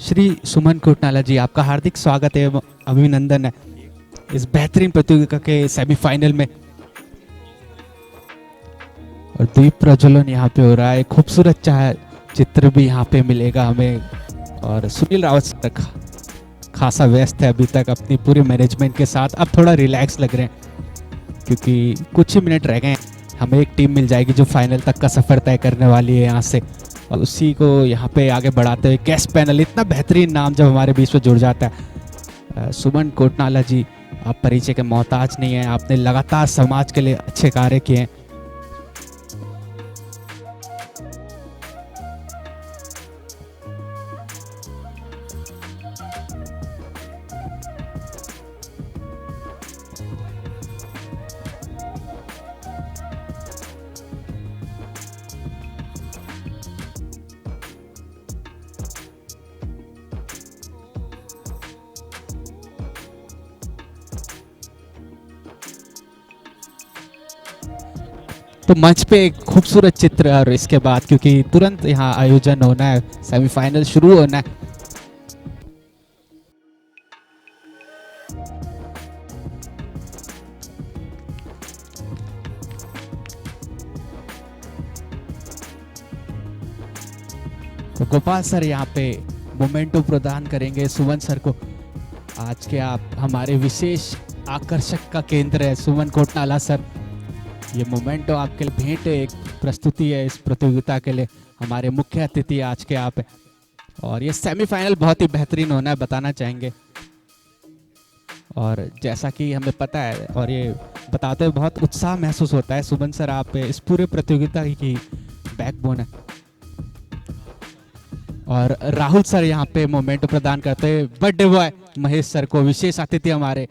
श्री सुमन कोटनाला जी, आपका हार्दिक स्वागत है, अभिनंदन है इस बेहतरीन प्रतियोगिता के सेमीफाइनल में। और दीप प्रज्वलन यहाँ पे हो रहा है, खूबसूरत चित्र भी यहाँ पे मिलेगा हमें। और सुनील रावत सर खासा व्यस्त है अभी तक अपनी पूरी मैनेजमेंट के साथ। अब थोड़ा रिलैक्स लग रहे हैं क्योंकि कुछ ही मिनट रह गए हैं, हमें एक टीम मिल जाएगी जो फाइनल तक का सफ़र तय करने वाली है यहाँ से। और उसी को यहाँ पे आगे बढ़ाते हुए गेस्ट पैनल, इतना बेहतरीन नाम जब हमारे बीच में जुड़ जाता है। सुमन कोटनाला जी, आप परिचय के मोहताज नहीं हैं, आपने लगातार समाज के लिए अच्छे कार्य किए हैं। तो मंच पे एक खूबसूरत चित्र, और इसके बाद क्योंकि तुरंत यहाँ आयोजन होना है, सेमीफाइनल शुरू होना है। तो गोपाल सर यहाँ पे मोमेंटो प्रदान करेंगे सुमन सर को। आज के आप हमारे विशेष आकर्षक का केंद्र है सुमन कोटनाला सर। ये मोमेंटो आपके लिए भेंट है, एक प्रस्तुति है इस प्रतियोगिता के लिए। हमारे मुख्य अतिथि आज के आप हैं और ये सेमीफाइनल बहुत ही बेहतरीन होना है, बताना चाहेंगे। और जैसा कि हमें पता है और ये बताते हुए बहुत उत्साह महसूस होता है, सुमन सर आप इस पूरे प्रतियोगिता की बैकबोन है। और राहुल सर यहाँ पे मोमेंटो प्रदान करते हैं बर्थडे बॉय महेश सर को, विशेष अतिथि हमारे।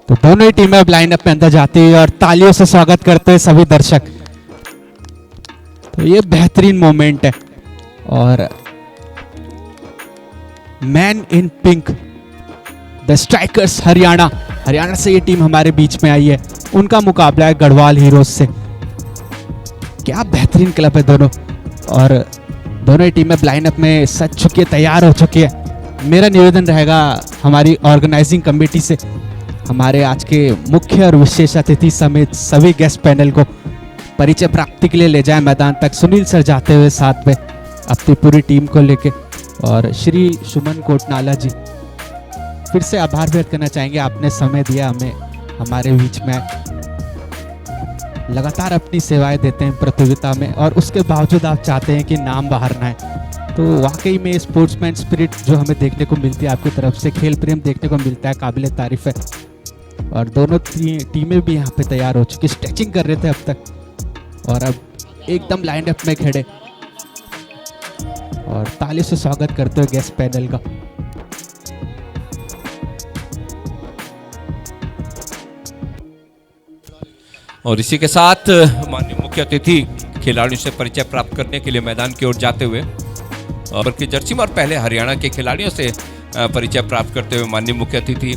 तो दोनों ही टीमें अब लाइनअप में अंदर जाती है और तालियों से स्वागत करते हैं सभी दर्शक। तो ये बेहतरीन मोमेंट है। और man in pink, the strikers Haryana से ये टीम हमारे बीच में आई है। उनका मुकाबला है गढ़वाल हीरोज से। क्या बेहतरीन क्लब है दोनों, और दोनों ही टीमें लाइनअप में सज चुकी है, तैयार हो चुकी है। मेरा निवेदन रहेगा हमारी ऑर्गेनाइजिंग कमेटी से, हमारे आज के मुख्य और विशेष अतिथि समेत सभी गेस्ट पैनल को परिचय प्राप्ति के लिए ले जाए मैदान तक। सुनील सर जाते हुए साथ में अपनी पूरी टीम को लेके। और श्री सुमन कोटनाला जी, फिर से आभार व्यक्त करना चाहेंगे, आपने समय दिया हमें, हमारे बीच में लगातार अपनी सेवाएं देते हैं प्रतियोगिता में, और उसके बावजूद आप चाहते हैं कि नाम बाहर ना आए। तो वाकई में स्पोर्ट्समैन स्पिरिट जो हमें देखने को मिलती है आपकी तरफ से, खेल प्रेम देखने को मिलता है, काबिल तारीफ है। और दोनों टीमें भी यहाँ पे तैयार हो चुकी, स्ट्रेचिंग कर रहे थे अब तक, और अब एकदम लाइन अप में खड़े और ताली से स्वागत करते हुए गेस्ट पैनल का। और इसी के साथ माननीय मुख्य अतिथि खिलाड़ियों से परिचय प्राप्त करने के लिए मैदान की ओर जाते हुए, और बल्कि जर्सी और पहले हरियाणा के खिलाड़ियों से परिचय प्राप्त करते हुए माननीय मुख्य अतिथि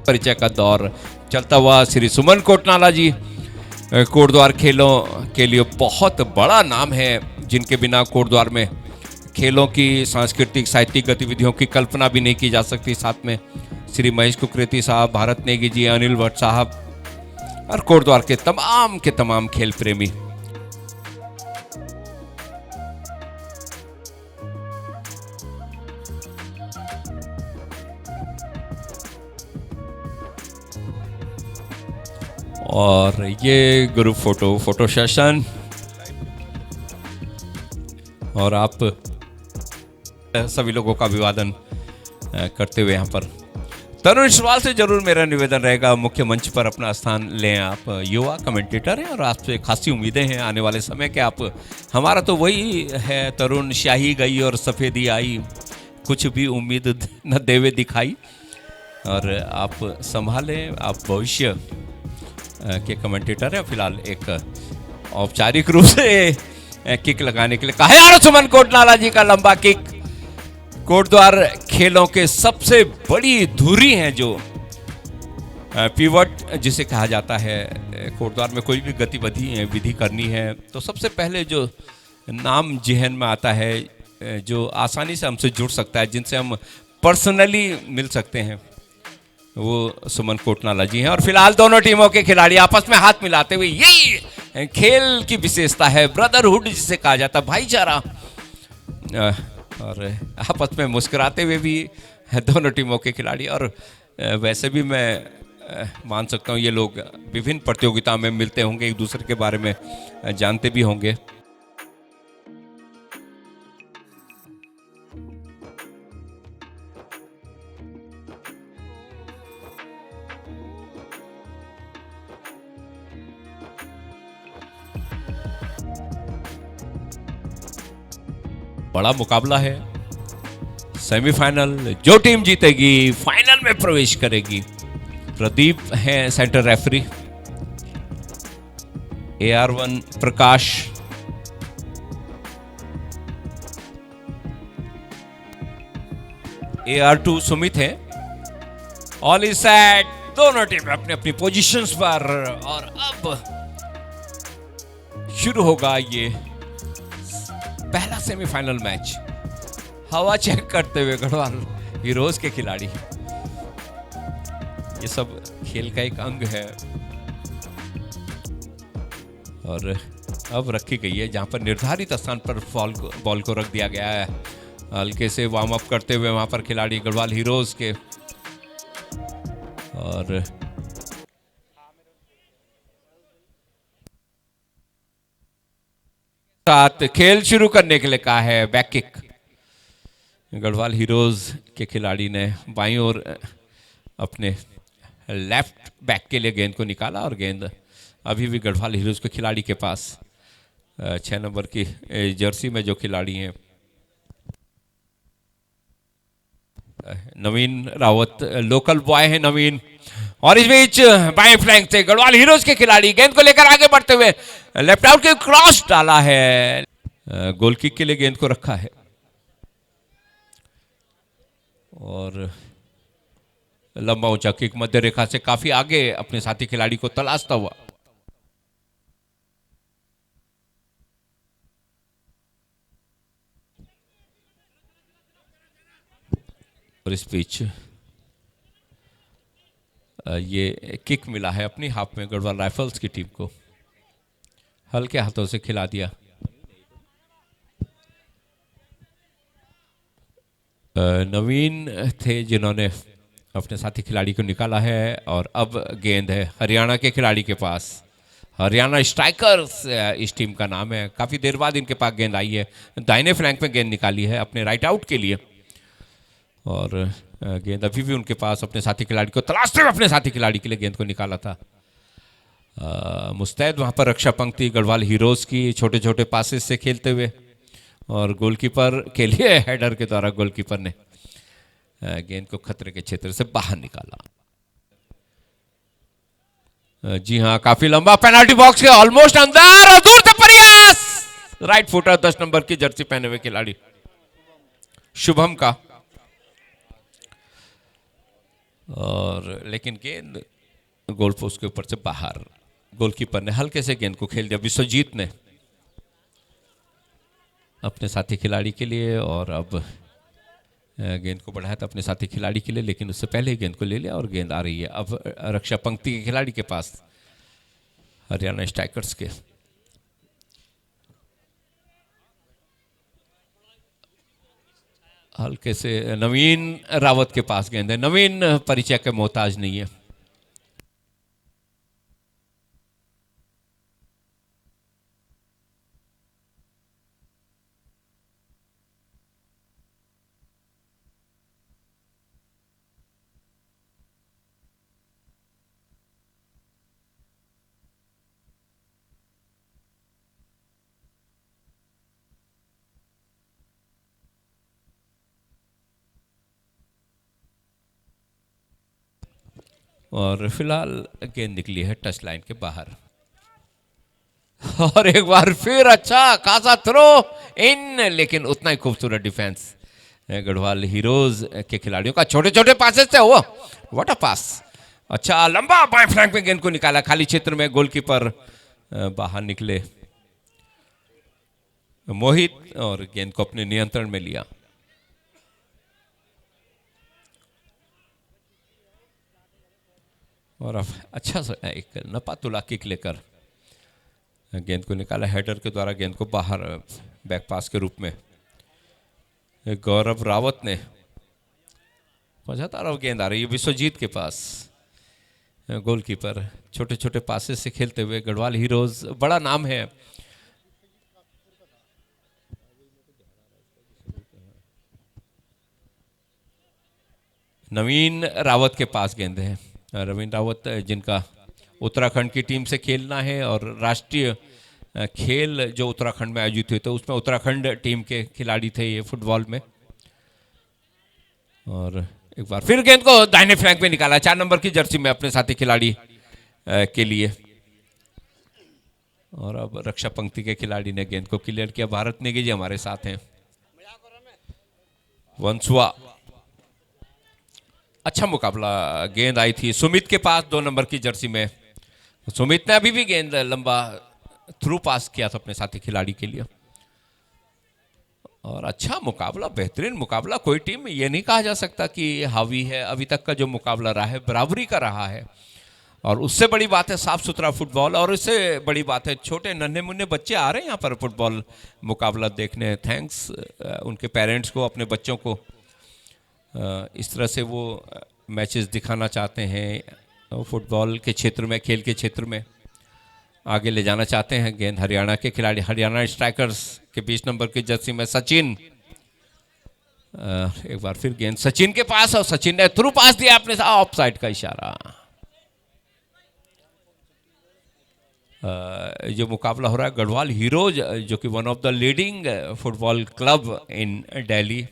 परिचय का दौर चलता हुआ। श्री सुमन कोटनाला जी कोटद्वार खेलों के लिए बहुत बड़ा नाम है जिनके बिना कोटद्वार में खेलों की सांस्कृतिक साहित्यिक गतिविधियों की कल्पना भी नहीं की जा सकती। साथ में श्री महेश कुकरेती साहब, भारत नेगी जी, अनिल भट्ट साहब और कोटद्वार के तमाम खेल प्रेमी। और ये ग्रुप फोटो सेशन और आप सभी लोगों का अभिवादन करते हुए यहाँ पर तरुण सवाल से जरूर मेरा निवेदन रहेगा, मुख्य मंच पर अपना स्थान लें। आप युवा कमेंटेटर हैं और आपसे खासी उम्मीदें हैं आने वाले समय के। आप हमारा तो वही है, तरुण स्याही गई और सफ़ेदी आई, कुछ भी उम्मीद न देवे दिखाई। और आप संभालें, आप भविष्य के कमेंटेटर हैं। फिलहाल एक औपचारिक रूप से किक लगाने के लिए कहा यार सुमन कोटनाला जी का लंबा किक। कोटद्वार खेलों के सबसे बड़ी धुरी हैं जो पिवट जिसे कहा जाता है। कोटद्वार में कोई भी गतिविधि विधि करनी है तो सबसे पहले जो नाम जहन में आता है, जो आसानी से हमसे जुड़ सकता है, जिनसे हम पर्सनली मिल सकते हैं, वो सुमन कोटनाला जी हैं। और फिलहाल दोनों टीमों के खिलाड़ी आपस में हाथ मिलाते हुए, यही खेल की विशेषता है, ब्रदरहुड जिसे कहा जाता है, भाईचारा। और आपस में मुस्कुराते हुए भी दोनों टीमों के खिलाड़ी। और वैसे भी मैं मान सकता हूँ ये लोग विभिन्न प्रतियोगिताओं में मिलते होंगे, एक दूसरे के बारे में जानते भी होंगे। बड़ा मुकाबला है, सेमीफाइनल, जो टीम जीतेगी फाइनल में प्रवेश करेगी। प्रदीप हैं सेंटर रेफरी, AR1 प्रकाश, AR2 सुमित है। ऑल इज सेट, दोनों टीम अपनी अपनी पोजीशंस पर। और अब शुरू होगा ये पहला सेमीफाइनल मैच। हवा चेक करते हुए गढ़वाल हीरोज के खिलाड़ी। ये सब खेल का एक अंग है और अब रखी गई है जहां पर निर्धारित स्थान पर बॉल को रख दिया गया है। हल्के से वार्म अप करते हुए वहां पर खिलाड़ी गढ़वाल हीरोज के। और साथ खेल शुरू करने के लिए कहा है बैक किक। गढ़वाल हीरोज के खिलाड़ी ने बाईं ओर अपने लेफ्ट बैक के लिए गेंद को निकाला और गेंद अभी भी गढ़वाल हीरोज के खिलाड़ी के पास। 6 नंबर की जर्सी में जो खिलाड़ी हैं नवीन रावत, लोकल बॉय है नवीन। और इस बीच बाएं फ्लैंक से गढ़वाल हीरोज के खिलाड़ी गेंद को लेकर आगे बढ़ते हुए लेफ्ट आउट के क्रॉस डाला है। गोल किक के लिए गेंद को रखा है और लंबा ऊंचा किक मध्य रेखा से काफी आगे अपने साथी खिलाड़ी को तलाशता हुआ। और इस बीच ये किक मिला है अपनी हाफ में गढ़वाल राइफल्स की टीम को, हल्के हाथों से खिला दिया। नवीन थे जिन्होंने अपने साथी खिलाड़ी को निकाला है और अब गेंद है हरियाणा के खिलाड़ी के पास। हरियाणा स्ट्राइकर्स इस टीम का नाम है। काफी देर बाद इनके पास गेंद आई है, दाहिने फ्लैंक में गेंद निकाली है अपने राइट आउट के लिए। और गेंद अभी भी उनके पास अपने साथी खिलाड़ी को तलाशते हुए अपने साथी खिलाड़ी के लिए गेंद को निकाला था। मुस्तैद वहां पर रक्षा पंक्ति गढ़वाल हीरोज की छोटे छोटे पासेस से खेलते हुए। और गोलकीपर के लिए हेडर के द्वारा गोलकीपर ने गेंद को खतरे के क्षेत्र से बाहर निकाला। जी हां, काफी लंबा पेनल्टी बॉक्स के ऑलमोस्ट अंदर और दूर से प्रयास। राइट फुटर 10 नंबर की जर्सी पहने हुए खिलाड़ी शुभम का। और लेकिन गेंद गोल पोस्ट के ऊपर से बाहर। गोलकीपर ने हल्के से गेंद को खेल दिया विश्वजीत ने। अपने साथी खिलाड़ी के लिए, और अब गेंद को बढ़ाया था अपने साथी खिलाड़ी के लिए, लेकिन उससे पहले ही गेंद को ले लिया और गेंद आ रही है अब रक्षा पंक्ति के खिलाड़ी के पास, हरियाणा स्ट्राइकर्स के। हल्के से नवीन रावत के पास गेंद है। नवीन परिचय के मोहताज नहीं है। और फिलहाल गेंद निकली है टच लाइन के बाहर। और एक बार फिर अच्छा खासा थ्रो इन, लेकिन उतना ही खूबसूरत डिफेंस गढ़वाल हीरोज के खिलाड़ियों का। छोटे छोटे पासेस से हुआ, व्हाट अ पास। अच्छा लंबा बाएं फ्लैंक में गेंद को निकाला खाली क्षेत्र में, गोलकीपर बाहर निकले मोहित और गेंद को अपने नियंत्रण में लिया। और अब अच्छा सा एक नपातुला किक लेकर गेंद को निकाला हेडर के द्वारा, गेंद को बाहर बैक पास के रूप में गौरव रावत ने पहुंचाता और गेंद आ रही है विश्वजीत के पास। गोलकीपर छोटे छोटे पासे से खेलते हुए गढ़वाल हीरोज, बड़ा नाम है। नवीन रावत के पास गेंद है। नवीन रावत जिनका उत्तराखंड की टीम से खेलना है, और राष्ट्रीय खेल जो उत्तराखंड में आयोजित हुए थे उसमें उत्तराखंड टीम के खिलाड़ी थे ये फुटबॉल में। और एक बार फिर गेंद को दाहिने फ्लैंक में निकाला 4 नंबर की जर्सी में अपने साथी खिलाड़ी के लिए। और अब रक्षा पंक्ति के खिलाड़ी ने गेंद को क्लियर किया। भारत नेगी जी हमारे साथ हैं। वंसुआ, अच्छा मुकाबला, गेंद आई थी सुमित के पास 2 नंबर की जर्सी में। सुमित ने अभी भी गेंद लंबा थ्रू पास किया था अपने साथी खिलाड़ी के लिए। और अच्छा मुकाबला, बेहतरीन मुकाबला। कोई टीम ये नहीं कहा जा सकता कि हावी है। अभी तक का जो मुकाबला रहा है बराबरी का रहा है, और उससे बड़ी बात है साफ सुथरा फुटबॉल, और उससे बड़ी बात है छोटे नन्हे मुन्ने बच्चे आ रहे हैं यहाँ पर फुटबॉल मुकाबला देखने। थैंक्स उनके पेरेंट्स को, अपने बच्चों को इस तरह से वो मैचेस दिखाना चाहते हैं, फुटबॉल के क्षेत्र में, खेल के क्षेत्र में आगे ले जाना चाहते हैं। गेंद हरियाणा के खिलाड़ी, हरियाणा स्ट्राइकर्स के 20 नंबर की जर्सी में सचिन। एक बार फिर गेंद सचिन के पास, और सचिन ने थ्रू पास दिया अपने ऑफ साइड का इशारा। जो मुकाबला हो रहा है गढ़वाल हीरोज, जो कि one of the leading football club in Delhi,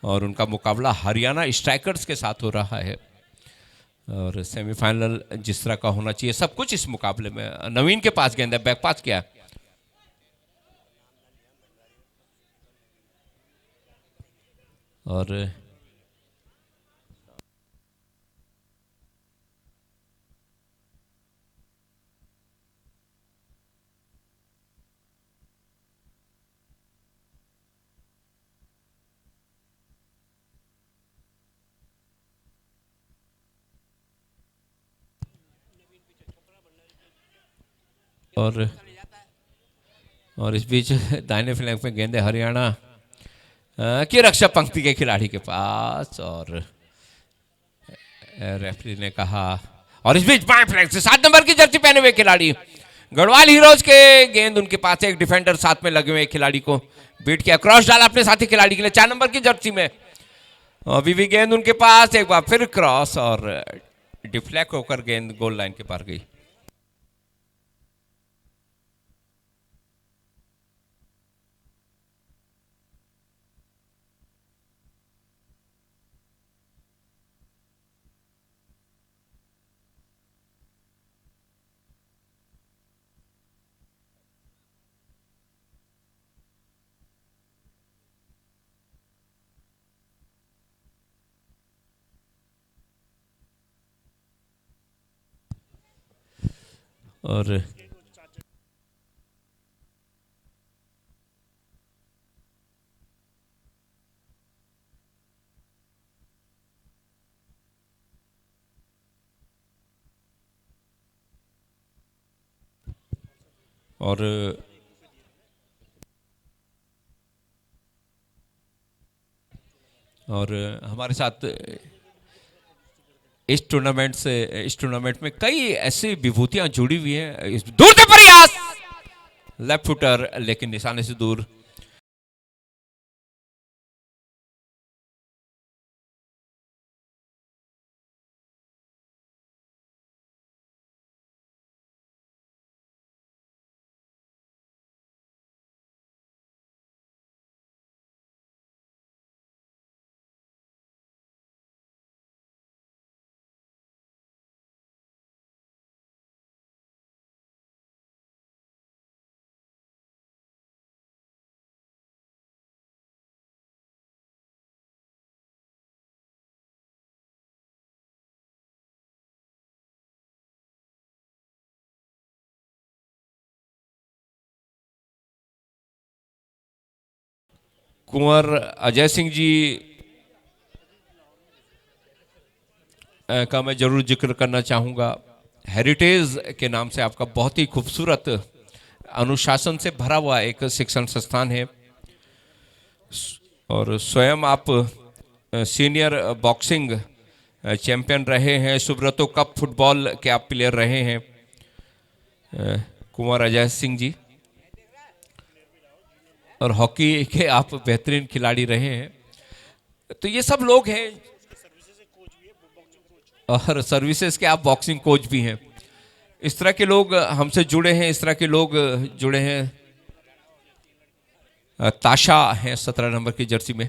और उनका मुकाबला हरियाणा स्ट्राइकर्स के साथ हो रहा है। और सेमीफाइनल जिस तरह का होना चाहिए सब कुछ इस मुकाबले में। नवीन के पास गेंद है, बैक पास किया। और और इस बीच दाहिने फ्लैंक में गेंद है हरियाणा की रक्षा पंक्ति के खिलाड़ी के पास, और रेफरी ने कहा। और इस बीच बाएं फ्लैंक से 7 नंबर की जर्सी पहने हुए खिलाड़ी गढ़वाल हीरोज के, गेंद उनके पास, एक डिफेंडर साथ में लगे हुए खिलाड़ी को बीट किया, क्रॉस डाला अपने साथी खिलाड़ी के लिए 4 नंबर की जर्सी में। अभी भी गेंद उनके पास, एक बार फिर क्रॉस, और डिफ्लेक्ट होकर गेंद गोल लाइन के पार गई। और और हमारे साथ इस टूर्नामेंट में कई ऐसी विभूतियां जुड़ी हुई हैं। दूर से प्रयास, लेफ्ट फुटर, लेकिन निशाने से दूर। कुंवर अजय सिंह जी का मैं जरूर जिक्र करना चाहूँगा। हेरिटेज के नाम से आपका बहुत ही खूबसूरत अनुशासन से भरा हुआ एक शिक्षण संस्थान है, और स्वयं आप सीनियर बॉक्सिंग चैंपियन रहे हैं। सुब्रतो कप फुटबॉल के आप प्लेयर रहे हैं, कुंवर अजय सिंह जी, और हॉकी के आप बेहतरीन खिलाड़ी रहे हैं। तो ये सब लोग हैं, और सर्विसेज के आप बॉक्सिंग कोच भी हैं। इस तरह के लोग हमसे जुड़े हैं, इस तरह के लोग जुड़े हैं। ताशा हैं 17 नंबर की जर्सी में।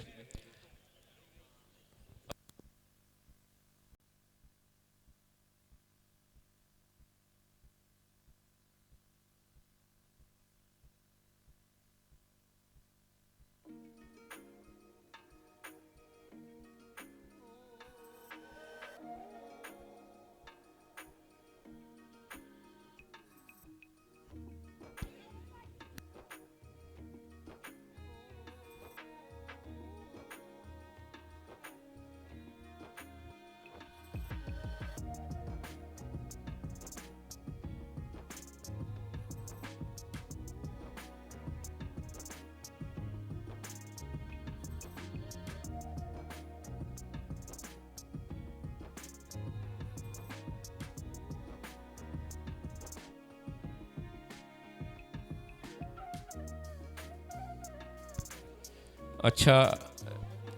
अच्छा,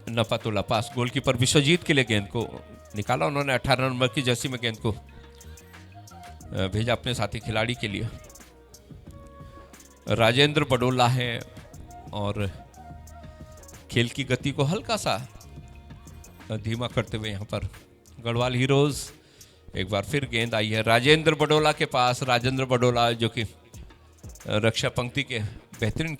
नफा तो लपास। गोलकीपर विश्वजीत के लिए गेंद को निकाला उन्होंने। 18 नंबर की जर्सी में गेंद को भेजा अपने साथी खिलाड़ी के लिए। राजेंद्र बडोला है, और खेल की गति को हल्का सा धीमा करते हुए यहाँ पर गढ़वाल हीरोज। एक बार फिर गेंद आई है राजेंद्र बडोला के पास। राजेंद्र बडोला जो कि रक्षा पंक्ति के बेहतरीन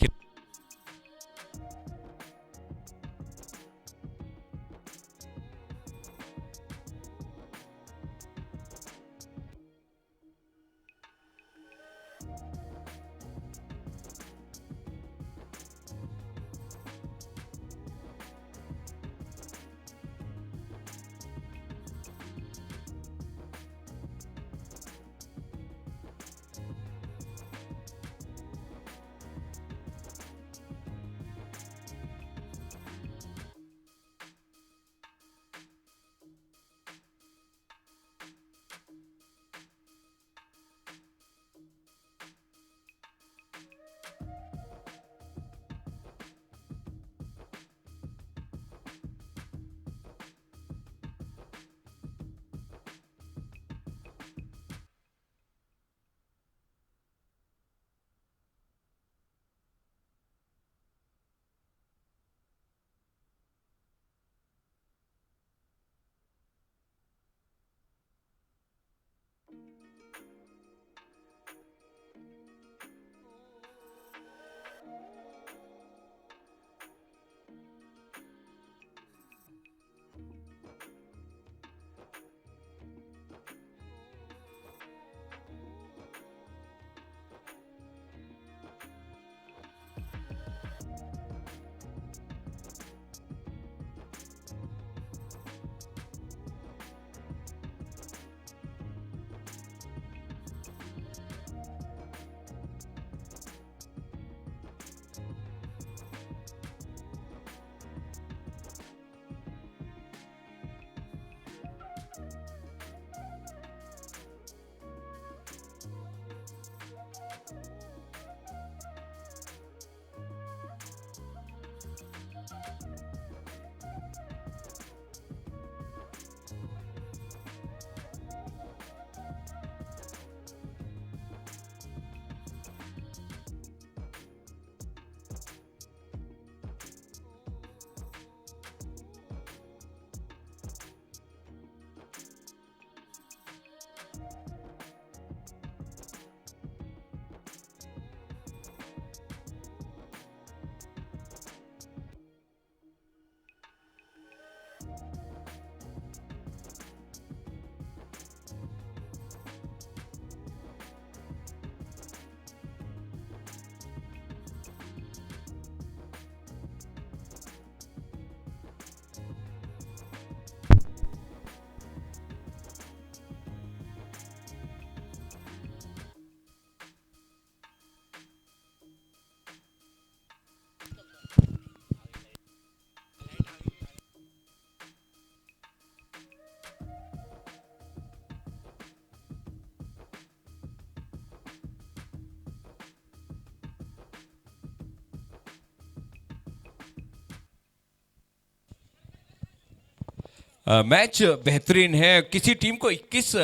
मैच बेहतरीन है, किसी टीम को 21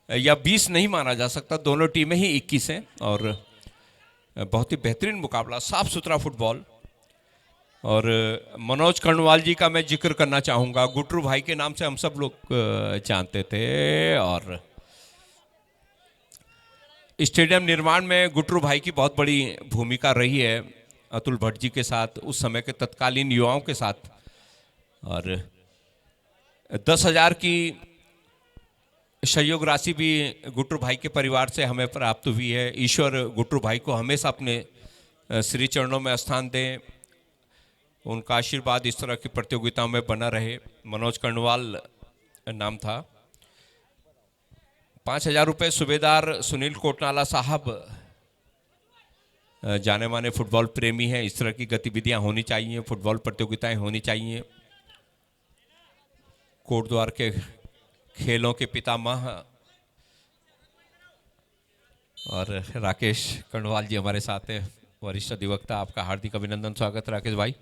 या 20 नहीं माना जा सकता, दोनों टीमें ही 21 हैं और बहुत ही बेहतरीन मुकाबला, साफ सुथरा फुटबॉल। और मनोज कर्णवाल जी का मैं जिक्र करना चाहूँगा, गुटरू भाई के नाम से हम सब लोग जानते थे और स्टेडियम निर्माण में गुटरू भाई की बहुत बड़ी भूमिका रही है अतुल भट्ट जी के साथ, उस समय के तत्कालीन युवाओं के साथ। और 10,000 की सहयोग राशि भी गुटरू भाई के परिवार से हमें प्राप्त हुई है। ईश्वर गुटरू भाई को हमेशा अपने श्री चरणों में स्थान दें, उनका आशीर्वाद इस तरह की प्रतियोगिताओं में बना रहे। मनोज कर्णवाल नाम था। 5,000 रुपये सूबेदार सुनील कोटनाला साहब, जाने माने फुटबॉल प्रेमी हैं, इस तरह की गतिविधियां होनी चाहिए, फुटबॉल प्रतियोगिताएं होनी चाहिए। कोटद्वार के खेलों के पितामह और राकेश कर्णवाल जी हमारे साथ हैं, वरिष्ठ अधिवक्ता। आपका हार्दिक अभिनंदन, स्वागत राकेश भाई।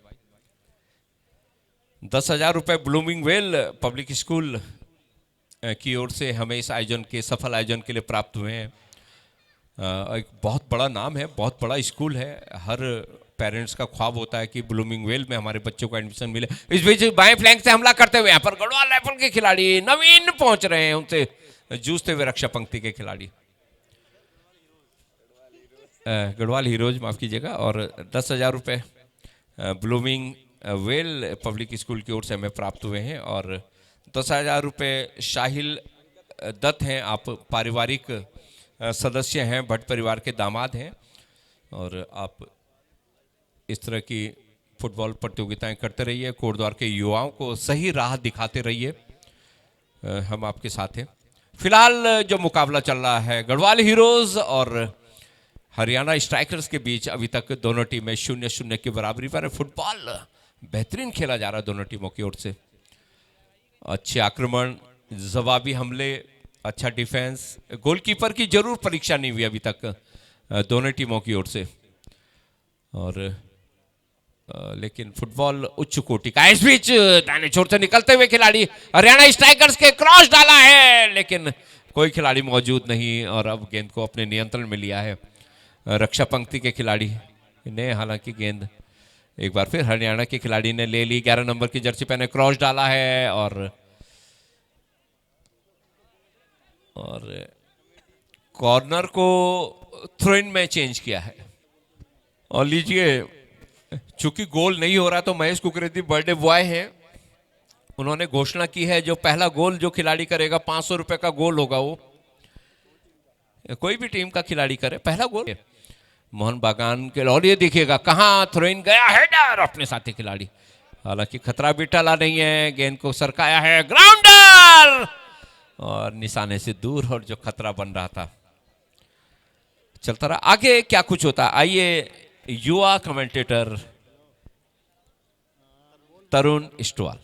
10,000 रुपये ब्लूमिंगवेल पब्लिक स्कूल की ओर से हमें इस आयोजन के सफल आयोजन के लिए प्राप्त हुए हैं। एक बहुत बड़ा नाम है, बहुत बड़ा स्कूल है, हर पेरेंट्स का ख्वाब होता है कि ब्लूमिंगवेल में हमारे बच्चों को एडमिशन मिले। इस बीच बाएं फ्लैंक से हमला करते हुए यहाँ पर गढ़वाल राइफल के खिलाड़ी नवीन पहुंच रहे हैं, उनसे जूझते हुए रक्षा पंक्ति के खिलाड़ी गढ़वाल हीरोज, माफ कीजिएगा। और 10,000 रुपये ब्लूमिंग वेल पब्लिक स्कूल की ओर से हमें प्राप्त हुए हैं। और 10,000 रुपये शाहिल दत्त हैं, आप पारिवारिक सदस्य हैं, भट्ट परिवार के दामाद हैं और आप इस तरह की फुटबॉल प्रतियोगिताएं करते रहिए, कोटद्वार के युवाओं को सही राह दिखाते रहिए, हम आपके साथ हैं। फिलहाल जो मुकाबला चल रहा है गढ़वाल हीरोज और हरियाणा स्ट्राइकर्स के बीच, अभी तक दोनों टीमें 0-0 की बराबरी पर है। फुटबॉल बेहतरीन खेला जा रहा है दोनों टीमों की ओर से, अच्छे आक्रमण, जवाबी हमले, अच्छा डिफेंस, गोलकीपर की जरूर परीक्षा नहीं हुई अभी तक दोनों टीमों की ओर से। और लेकिन फुटबॉल उच्च कोटि का। इस बीच दाहिने छोर से निकलते हुए खिलाड़ी हरियाणा स्ट्राइकर्स के क्रॉस डाला है, लेकिन कोई खिलाड़ी मौजूद नहीं और अब गेंद को अपने नियंत्रण में लिया है रक्षा पंक्ति के खिलाड़ी ने। हालांकि गेंद एक बार फिर हरियाणा के खिलाड़ी ने ले ली, 11 नंबर की जर्सी पहने क्रॉस डाला है और कॉर्नर को थ्रो इन में चेंज किया है। और लीजिए, चूंकि गोल नहीं हो रहा तो महेश कुकरेती बर्थडे बॉय हैं, उन्होंने घोषणा की है जो पहला गोल जो खिलाड़ी करेगा 500 रुपए का गोल होगा, वो कोई भी टीम का खिलाड़ी करे पहला गोल। मोहन बागान के, और ये देखिएगा कहां थ्रो इन गया, हेडर अपने साथी खिलाड़ी, हालांकि खतरा भी टला नहीं है, गेंद को सरकाया है, ग्राउंडर और निशाने से दूर, और जो खतरा बन रहा था चलता रहा। आगे क्या कुछ होता, आइए युवा commentator Tarun Istwal.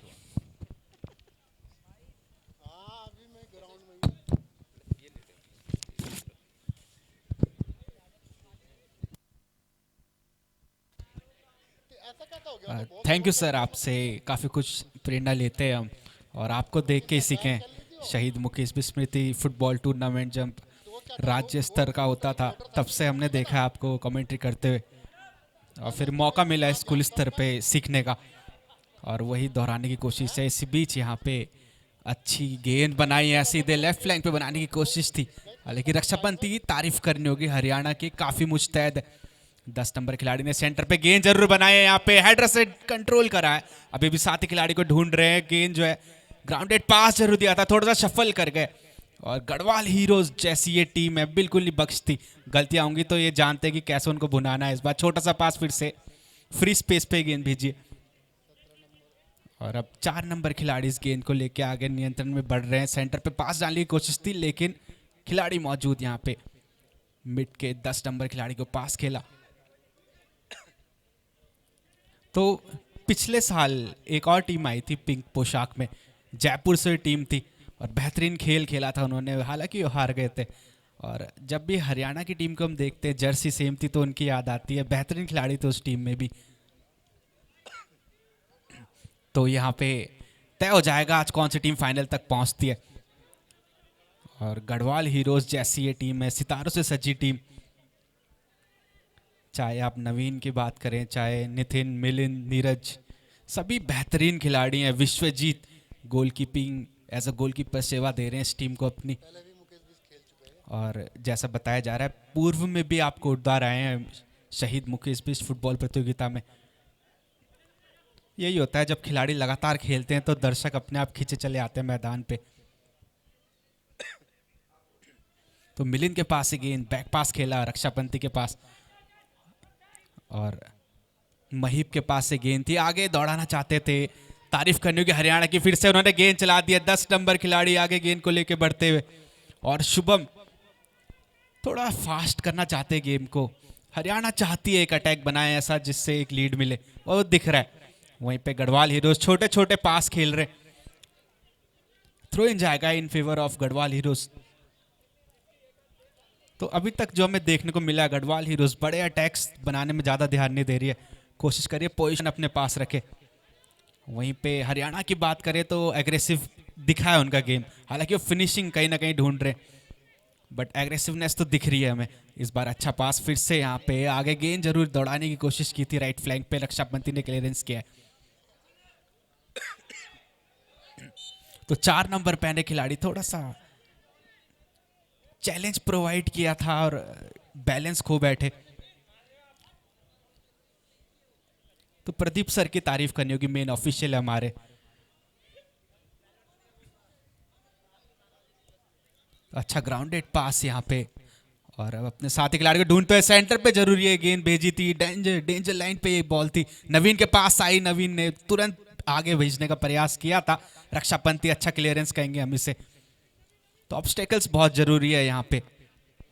Thank you sir, आपसे काफ़ी कुछ प्रेरणा लेते हैं हम और आपको देख के ही सीखें। शहीद मुकेश स्मृति फुटबॉल टूर्नामेंट जब राज्य स्तर का होता था तब से हमने देखा आपको कमेंट्री करते हुए, और फिर मौका मिला स्कूल स्तर पे सीखने का और वही दोहराने की कोशिश है। इसी बीच यहाँ पे अच्छी गेंद बनाई है, सीधे लेफ्ट फ्लैंक पे बनाने की कोशिश थी, लेकिन रक्षापंथी की तारीफ करनी होगी, हरियाणा की काफ़ी मुस्तैद 10 नंबर खिलाड़ी ने सेंटर पे गेंद जरूर बनाई है, यहाँ पे हेडर से कंट्रोल करा है, अभी भी साथी खिलाड़ी को ढूंढ रहे हैं, गेंद जो है ग्राउंडेड पास जरूर दिया था, थोड़ा सा शफल कर गए। और गढ़वाल हीरोज जैसी ये टीम है बिल्कुल नहीं बख्शती, गलतियां होंगी तो ये जानते हैं कि कैसे उनको भुनाना है। इस बार छोटा सा पास फिर से फ्री स्पेस पे गेंद भेजिए और अब 4 नंबर खिलाड़ी इस गेंद को लेके आगे नियंत्रण में बढ़ रहे हैं। सेंटर पे पास डालने की कोशिश थी लेकिन खिलाड़ी मौजूद, यहाँ पे मिड के 10 नंबर खिलाड़ी को पास खेला। तो पिछले साल एक और टीम आई थी पिंक पोशाक में, जयपुर से टीम थी और बेहतरीन खेल खेला था उन्होंने, हालांकि वो हार गए थे। और जब भी हरियाणा की टीम को हम देखते हैं जर्सी सेम थी तो उनकी याद आती है, बेहतरीन खिलाड़ी थे उस टीम में भी। तो यहाँ पे तय हो जाएगा आज कौन सी टीम फाइनल तक पहुंचती है। और गढ़वाल हीरोज जैसी ये टीम है, सितारों से सजी टीम, चाहे आप नवीन की बात करें, चाहे नितिन, मिलिंद, नीरज, सभी बेहतरीन खिलाड़ी हैं। Vishwajeet goalkeeping as a goalkeeper सेवा दे रहे हैं इस टीम को अपनी। और जैसा बताया जा रहा है पूर्व में भी आपको उड़दार आए हैं शहीद मुकेश बिष्ट फुटबॉल प्रतियोगिता में। यही होता है जब खिलाड़ी लगातार खेलते हैं तो दर्शक अपने आप खींचे चले आते हैं मैदान पे। तो मिलिंद के पास ही गेंद, बैक पास खेला रक्षापंती के पास, और महीप के पास से गेंद थी, आगे दौड़ाना चाहते थे। तारीफ करने की हरियाणा की, फिर से उन्होंने गेंद चला दिया। 10 नंबर खिलाड़ी आगे गेंद को लेकर बढ़ते हुए, और शुभम थोड़ा फास्ट करना चाहते गेम को। हरियाणा चाहती है एक अटैक बनाए ऐसा जिससे एक लीड मिले, और दिख रहा है। वहीं पे गढ़वाल हीरोज छोटे छोटे पास खेल रहे। थ्रो इन जाएगा in favour of Garhwal heroes. तो अभी तक जो हमें देखने को मिला, गढ़वाल हीरोज बड़े अटैक्स बनाने में ज़्यादा ध्यान नहीं दे रही है, कोशिश करिए पोजीशन अपने पास रखे। वहीं पे हरियाणा की बात करें तो एग्रेसिव दिखा है उनका गेम, हालांकि वो फिनिशिंग कहीं ना कहीं ढूंढ रहे, बट एग्रेसिवनेस तो दिख रही है हमें। इस बार अच्छा पास फिर से, यहाँ पे आगे गेंद जरूर दौड़ाने की कोशिश की थी, राइट फ्लैंक पे रक्षापंती ने क्लियरेंस किया है। तो 4 नंबर पहने खिलाड़ी थोड़ा सा चैलेंज प्रोवाइड किया था और बैलेंस खो बैठे। तो प्रदीप सर की तारीफ करनी होगी, मेन ऑफिशियल है हमारे। अच्छा ग्राउंडेड पास यहाँ पे, और अब अपने साथी खिलाड़ी को ढूंढते हुए सेंटर पे जरूरी है, गेंद भेजी थी, डेंजर डेंजर लाइन पे ये बॉल थी, नवीन के पास आई, नवीन ने तुरंत आगे भेजने का प्रयास किया था। रक्षापंती अच्छा क्लियरेंस कहेंगे हम इसे। तो ऑब्स्टेकल्स बहुत जरूरी है यहाँ पे।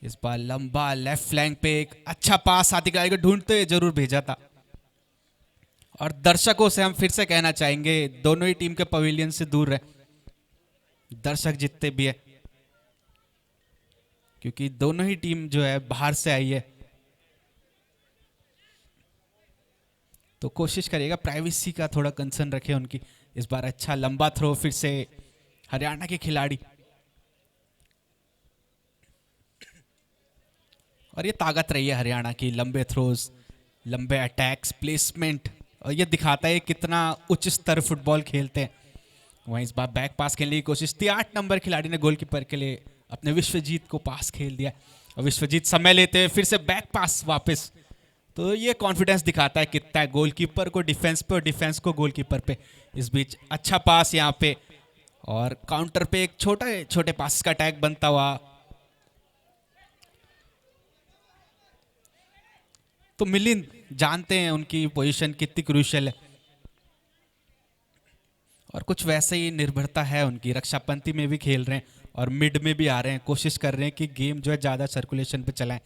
इस बार लंबा लेफ्ट फ्लैंक पे एक अच्छा पास साथी खिलाड़ी को ढूंढते हुए जरूर भेजा था। और दर्शकों से हम फिर से कहना चाहेंगे दोनों ही टीम के पवेलियन से दूर रहे, दर्शक जितने भी है, क्योंकि दोनों ही टीम जो है बाहर से आई है। तो कोशिश करिएगा प्राइवेसी का थोड़ा कंसर्न रखें उनकी। इस बार अच्छा लंबा थ्रो फिर से हरियाणा के खिलाड़ी, और ये ताकत रही है हरियाणा की, लंबे थ्रोज, लंबे अटैक्स, प्लेसमेंट, और ये दिखाता है कितना उच्च स्तर फुटबॉल खेलते हैं। वहीं इस बार बैक पास खेलने की कोशिश थी, 8 नंबर खिलाड़ी ने गोलकीपर के लिए अपने विश्वजीत को पास खेल दिया, और विश्वजीत समय लेते हुए फिर से बैक पास वापस। तो ये कॉन्फिडेंस दिखाता है कितना है गोलकीपर को डिफेंस पे और डिफेंस को गोलकीपर पे। इस बीच अच्छा पास यहाँ पे, और काउंटर पे एक छोटे छोटे पास का अटैक बनता हुआ। तो मिलिंद जानते हैं उनकी पोजीशन कितनी क्रूशियल है, और कुछ वैसे ही निर्भरता है उनकी। रक्षापंती में भी खेल रहे हैं और मिड में भी आ रहे हैं, कोशिश कर रहे हैं कि गेम जो है ज्यादा सर्कुलेशन पे चलाएं।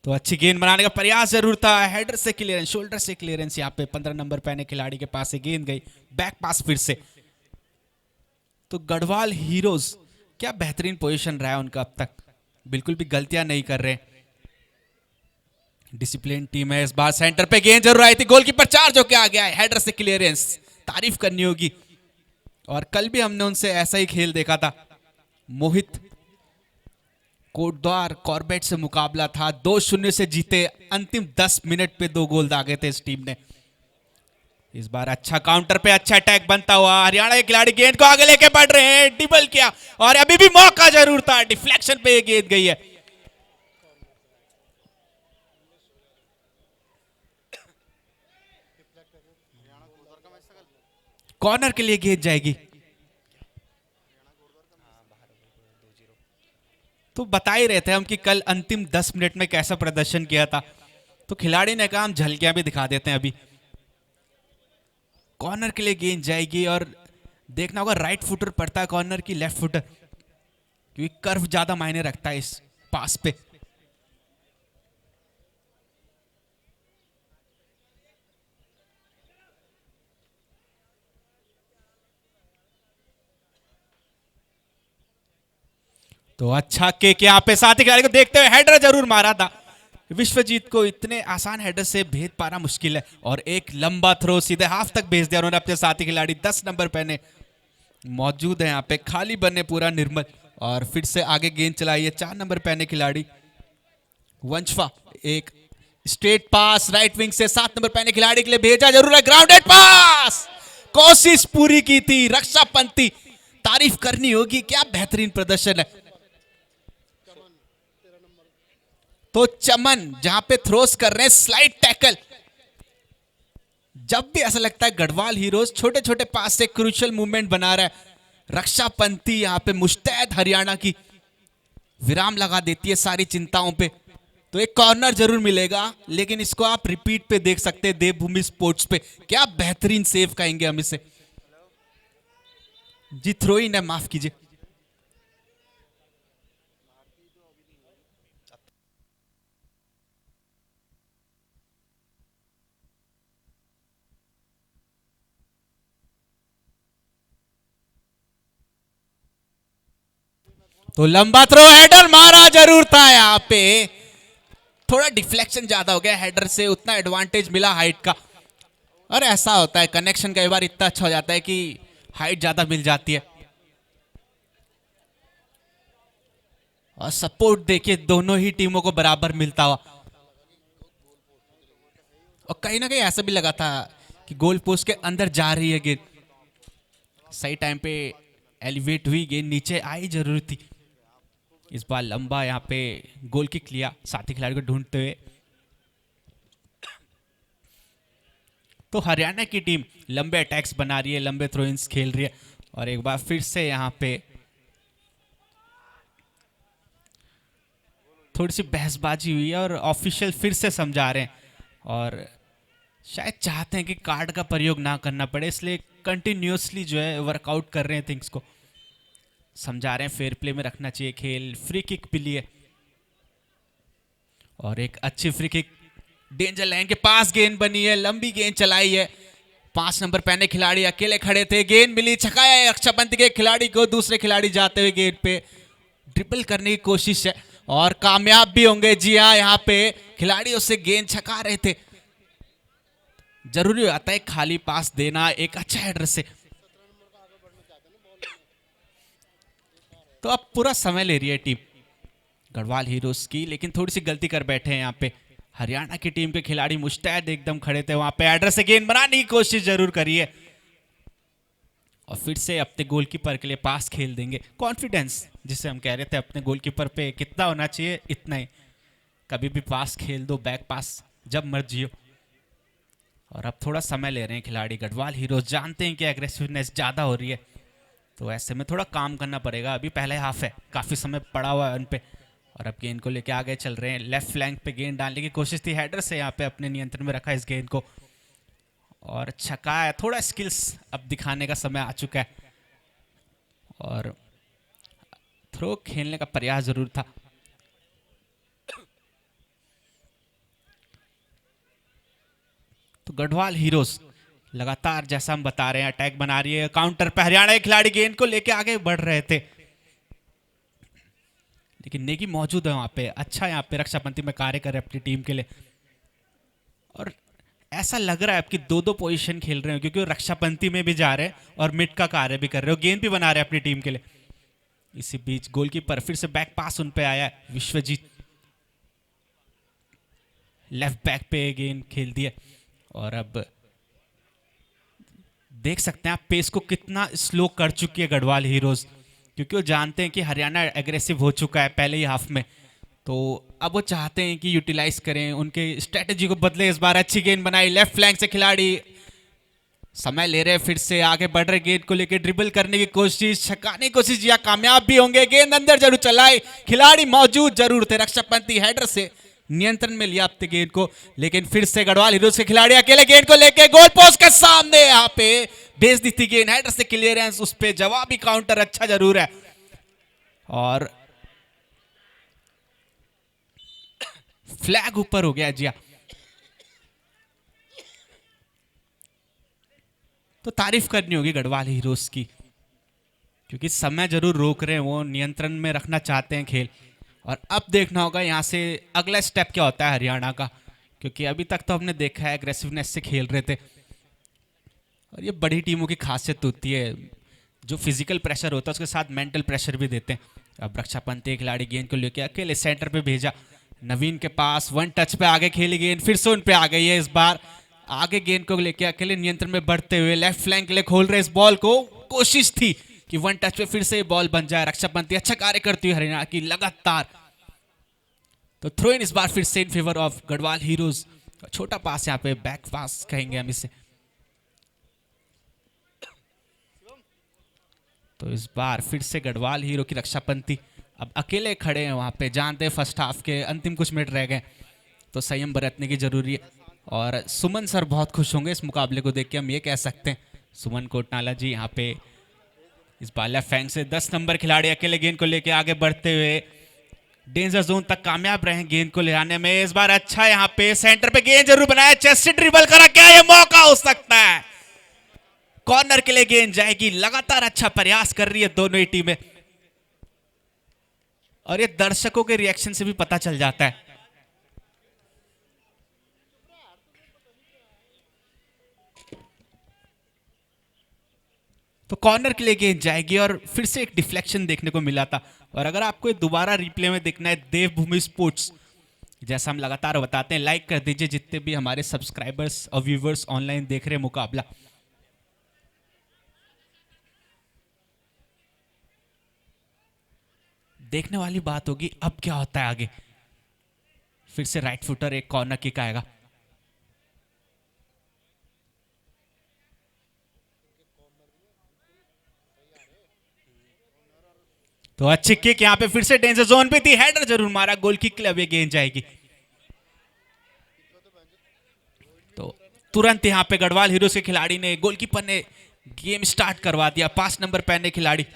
तो अच्छी गेंद बनाने का प्रयास जरूर था, हेडर से क्लियरेंस, शोल्डर से क्लियरेंस, यहाँ पे 15 नंबर पहने खिलाड़ी के पास से गेंद गई, बैक पास फिर से। तो गढ़वाल हीरोज क्या बेहतरीन पोजीशन रहा है उनका अब तक, बिल्कुल भी गलतियां नहीं कर रहे, डिसिप्लिन टीम है। इस बार सेंटर पे गेंद जरूर आई थी, गोलकीपर चार्ज होके आ गया है, हेडर से क्लियरेंस, तारीफ करनी होगी। और कल भी हमने उनसे ऐसा ही खेल देखा था, मोहित कोटद्वार कॉर्बेट से मुकाबला था, 2-0 से जीते, अंतिम 10 मिनट पे 2 गोल दागे थे इस टीम ने। इस बार अच्छा काउंटर पे अच्छा अटैक बनता हुआ, हरियाणा के खिलाड़ी गेंद को आगे लेके बढ़ रहे हैं, डिबल किया, और अभी भी मौका जरूर था, डिफ्लेक्शन पे ये गेंद गई है। कॉर्नर के लिए गेंद जाएगी। तो बता ही रहे थे हम कि कल अंतिम 10 मिनट में कैसा प्रदर्शन किया था, तो खिलाड़ी ने कहा हम झलकियां भी दिखा देते हैं अभी। कॉर्नर के लिए गेंद जाएगी, और देखना होगा राइट फुटर पड़ता है कॉर्नर की लेफ्ट फुटर, क्योंकि कर्व ज्यादा मायने रखता है इस पास पे। तो तो अच्छा के यहाँ पे साथी खिलाड़ी को देखते हुए हेडर जरूर मारा था। विश्वजीत को इतने आसान हेडर से भेद पाना मुश्किल है, और एक लंबा थ्रो सीधे हाफ तक भेज दिया उन्होंने अपने साथी खिलाड़ी। 10 नंबर पहने मौजूद है यहाँ पे, खाली बने पूरा निर्मल, और फिर से आगे गेंद चलाई है 4 नंबर पहने खिलाड़ी वंशवा। एक स्ट्रेट पास राइट विंग से 7 नंबर पहने खिलाड़ी के लिए भेजा जरूर है, ग्राउंडेड पास, कोशिश पूरी की थी रक्षा पंथी, तारीफ करनी होगी, क्या बेहतरीन प्रदर्शन है। तो चमन जहां पे थ्रोस कर रहे हैं स्लाइड टैकल, जब भी ऐसा लगता है गढ़वाल हीरोज छोटे छोटे पास से क्रूशियल मूवमेंट बना रहा है, रक्षा पंथी यहां पे मुस्तैद हरियाणा की विराम लगा देती है सारी चिंताओं पे। तो एक कॉर्नर जरूर मिलेगा, लेकिन इसको आप रिपीट पे देख सकते हैं देवभूमि स्पोर्ट्स पे। क्या बेहतरीन सेव कहेंगे हम इसे जी, थ्रो इन है, माफ कीजिए। तो लंबा थ्रो, हेडर मारा जरूर था यहाँ पे, थोड़ा डिफ्लेक्शन ज्यादा हो गया हेडर से, उतना एडवांटेज मिला हाइट का। और ऐसा होता है कनेक्शन कई बार इतना अच्छा हो जाता है कि हाइट ज्यादा मिल जाती है। और सपोर्ट देखिए दोनों ही टीमों को बराबर मिलता हुआ, और कहीं ना कहीं ऐसा भी लगा था कि गोल पोस्ट के अंदर जा रही है गेंद, सही टाइम पे एलिवेट हुई गेंद, नीचे आई जरूर थी। इस बार लंबा यहाँ पे गोल किक लिया साथी खिलाड़ी को ढूंढते हुए। तो हरियाणा की टीम लंबे अटैक्स बना रही है, लंबे थ्रो इन्स खेल रही है, और एक बार फिर से यहाँ पे थोड़ी सी बहसबाजी हुई है, और ऑफिशियल फिर से समझा रहे हैं, और शायद चाहते हैं कि कार्ड का प्रयोग ना करना पड़े, इसलिए कंटिन्यूसली जो है वर्कआउट कर रहे हैं थिंग्स को, समझा रहे हैं फेयर प्ले में रखना चाहिए खेल। फ्री किक भी लिए, और एक अच्छी फ्री किक डेंजर लाइन के पास गेंद बनी है, लंबी गेंद चलाई है, 5 नंबर पहने खिलाड़ी अकेले खड़े थे, गेंद मिली, छकाया है रक्षाबंदी के खिलाड़ी को, दूसरे खिलाड़ी जाते हुए गेंद पे ड्रिबल करने की कोशिश है, और कामयाब भी होंगे। जी हाँ, यहाँ पे खिलाड़ी उससे गेंद छका रहे थे, जरूरी आता है खाली पास देना एक अच्छा हेडर से। तो अब पूरा समय ले रही है टीम गढ़वाल हीरोज की, लेकिन थोड़ी सी गलती कर बैठे हैं यहाँ पे हरियाणा की टीम के खिलाड़ी। मुस्तैद एकदम खड़े थे वहां पे, हेडर से गेंद बनाने की कोशिश जरूर करी है, और फिर से अपने गोलकीपर के लिए पास खेल देंगे। कॉन्फिडेंस जिसे हम कह रहे थे अपने गोलकीपर पे कितना होना चाहिए, इतना ही, कभी भी पास खेल दो, बैक पास जब मर्जी हो। और अब थोड़ा समय ले रहे हैं खिलाड़ी गढ़वाल हीरोज, जानते हैं कि एग्रेसिवनेस ज्यादा हो रही है, तो ऐसे में थोड़ा काम करना पड़ेगा। अभी पहले हाफ है, काफी समय पड़ा हुआ है उन पे, और अब गेंद को लेके आगे चल रहे हैं। लेफ्ट फ्लैंक पे गेंद डालने की कोशिश थी, हेडर से यहाँ पे अपने नियंत्रण में रखा इस गेंद को, और छक्का है। थोड़ा स्किल्स अब दिखाने का समय आ चुका है, और थ्रो खेलने का प्रयास जरूर था। तो गढ़वाल हीरोज लगातार जैसा हम बता रहे हैं अटैक बना रही है, काउंटर पे हरियाणा के खिलाड़ी गेंद को लेके आगे बढ़ रहे थे, लेकिन नेगी मौजूद है वहां पे, अच्छा यहाँ पे रक्षाबंदी में कार्य कर रहे अपनी टीम के लिए। और ऐसा लग रहा है आपकी 2-2 पोजीशन खेल रहे हो, क्योंकि वो रक्षाबंदी में भी जा रहे हैं और मिड का कार्य भी कर रहे हो, गेंद भी बना रहे हैं अपनी टीम के लिए। इसी बीच गोलकीपर फिर से बैक पास उन पे आया है, विश्वजीत लेफ्ट बैक पे गेंद खेल दिया, और अब देख सकते हैं आप पेस को कितना स्लो कर चुकी है गढ़वाल हीरोज, क्योंकि वो जानते हैं कि हरियाणा एग्रेसिव हो चुका है पहले ही हाफ में, तो अब वो चाहते हैं कि यूटिलाइज करें, उनके स्ट्रेटेजी को बदले। इस बार अच्छी गेंद बनाई, लेफ्ट फ्लैंक से खिलाड़ी समय ले रहे, फिर से आगे बढ़ रहे, गेंद को लेकर ड्रिबल करने की कोशिश, छकाने की कोशिश, या कामयाब भी होंगे, गेंद अंदर जरूर चलाई, खिलाड़ी मौजूद जरूर थे, रक्षापंथी हेडर से नियंत्रण में लिया अपने गेंद को, लेकिन फिर से गढ़वाल हीरोज के खिलाड़ी अकेले गेंद को लेके गोल पोस्ट के सामने यहाँ पे भेज दी थी गेंद, हेडर से क्लियरेंस, उस पे जवाबी काउंटर अच्छा जरूर है, और फ्लैग ऊपर हो गया जी। तो तारीफ करनी होगी गढ़वाल हीरोज की, क्योंकि समय जरूर रोक रहे हैं, वो नियंत्रण में रखना चाहते हैं खेल। और अब देखना होगा यहाँ से अगला स्टेप क्या होता है हरियाणा का, क्योंकि अभी तक तो हमने देखा है एग्रेसिवनेस से खेल रहे थे। और ये बड़ी टीमों की खासियत होती है, जो फिजिकल प्रेशर होता है उसके साथ मेंटल प्रेशर भी देते हैं। अब रक्षापंत खिलाड़ी गेंद को लेकर अकेले सेंटर पे भेजा, नवीन के पास वन टच पे आगे खेली गेंद, फिर से उन पे आ गई है। इस बार आगे गेंद को लेकर अकेले नियंत्रण में बढ़ते हुए लेफ्ट फ्लैंक के लिए खोल रहे इस बॉल को। कोशिश थी कि वन टच पे फिर से बॉल बन जाए। रक्षापंत अच्छा कार्य करती हुई हरियाणा की लगातार। तो थ्रो इन इस बार फिर से इन फेवर ऑफ गढ़वाल हीरोज। छोटा पास यहाँ पे, बैक पास कहेंगे हम इसे। तो इस बार फिर से गढ़वाल हीरो की रक्षापंती अब अकेले खड़े हैं वहां पे। जानते हैं फर्स्ट हाफ के अंतिम कुछ मिनट रह गए, तो संयम बरतने की जरूरी है। और सुमन सर बहुत खुश होंगे इस मुकाबले को देख के, हम ये कह सकते हैं। सुमन कोटनाला जी यहाँ पे इस बाला फैंग से 10 नंबर खिलाड़ी अकेले गेंद को लेके आगे बढ़ते हुए डेंजर जोन तक कामयाब रहे गेंद को ले आने में। इस बार अच्छा यहाँ पे सेंटर पे गेंद जरूर बनाया, चेस्ट से ड्रिबल करा, क्या ये मौका हो सकता है? कॉर्नर के लिए गेंद जाएगी। लगातार अच्छा प्रयास कर रही है दोनों ही टीमें, और ये दर्शकों के रिएक्शन से भी पता चल जाता है। तो कॉर्नर के लिए गेंद जाएगी और फिर से एक डिफ्लेक्शन देखने को मिला था। और अगर आपको दोबारा रिप्ले में देखना है देवभूमि स्पोर्ट्स, जैसा हम लगातार बताते हैं, लाइक कर दीजिए जितने भी हमारे सब्सक्राइबर्स और व्यूवर्स ऑनलाइन देख रहे हैं मुकाबला। देखने वाली बात होगी अब क्या होता है आगे। फिर से राइट फुटर एक कॉर्नर किक आएगा। तो अच्छी किक यहाँ पे फिर से डेंजर जोन पे थी, हेडर जरूर मारा, गोल किक के लिए अब ये गेंद जाएगी। तो तुरंत यहाँ पे गढ़वाल हीरोज के खिलाड़ी ने, गोलकीपर ने गेम स्टार्ट करवा दिया। 5 नंबर पहने खिलाड़ी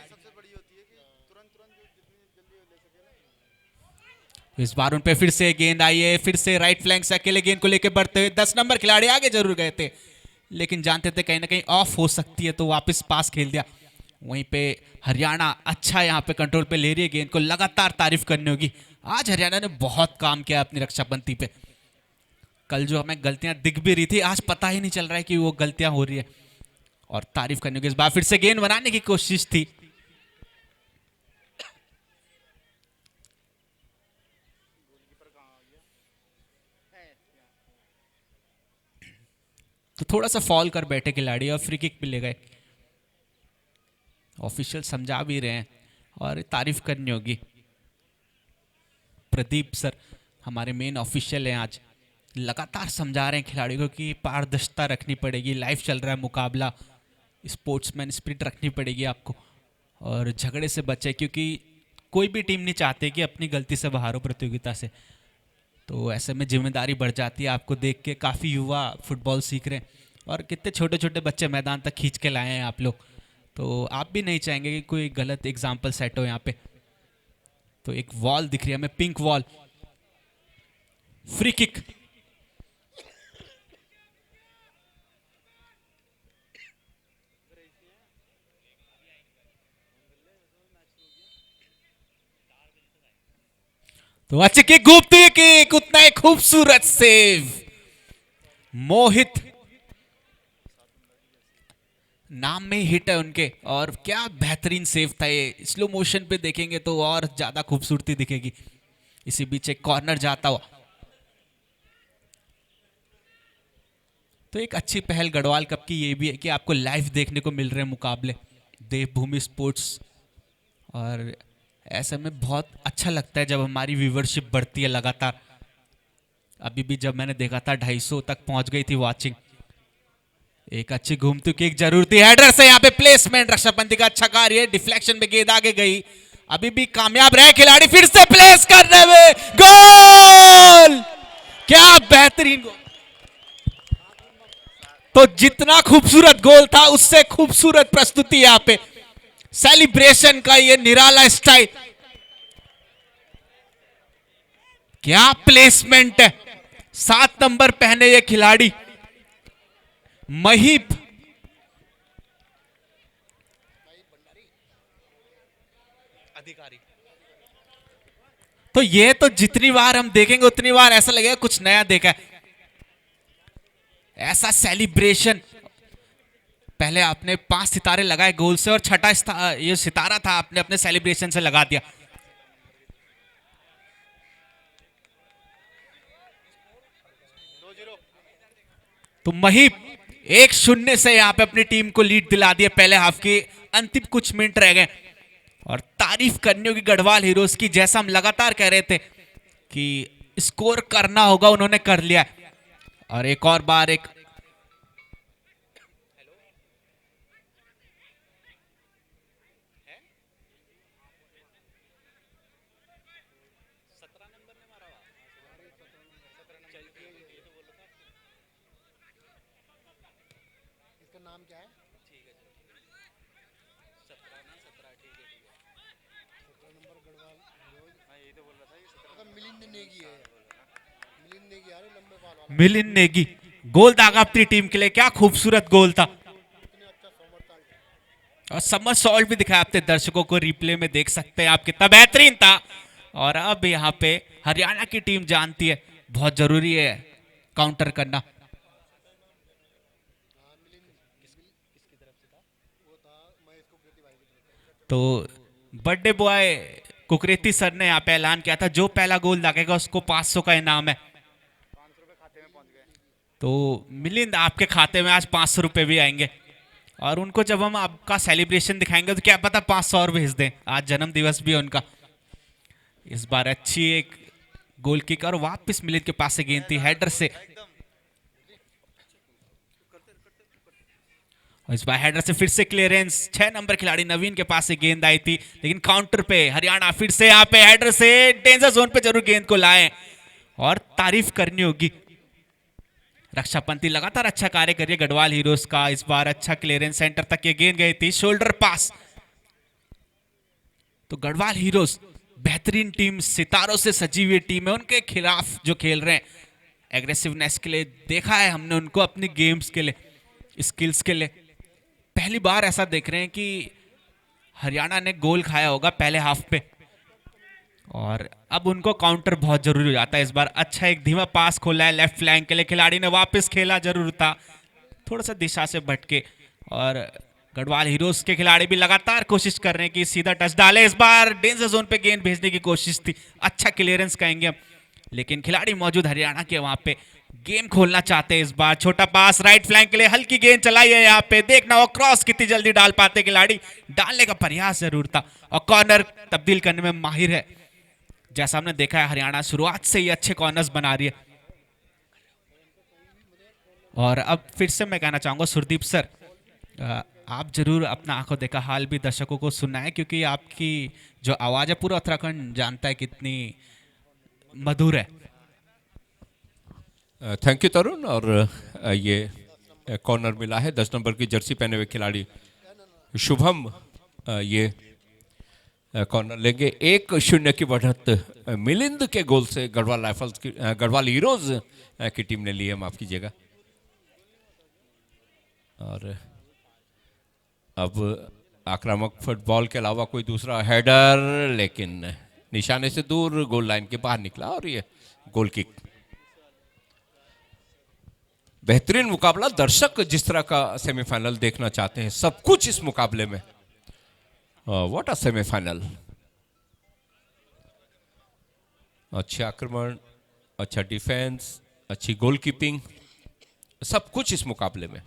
इस बार उन पे फिर से गेंद आई है। फिर से राइट फ्लैंक से अकेले गेंद को लेकर बढ़ते हुए 10 नंबर खिलाड़ी आगे जरूर गए थे, लेकिन जानते थे कहीं ना कहीं ऑफ हो सकती है, तो वापस पास खेल दिया। वहीं पे हरियाणा अच्छा यहाँ पे कंट्रोल पे ले रही है गेंद को। लगातार तारीफ करनी होगी, आज हरियाणा ने बहुत काम किया अपनी रक्षाबंदी पे। कल जो हमें गलतियां दिख भी रही थी, आज पता ही नहीं चल रहा है कि वो गलतियां हो रही है, और तारीफ करनी होगी। इस बार फिर से गेंद बनाने की कोशिश थी। तो थोड़ा सा फॉल कर बैठे खिलाड़ी और फ्री किक भी ले गए। ऑफिशियल समझा भी रहे हैं और तारीफ करनी होगी। प्रदीप सर हमारे मेन ऑफिशियल हैं, आज लगातार समझा रहे हैं खिलाड़ियों को कि पारदर्शिता रखनी पड़ेगी, लाइव चल रहा है मुकाबला, स्पोर्ट्समैन स्पिरिट रखनी पड़ेगी आपको, और झगड़े से बचे, क्योंकि कोई भी टीम नहीं चाहती कि अपनी गलती से बाहर हो प्रतियोगिता से। तो ऐसे में जिम्मेदारी बढ़ जाती है। आपको देख के काफ़ी युवा फुटबॉल सीख रहे हैं, और कितने छोटे छोटे बच्चे मैदान तक खींच के लाए हैं आप लोग। तो आप भी नहीं चाहेंगे कि कोई गलत एग्जाम्पल सेट हो यहाँ पे। तो एक वॉल दिख रही है हमें, पिंक वॉल, फ्री किक। तो अच्छी किक, घूमती किक, उतना एक खूबसूरत सेव। मोहित नाम में ही हिट है उनके, और क्या बेहतरीन सेव था ये। स्लो मोशन पे देखेंगे तो और ज्यादा खूबसूरती दिखेगी। इसी बीच एक कॉर्नर जाता हुआ। तो एक अच्छी पहल गढ़वाल कप की ये भी है कि आपको लाइव देखने को मिल रहे हैं मुकाबले देवभूमि स्पोर्ट्स, और ऐसे में बहुत अच्छा लगता है जब हमारी व्यूवरशिप बढ़ती है लगातार। अभी भी जब मैंने देखा था 250 तक पहुंच गई थी वॉचिंग। एक अच्छी घूमती किक जरूर थी, हेडर से यहाँ पे प्लेसमेंट, रक्षापंती का अच्छा कार्य, डिफ्लेक्शन में गेंद आगे गई। अभी भी कामयाब रहे खिलाड़ी, फिर से प्लेस करने में गोल। क्या बेहतरीन गोल। तो जितना खूबसूरत गोल था उससे खूबसूरत प्रस्तुति यहाँ पे, सेलिब्रेशन का ये निराला स्टाइल। क्या प्लेसमेंट है। 7 नंबर पहने ये खिलाड़ी महीप। अधिकारी। तो ये तो जितनी बार हम देखेंगे उतनी बार ऐसा लगेगा कुछ नया देखा है। ऐसा सेलिब्रेशन, पहले आपने 5 सितारे लगाए गोल से और छठा ये सितारा था आपने अपने सेलिब्रेशन से लगा दिया। तो महीप 1-0 से यहाँ पे अपनी टीम को लीड दिला दिया। पहले हाफ के अंतिम कुछ मिनट रह गए और तारीफ करनी होगी गढ़वाल हीरोज की, जैसा हम लगातार कह रहे थे कि स्कोर करना होगा, उन्होंने कर लिया। और एक और बार एक मिलिंद नेगी गोल दागा अपनी टीम के लिए। क्या खूबसूरत गोल था और समर सॉल्ट भी दिखाया अपने दर्शकों को, रिप्ले में देख सकते हैं आप, कितना बेहतरीन था। और अब यहाँ पे हरियाणा की टीम जानती है बहुत जरूरी है काउंटर करना। तो बर्थडे बॉय कुकरेती सर ने यहाँ पे ऐलान किया था जो पहला गोल दागेगा उसको 500 का इनाम है। तो मिलिंद आपके खाते में आज 500 रुपए भी आएंगे और उनको जब हम आपका सेलिब्रेशन दिखाएंगे तो क्या पता 500 और भेज दें। आज जन्म दिवस भी है उनका। इस बार अच्छी एक गोल किक और वापस मिलिंद के पास से गेंद थी हेडर से। और इस बार हेडर से फिर से क्लियरेंस, 6 नंबर खिलाड़ी नवीन के पास से गेंद आई थी, लेकिन काउंटर पे हरियाणा फिर से यहाँ पे हेडर से डेंजर जोन पे जरूर गेंद को लाए। और तारीफ करनी होगी रक्षा पंथी, लगातार अच्छा कार्य करिए गढ़वाल हीरोज का। इस बार अच्छा क्लियरेंस, सेंटर तक ये गेंद गई थी, शोल्डर पास। तो गढ़वाल हीरोज बेहतरीन टीम, सितारों से सजी हुई टीम है। उनके खिलाफ जो खेल रहे हैं एग्रेसिवनेस के लिए देखा है हमने उनको, अपनी गेम्स के लिए, स्किल्स के लिए। पहली बार ऐसा देख रहे हैं कि हरियाणा ने गोल खाया होगा पहले हाफ पे और अब उनको काउंटर बहुत जरूरी हो जाता है। इस बार अच्छा एक धीमा पास खोला है लेफ्ट फ्लैंक के लिए, खिलाड़ी ने वापस खेला जरूर था, थोड़ा सा दिशा से भटके। और गढ़वाल हीरोज के खिलाड़ी भी लगातार कोशिश कर रहे हैं कि सीधा टच डाले। इस बार डेंजर जोन पे गेंद भेजने की कोशिश थी, अच्छा क्लियरेंस कहेंगे हम, लेकिन खिलाड़ी मौजूद हरियाणा के वहां पे गेम खोलना चाहते हैं। इस बार छोटा पास राइट फ्लैंक के लिए, हल्की गेंद चलाई है यहाँ पे, देखना वो क्रॉस कितनी जल्दी डाल पाते खिलाड़ी, डालने का प्रयास जरूर था। और कॉर्नर तब्दील करने में माहिर है, जैसा हमने देखा है हरियाणा शुरुआत से ही अच्छे कॉर्नर्स बना रही है। और अब फिर से मैं कहना चाहूंगा सुरदीप सर, आप जरूर अपना आंखों देखा हाल भी दर्शकों को सुनाएं, क्योंकि आपकी जो आवाज है पूरा उत्तराखंड जानता है कितनी मधुर है। थैंक यू तरुण। और ये कॉर्नर मिला है 10 नंबर की जर्सी पहने हुए खिलाड़ी शुभम, ये कॉर्नर लेंगे। 1-0 की बढ़त मिलिंद के गोल से गढ़वाल राइफल्स की, गढ़वाल हीरोज की टीम ने ली है, माफ कीजिएगा। और अब आक्रामक फुटबॉल के अलावा कोई दूसरा हेडर, लेकिन निशाने से दूर गोल लाइन के बाहर निकला और ये गोल किक। बेहतरीन मुकाबला, दर्शक जिस तरह का सेमीफाइनल देखना चाहते हैं सब कुछ इस मुकाबले में। व्हाट अ सेमीफाइनल, अच्छे आक्रमण, अच्छा डिफेंस, अच्छी गोलकीपिंग, सब कुछ इस मुकाबले में।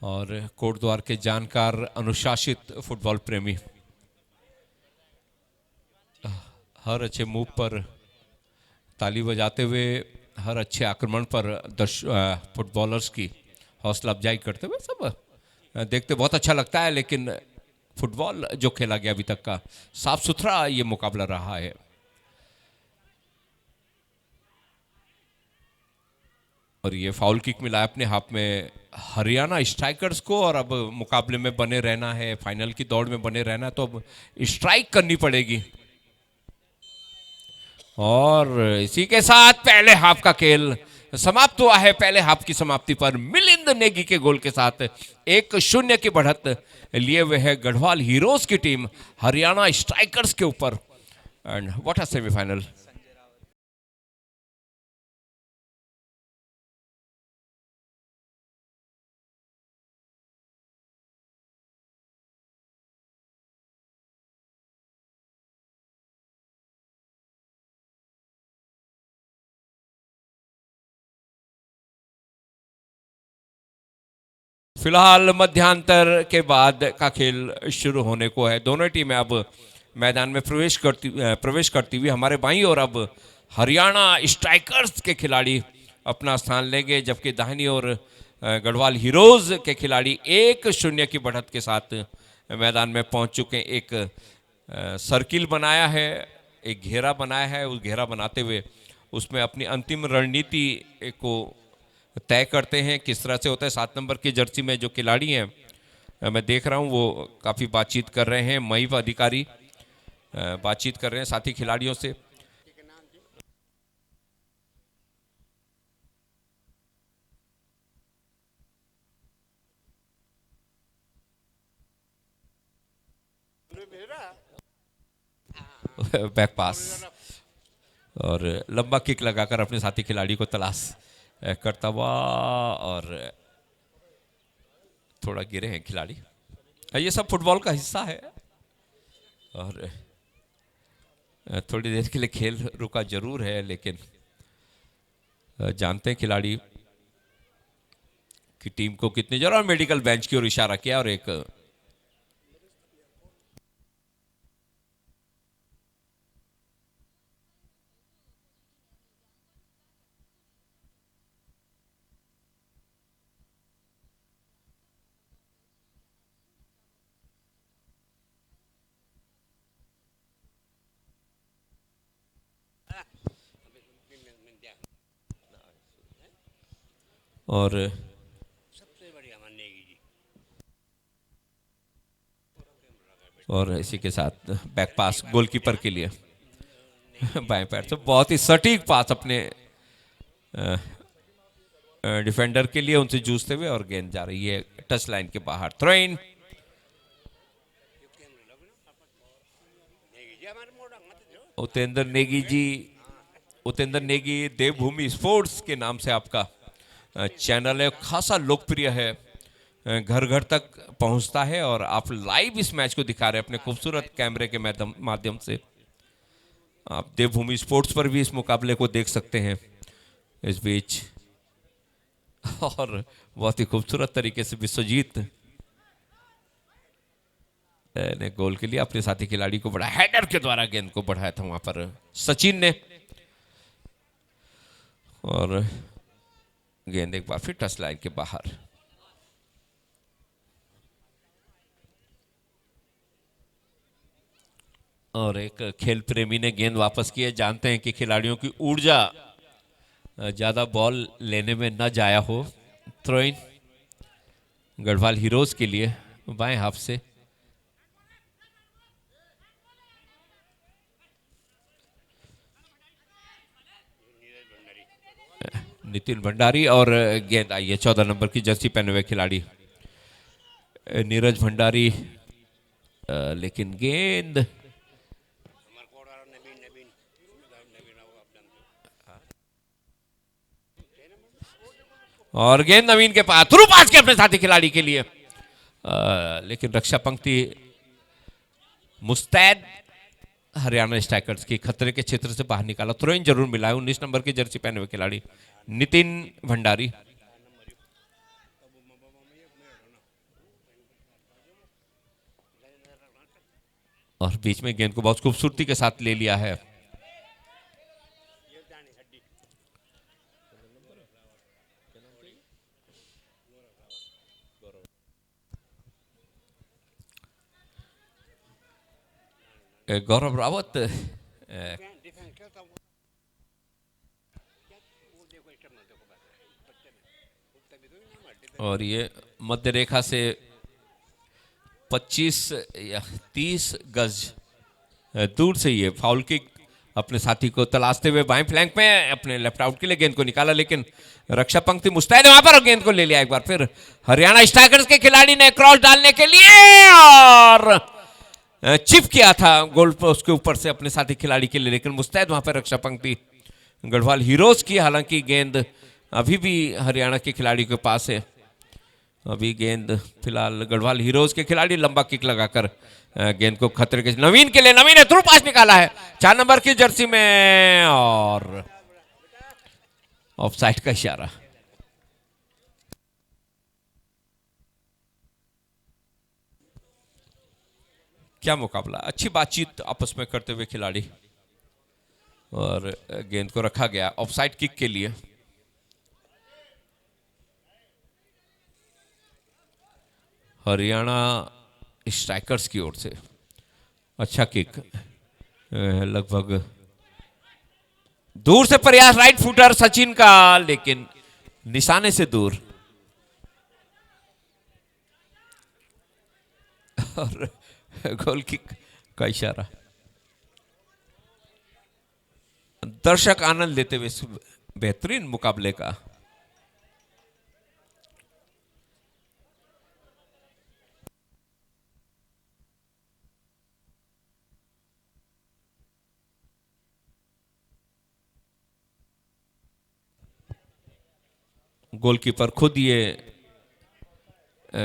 और कोटद्वार के जानकार अनुशासित फुटबॉल प्रेमी हर अच्छे मूव पर ताली बजाते हुए, हर अच्छे आक्रमण पर फुटबॉलर्स की हौसला अफजाई करते हुए सब देखते बहुत अच्छा लगता है। लेकिन फुटबॉल जो खेला गया अभी तक का, साफ सुथरा ये मुकाबला रहा है। और ये फाउल किक मिला है अपने हाथ में हरियाणा स्ट्राइकर्स को। और अब मुकाबले में बने रहना है, फाइनल की दौड़ में बने रहना है, तो अब स्ट्राइक करनी पड़ेगी। और इसी के साथ पहले हाफ का खेल समाप्त हुआ है पहले हाफ की समाप्ति पर मिलिंद नेगी के गोल के साथ 1-0 की बढ़त लिए हुए है गढ़वाल हीरोज की टीम हरियाणा स्ट्राइकर्स के ऊपर। And what a semifinal. फिलहाल मध्यांतर के बाद का खेल शुरू होने को है। दोनों टीमें अब मैदान में प्रवेश करती हुई हमारे बाईं ओर अब हरियाणा स्ट्राइकर्स के खिलाड़ी अपना स्थान लेंगे, जबकि दाहिनी ओर गढ़वाल हीरोज के खिलाड़ी 1-0 की बढ़त के साथ मैदान में पहुंच चुके हैं। एक सर्किल बनाया है, एक घेरा बनाया है, उस घेरा बनाते हुए उसमें अपनी अंतिम रणनीति को तय करते हैं किस तरह से होता है। 7 नंबर की जर्सी में जो खिलाड़ी हैं मैं देख रहा हूं वो काफ़ी बातचीत कर रहे हैं। मई अधिकारी बातचीत कर रहे हैं साथी खिलाड़ियों से। बैक पास और लंबा किक लगाकर अपने साथी खिलाड़ी को तलाश करता हुआ और थोड़ा गिरे हैं खिलाड़ी। ये सब फुटबॉल का हिस्सा है और थोड़ी देर के लिए खेल रुका जरूर है, लेकिन जानते हैं खिलाड़ी की टीम को कितनी जरूर। मेडिकल बेंच की ओर इशारा किया और एक और इसी के साथ बैक पास गोलकीपर के लिए बाएं पैर से बहुत ही सटीक पास अपने डिफेंडर के लिए उनसे जूझते हुए और गेंद जा रही है टच लाइन के बाहर। Throw in. Utendra Negi Devbhoomi sports के नाम से आपका चैनल है, खासा लोकप्रिय है, घर घर तक पहुंचता है और आप लाइव इस मैच को दिखा रहे हैं अपने खूबसूरत कैमरे के माध्यम से। आप देवभूमि स्पोर्ट्स पर भी इस मुकाबले को देख सकते हैं इस बीच। और बहुत ही खूबसूरत तरीके से विश्वजीत ने गोल के लिए अपने साथी खिलाड़ी को बढ़ाया, हेडर के द्वारा गेंद को बढ़ाया था वहां पर सचिन ने और गेंद एक बार फिर टच लाइन के बाहर। और एक खेल प्रेमी ने गेंद वापस की है। जानते हैं कि खिलाड़ियों की ऊर्जा ज्यादा बॉल लेने में न जाया हो। थ्रो इन गढ़वाल हीरोज के लिए बाएं हाफ से। नितिन भंडारी और गेंद आई है 14 नंबर की जर्सी पहने हुए खिलाड़ी नीरज भंडारी, लेकिन गेंद और गेंद नवीन के पास, थ्रू पास के अपने साथी खिलाड़ी के लिए, लेकिन रक्षा पंक्ति मुस्तैद हरियाणा स्ट्राइकर्स की खतरे के क्षेत्र से बाहर निकाला। थ्रो इन जरूर मिला है 19 नंबर की जर्सी पहने हुए खिलाड़ी नितिन भंडारी। और बीच में गेंद को बहुत खूबसूरती के साथ ले लिया है। गौरव रावत और ये मध्य रेखा से 25 या 30 गज दूर से ये फाउल किक अपने साथी को तलाशते हुए बाएं फ्लैंक में अपने लेफ्ट आउट के लिए गेंद को निकाला, लेकिन रक्षा पंक्ति मुस्तैद है वहां पर और गेंद को ले लिया एक बार फिर हरियाणा स्ट्राइकर्स के खिलाड़ी ने क्रॉस डालने के लिए और चिप किया था गोल पोस्ट के ऊपर से अपने साथी खिलाड़ी के लिए, लेकिन मुस्तैद वहां पर रक्षा पंक्ति गढ़वाल हीरोज की। हालांकि गेंद अभी भी हरियाणा के खिलाड़ी के पास है। अभी गेंद फिलहाल गढ़वाल हीरोज के खिलाड़ी लंबा किक लगाकर गेंद को खतरे के नवीन के लिए, नवीन ने थ्रू पास निकाला है 4 नंबर की जर्सी में और ऑफसाइड का इशारा। क्या मुकाबला, अच्छी बातचीत आपस में करते हुए खिलाड़ी और गेंद को रखा गया ऑफसाइड किक के लिए। हरियाणा स्ट्राइकर्स की ओर से अच्छा किक, लगभग दूर से प्रयास राइट फुटर सचिन का, लेकिन निशाने से दूर और गोल किक का इशारा। दर्शक आनंद लेते हुए इस बेहतरीन मुकाबले का। गोलकीपर खुद ये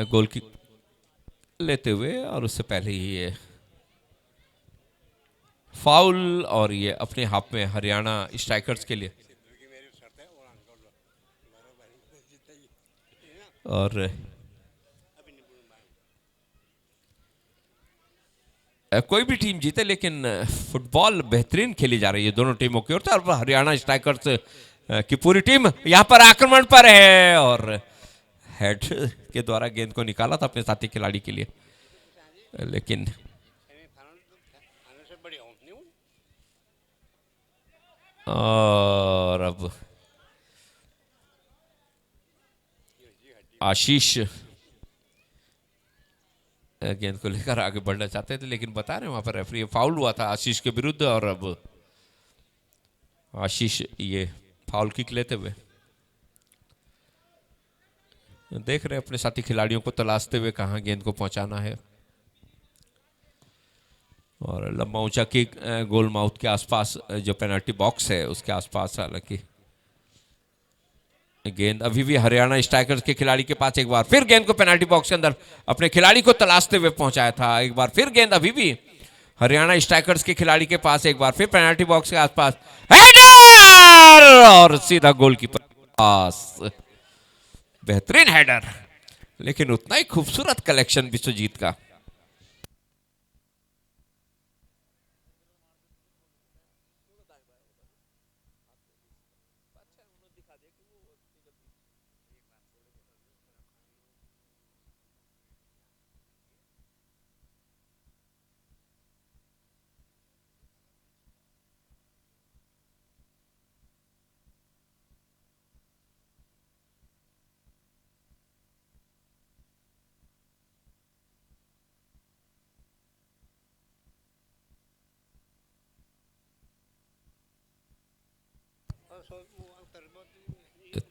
गोल किक लेते हुए और उससे पहले ही ये फाउल और ये अपने हाफ में हरियाणा स्ट्राइकर्स के लिए। और कोई भी टीम जीते, लेकिन फुटबॉल बेहतरीन खेली जा रही है दोनों टीमों की ओर से। और हरियाणा स्ट्राइकर्स की पूरी टीम यहां पर आक्रमण पर है और हेड के द्वारा गेंद को निकाला था अपने साथी खिलाड़ी के लिए, लेकिन और अब आशीष गेंद को लेकर आगे बढ़ना चाहते थे, लेकिन बता रहे हैं वहां पर रेफरी फाउल हुआ था आशीष के विरुद्ध और अब आशीष ये फाउल किक लेते हुए देख रहे अपने साथी खिलाड़ियों को तलाशते हुए कहां गेंद को पहुंचाना है। और लंबा ऊंचा किक गोल माउथ के आसपास जो पेनल्टी बॉक्स है उसके आसपास। हालांकि गेंद अभी भी हरियाणा स्ट्राइकर्स के खिलाड़ी के पास, एक बार फिर गेंद को पेनल्टी बॉक्स के अंदर अपने खिलाड़ी को तलाशते हुए पहुंचाया था। एक बार फिर गेंद अभी भी हरियाणा स्ट्राइकर्स के खिलाड़ी के पास, एक बार फिर पेनल्टी बॉक्स के आसपास, हेडर और सीधा गोलकीपर पास। बेहतरीन हेडर, लेकिन उतना ही खूबसूरत कलेक्शन विश्वजीत का।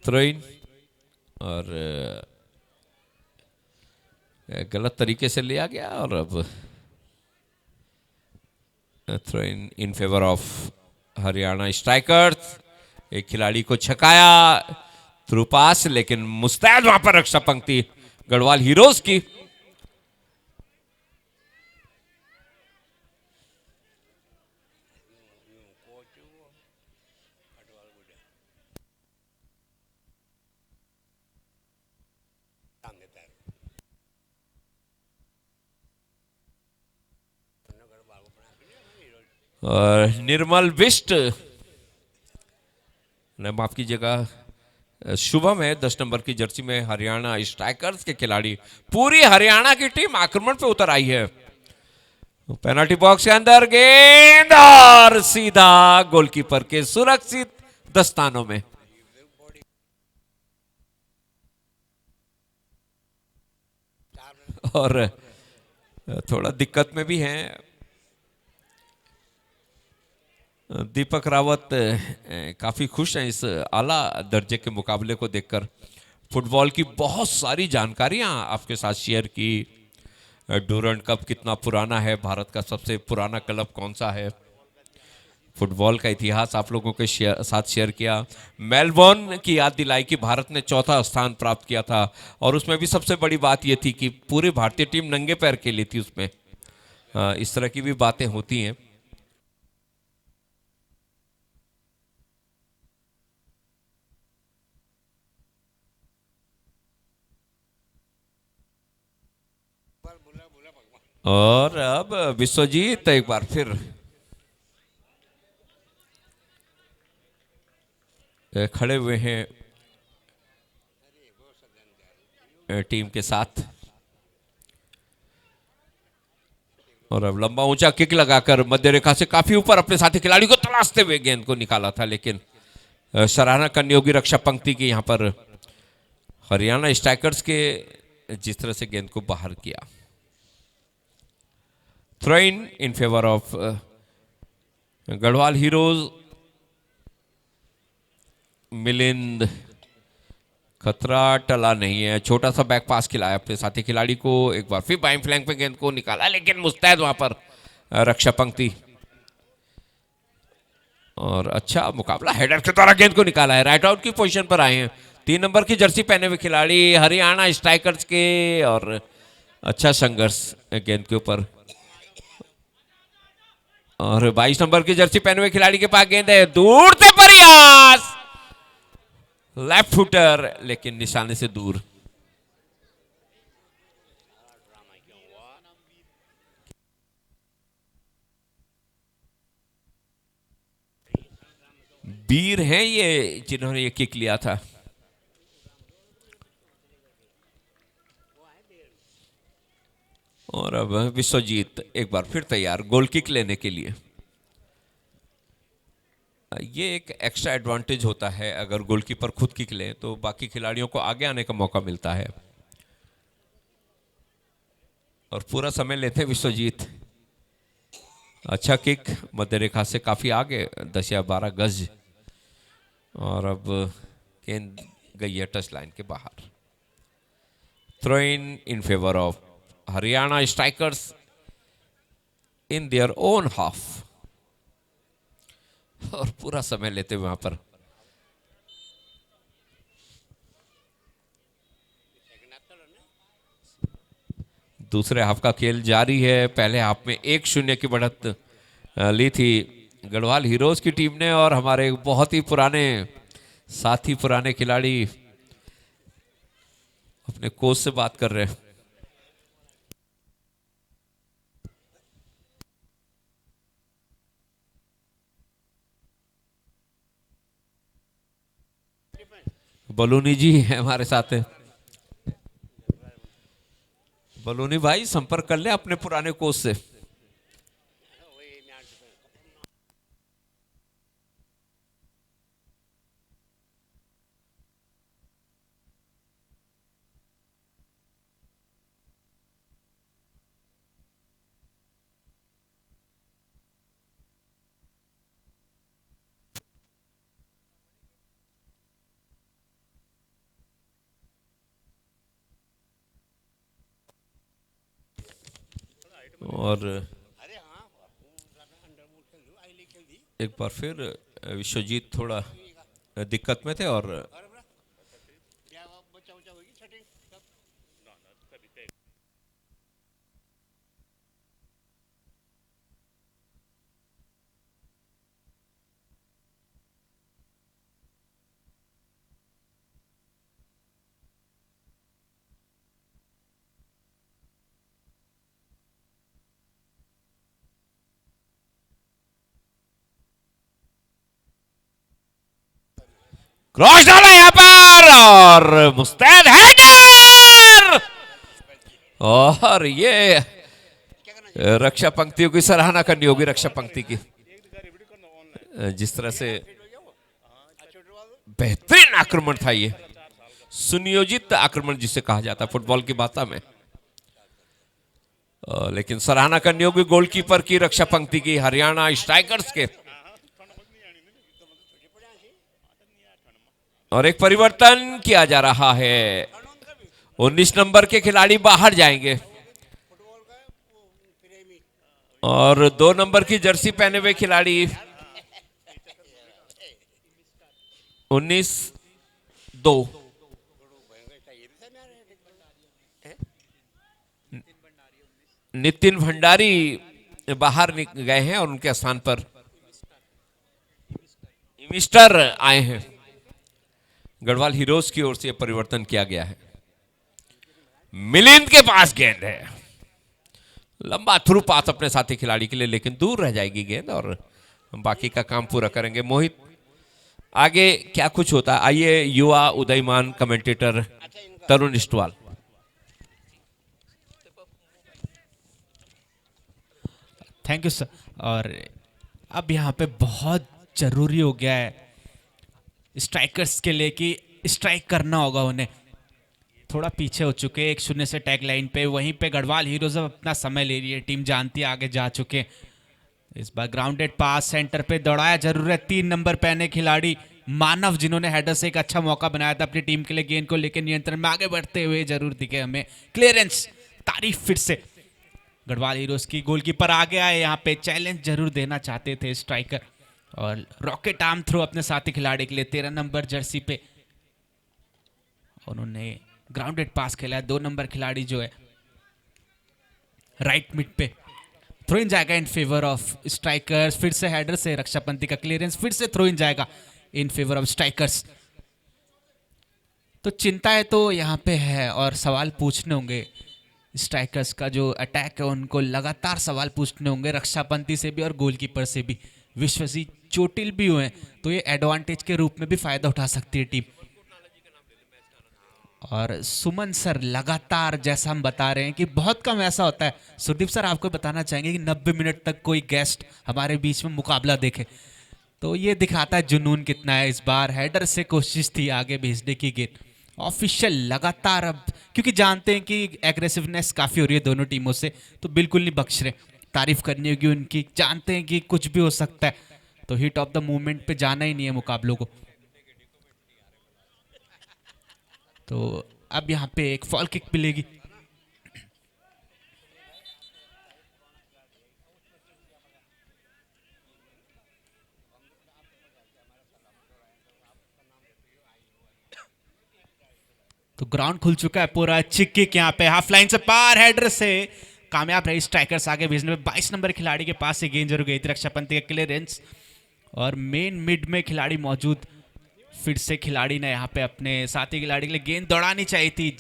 थ्रोइन और गलत तरीके से लिया गया और अब throw in in favour of Haryana strikers. एक खिलाड़ी को छकाया थ्रू पास, लेकिन मुस्तैद वहां पर रक्षा पंक्ति गढ़वाल हीरोज की। और निर्मल बिष्ट, माफ कीजिएगा, शुभम है 10 नंबर की जर्सी में हरियाणा स्ट्राइकर्स के खिलाड़ी। पूरी हरियाणा की टीम आक्रमण पे उतर आई है। पेनल्टी बॉक्स के अंदर गेंद और सीधा गोलकीपर के सुरक्षित दस्तानों में। और थोड़ा दिक्कत में भी हैं दीपक रावत काफ़ी खुश हैं इस आला दर्जे के मुकाबले को देखकर। फुटबॉल की बहुत सारी जानकारियां आपके साथ शेयर की। डूरंड कप कितना पुराना है, भारत का सबसे पुराना क्लब कौन सा है, फुटबॉल का इतिहास आप लोगों के साथ शेयर किया। मेलबोर्न की याद दिलाई कि भारत ने चौथा स्थान प्राप्त किया था और उसमें भी सबसे बड़ी बात यह थी कि पूरी भारतीय टीम नंगे पैर खेली थी उसमें। इस तरह की भी बातें होती हैं। और अब विश्वजीत एक बार फिर खड़े हुए हैं टीम के साथ और अब लंबा ऊंचा किक लगाकर मध्य रेखा से काफी ऊपर अपने साथी खिलाड़ी को तलाशते हुए गेंद को निकाला था, लेकिन सराहना करनी होगी रक्षा पंक्ति की यहां पर हरियाणा स्ट्राइकर्स के जिस तरह से गेंद को बाहर किया। Throw in favour of Garhwal heroes. Milind खतरा टला नहीं है, छोटा सा बैक पास खिलाया अपने साथी खिलाड़ी को, एक बार फिर बाएं फ्लैंक पे गेंद को निकाला, लेकिन मुस्तैद वहां पर रक्षा पंक्ति और अच्छा मुकाबला हेडर के द्वारा गेंद को निकाला है। राइट आउट की पोजीशन पर आए हैं 3 नंबर की जर्सी पहने हुए खिलाड़ी हरियाणा स्ट्राइकर्स के और अच्छा संघर्ष गेंद के ऊपर और 22 नंबर की जर्सी पहने हुए खिलाड़ी के पास गेंद है, दूर से प्रयास लेफ्ट फुटर लेकिन निशाने से दूर। वीर हैं ये जिन्होंने ये किक लिया था। और अब विश्वजीत एक बार फिर तैयार गोल किक लेने के लिए। ये एक एक्स्ट्रा एडवांटेज होता है, अगर गोलकीपर खुद किक ले तो बाकी खिलाड़ियों को आगे आने का मौका मिलता है। और पूरा समय लेते हैं विश्वजीत। अच्छा किक मध्य रेखा से काफी आगे 10 या 12 गज और अब गेंद गई है टच लाइन के बाहर। Throw in favour of Haryana strikers in their own half और पूरा समय लेते हुए वहां पर दूसरे हाफ का खेल जारी है। पहले हाफ में 1-0 की बढ़त ली थी गढ़वाल हीरोज की टीम ने और हमारे बहुत ही पुराने साथी पुराने खिलाड़ी अपने कोच से बात कर रहे हैं। बलूनी जी है हमारे साथ। बलूनी भाई संपर्क कर ले अपने पुराने कोच से। और एक बार फिर विश्वजीत थोड़ा दिक्कत में थे और क्रॉस डाला यहां पर और मुस्तैद हेडर और ये रक्षा पंक्तियों की सराहना करनी होगी रक्षा पंक्ति की, जिस तरह से बेहतरीन आक्रमण था ये, सुनियोजित आक्रमण जिसे कहा जाता है फुटबॉल की भाषा में। लेकिन सराहना करनी होगी गोलकीपर की रक्षा पंक्ति की हरियाणा स्ट्राइकर्स के और एक परिवर्तन किया जा रहा है। 19 नंबर के खिलाड़ी बाहर जाएंगे और 2 नंबर की जर्सी पहने हुए खिलाड़ी 19-2 नितिन भंडारी बाहर गए हैं और उनके स्थान पर मिस्टर आए हैं। गढ़वाल हीरोज की ओर से यह परिवर्तन किया गया है। मिलिंद के पास गेंद है, लंबा थ्रू पास अपने साथी खिलाड़ी के लिए, लेकिन दूर रह जाएगी गेंद और बाकी का काम पूरा करेंगे मोहित। आगे क्या कुछ होता है, आइए युवा उदयमान commentator Tarun Istwal. Thank you sir. और अब यहाँ पे बहुत जरूरी हो गया है स्ट्राइकर्स के लिए कि स्ट्राइक करना होगा उन्हें। थोड़ा पीछे हो चुके 1-0 से टैग लाइन पे, वहीं पे गढ़वाल हीरोज अब अपना समय ले रही है। टीम जानती है आगे जा चुके। इस बार ग्राउंडेड पास सेंटर पे दौड़ाया जरूर है। 3 नंबर पहने खिलाड़ी मानव, जिन्होंने हेडर से एक अच्छा मौका बनाया था अपनी टीम के लिए, गेंद को लेकर नियंत्रण में आगे बढ़ते हुए जरूर दिखे हमें। क्लियरेंस, तारीफ फिर से गढ़वाल हीरोज की। गोलकीपर आगे आए, यहाँ पे चैलेंज जरूर देना चाहते थे स्ट्राइकर, और रॉकेट आर्म थ्रो अपने साथी खिलाड़ी के लिए 13 नंबर जर्सी पे। उन्होंने ग्राउंडेड पास खेला है। 2 नंबर खिलाड़ी जो है राइट मिड पे, थ्रो इन जाएगा इन फेवर ऑफ स्ट्राइकर्स। फिर से हेडर से रक्षापंती का क्लियरेंस, फिर से थ्रो इन जाएगा इन फेवर ऑफ स्ट्राइकर्स। तो चिंताएं तो यहाँ पे है और सवाल पूछने होंगे। स्ट्राइकर्स का जो अटैक है उनको लगातार सवाल पूछने होंगे, रक्षापंती से भी और गोलकीपर से भी। विश्वजी चोटिल भी हुए तो ये एडवांटेज के रूप में भी फायदा उठा सकती है टीम। और सुमन सर लगातार, जैसा हम बता रहे हैं कि बहुत कम ऐसा होता है, सुदीप सर आपको बताना चाहेंगे कि 90 मिनट तक कोई गेस्ट हमारे बीच में मुकाबला देखे, तो ये दिखाता है जुनून कितना है। इस बार हेडर से कोशिश थी आगे भेजने की गेंद। ऑफिशियल लगातार, अब क्योंकि जानते हैं कि एग्रेसिवनेस काफ़ी हो रही है दोनों टीमों से, तो बिल्कुल नहीं बख्श रहे। तारीफ करनी होगी उनकी, जानते हैं कि कुछ भी हो सकता है, तो हिट ऑफ द मूवमेंट पे जाना ही नहीं है मुकाबलों को। तो अब यहाँ पे एक फॉल किक मिलेगी। तो ग्राउंड खुल चुका है पूरा। चिक किक यहाँ पे हाफ लाइन से पार, हेडर से कामयाब रही स्ट्राइकर्स आगे भेजने में। 22 नंबर खिलाड़ी के पास से गेंद जरूर गई थी, रक्षापंती का क्लियरेंस और मेन मिड में खिलाड़ी मौजूद। फिर से खिलाड़ी ने यहाँ पे अपने साथी खिलाड़ी के लिए गेंद दौड़ानी चाहिए थी,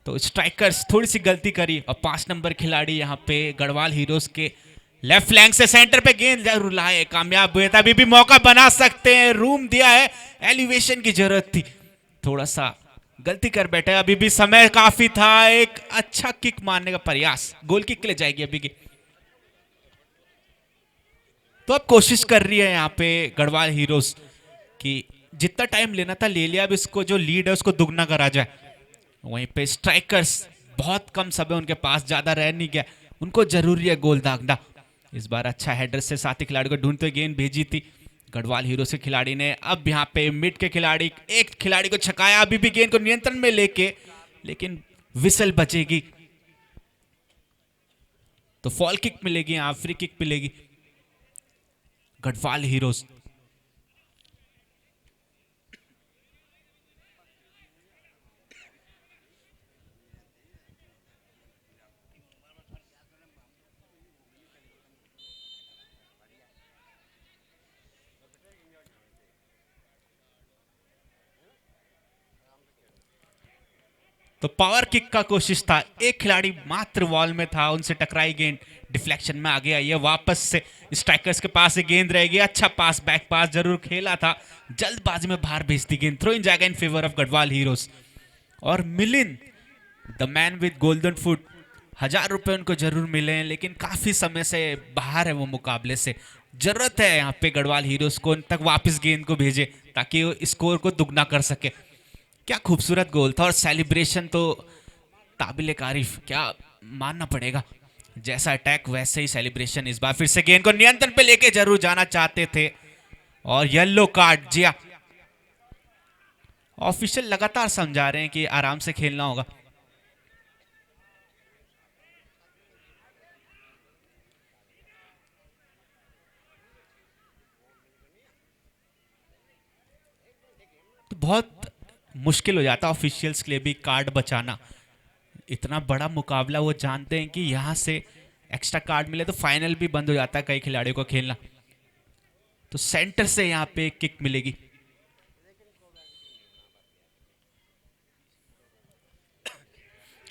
तो स्ट्राइकर्स थोड़ी सी गलती करी। और 5 नंबर खिलाड़ी यहाँ पे गढ़वाल हीरोज के लेफ्ट फ्लैंक से सेंटर पे गेंद जरूर लाए, कामयाब हुए थे। अभी भी मौका बना सकते हैं, रूम दिया है, एलिवेशन की जरूरत थी, थोड़ा सा गलती कर बैठे। अभी भी समय काफी था, एक अच्छा किक मारने का प्रयास, गोल किक के लिए जाएगी अभी की। तो अब कोशिश कर रही है यहाँ पे गढ़वाल हीरोज कि जितना टाइम लेना था ले लिया, अब इसको जो लीड है उसको दुगना करा जाए। वहीं पे स्ट्राइकर्स बहुत कम समय उनके पास, ज्यादा रह नहीं गया, उनको जरूरी है गोल दागना। इस बार अच्छा हेडर से साथी खिलाड़ी को ढूंढते गेंद भेजी थी गढ़वाल हीरोज के खिलाड़ी ने। अब यहाँ पे मिड के खिलाड़ी, एक खिलाड़ी को छकाया, अभी भी गेंद को नियंत्रण में लेके, लेकिन विसल बचेगी, तो फॉल किक मिलेगी, यहाँ फ्री किक मिलेगी गढ़वाल हीरोज। तो पावर किक का कोशिश था, एक खिलाड़ी मात्र वॉल में था, उनसे टकराई गेंद, डिफ्लेक्शन में आगे आई है, वापस से स्ट्राइकर्स के पास से गेंद रहेगी। अच्छा पास, बैक पास जरूर खेला था, जल्दबाजी में बाहर भेजती गेंद, थ्रो इन जाएगा in favour of Garhwal heroes. और Milind the man with golden foot, 1000 रुपए उनको जरूर मिले हैं, लेकिन काफी समय से बाहर है वो मुकाबले से। जरूरत है यहाँ पे गढ़वाल हीरोज को उन तक वापस गेंद को भेजे ताकि वो स्कोर को दुगना कर सके। क्या खूबसूरत गोल था, और सेलिब्रेशन तो काबिल तारीफ, क्या मानना पड़ेगा। जैसा अटैक वैसे ही सेलिब्रेशन। इस बार फिर से गेंद को नियंत्रण पे लेके जरूर जाना चाहते थे, और येलो कार्ड, जी हाँ, ऑफिशियल लगातार समझा रहे हैं कि आराम से खेलना होगा। तो बहुत मुश्किल हो जाता है ऑफिशियल्स के लिए भी कार्ड बचाना। इतना बड़ा मुकाबला, वो जानते हैं कि यहां से एक्स्ट्रा कार्ड मिले तो फाइनल भी बंद हो जाता है कई खिलाड़ियों को खेलना। तो सेंटर से यहां पे किक मिलेगी।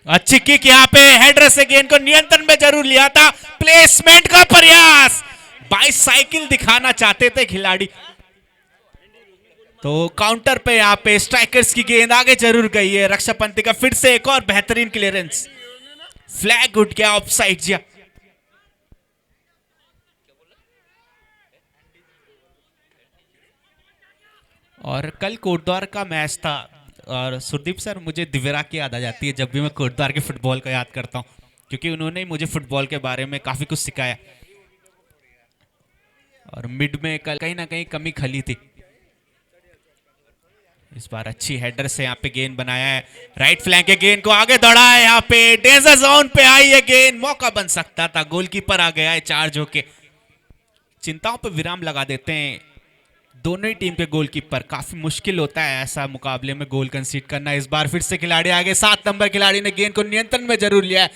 अच्छी किक यहां पे, हेडर से गेंद को नियंत्रण में जरूर लिया था। प्लेसमेंट का प्रयास, बाइसाइकिल दिखाना चाहते थे खिलाड़ी। तो काउंटर पे यहां पे स्ट्राइकर्स की गेंद आगे जरूर गई है। रक्षापंथी का फिर से एक और बेहतरीन क्लियरेंस। फ्लैग उठ गया ऑफसाइड जिया। और कल कोटद्वार का मैच था और सुरदीप सर, मुझे दिव्यरा की याद आ जाती है जब भी मैं कोटद्वार के फुटबॉल को याद करता हूँ, क्योंकि उन्होंने ही मुझे फुटबॉल के बारे में काफी कुछ सिखाया। और मिड में कल कहीं ना कहीं कमी खली थी। इस बार अच्छी हेडर से यहाँ पे गेंद बनाया है। राइट फ्लैंक के गेंद को आगे दौड़ा है। यहाँ पे डेंजर जोन पे आई है गेंद, मौका बन सकता था। गोलकीपर आ गया है चार्ज होके। चिंताओं पे विराम लगा देते हैं दोनों ही टीम के गोलकीपर। काफी मुश्किल होता है ऐसा मुकाबले में गोल कंसीड करना। इस बार फिर से खिलाड़ी आगे, 7 नंबर खिलाड़ी ने गेंद को नियंत्रण में जरूर लिया है।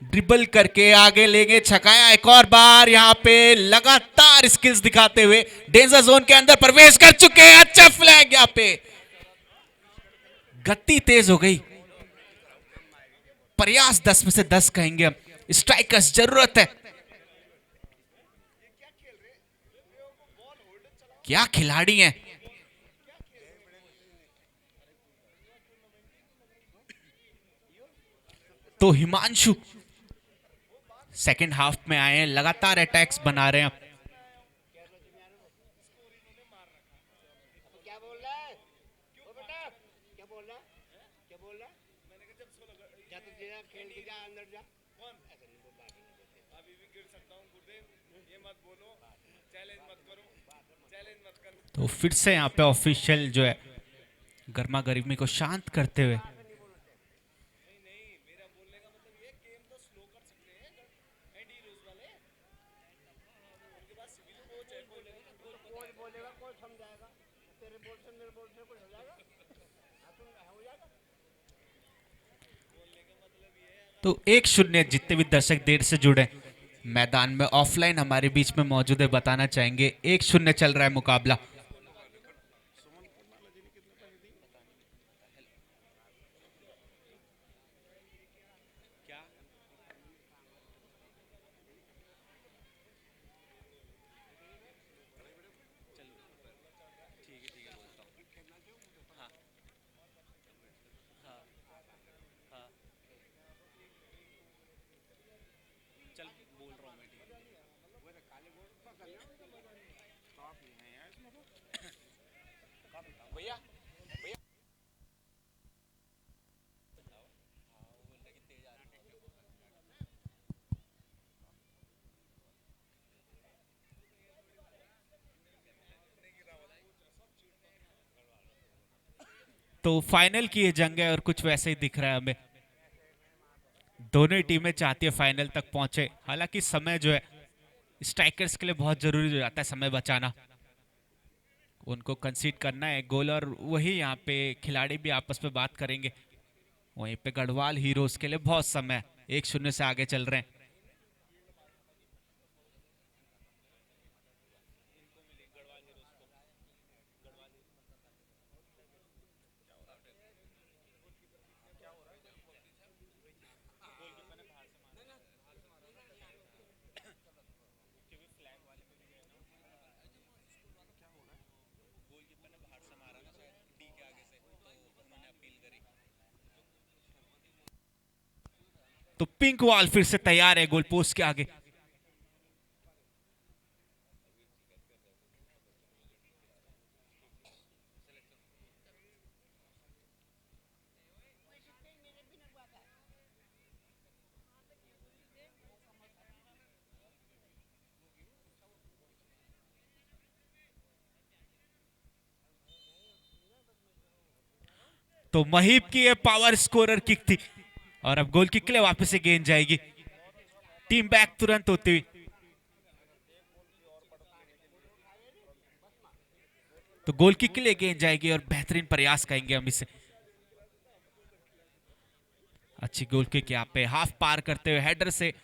ड्रिबल करके आगे लेंगे, छकाया एक और बार। यहाँ पे लगातार स्किल्स दिखाते हुए डेंजर जोन के अंदर प्रवेश कर चुके हैं। अच्छा फ्लैग, यहाँ पे गति तेज हो गई। प्रयास 10 में से 10 कहेंगे हम। स्ट्राइकर्स जरूरत है। क्या खिलाड़ी हैं। तो हिमांशु सेकंड हाफ में आए हैं, लगातार अटैक्स बना रहे हैं। तो फिर से यहाँ पे ऑफिशियल जो है गर्मा गर्मी को शांत करते हुए तो 1-0 जितने भी दर्शक देर से जुड़े मैदान में ऑफलाइन हमारे बीच में मौजूद है, बताना चाहेंगे 1-0 चल रहा है मुकाबला। तो फाइनल की ये जंग है और कुछ वैसे ही दिख रहा है हमें। दोनों ही टीमें चाहती है फाइनल तक पहुंचे। हालांकि समय जो है स्ट्राइकर्स के लिए बहुत जरूरी हो जाता है, समय बचाना। उनको कंसीड करना है गोल, और वही यहाँ पे खिलाड़ी भी आपस में बात करेंगे। वहीं पे गढ़वाल हीरोज के लिए बहुत समय, 1-0 से आगे चल रहे हैं। तो पिंक वॉल फिर से तैयार है गोल पोस्ट के आगे। तो महीप की ये पावर स्कोरर किक थी और अब गोल किक के लिए वापस से गेंद जाएगी, टीम बैक तुरंत होती हुई। तो गोल किक के लिए गेंद जाएगी और बेहतरीन प्रयास करेंगे हम इसे। अच्छी गोल किक यहाँ पे हाफ पार करते हुए हेडर से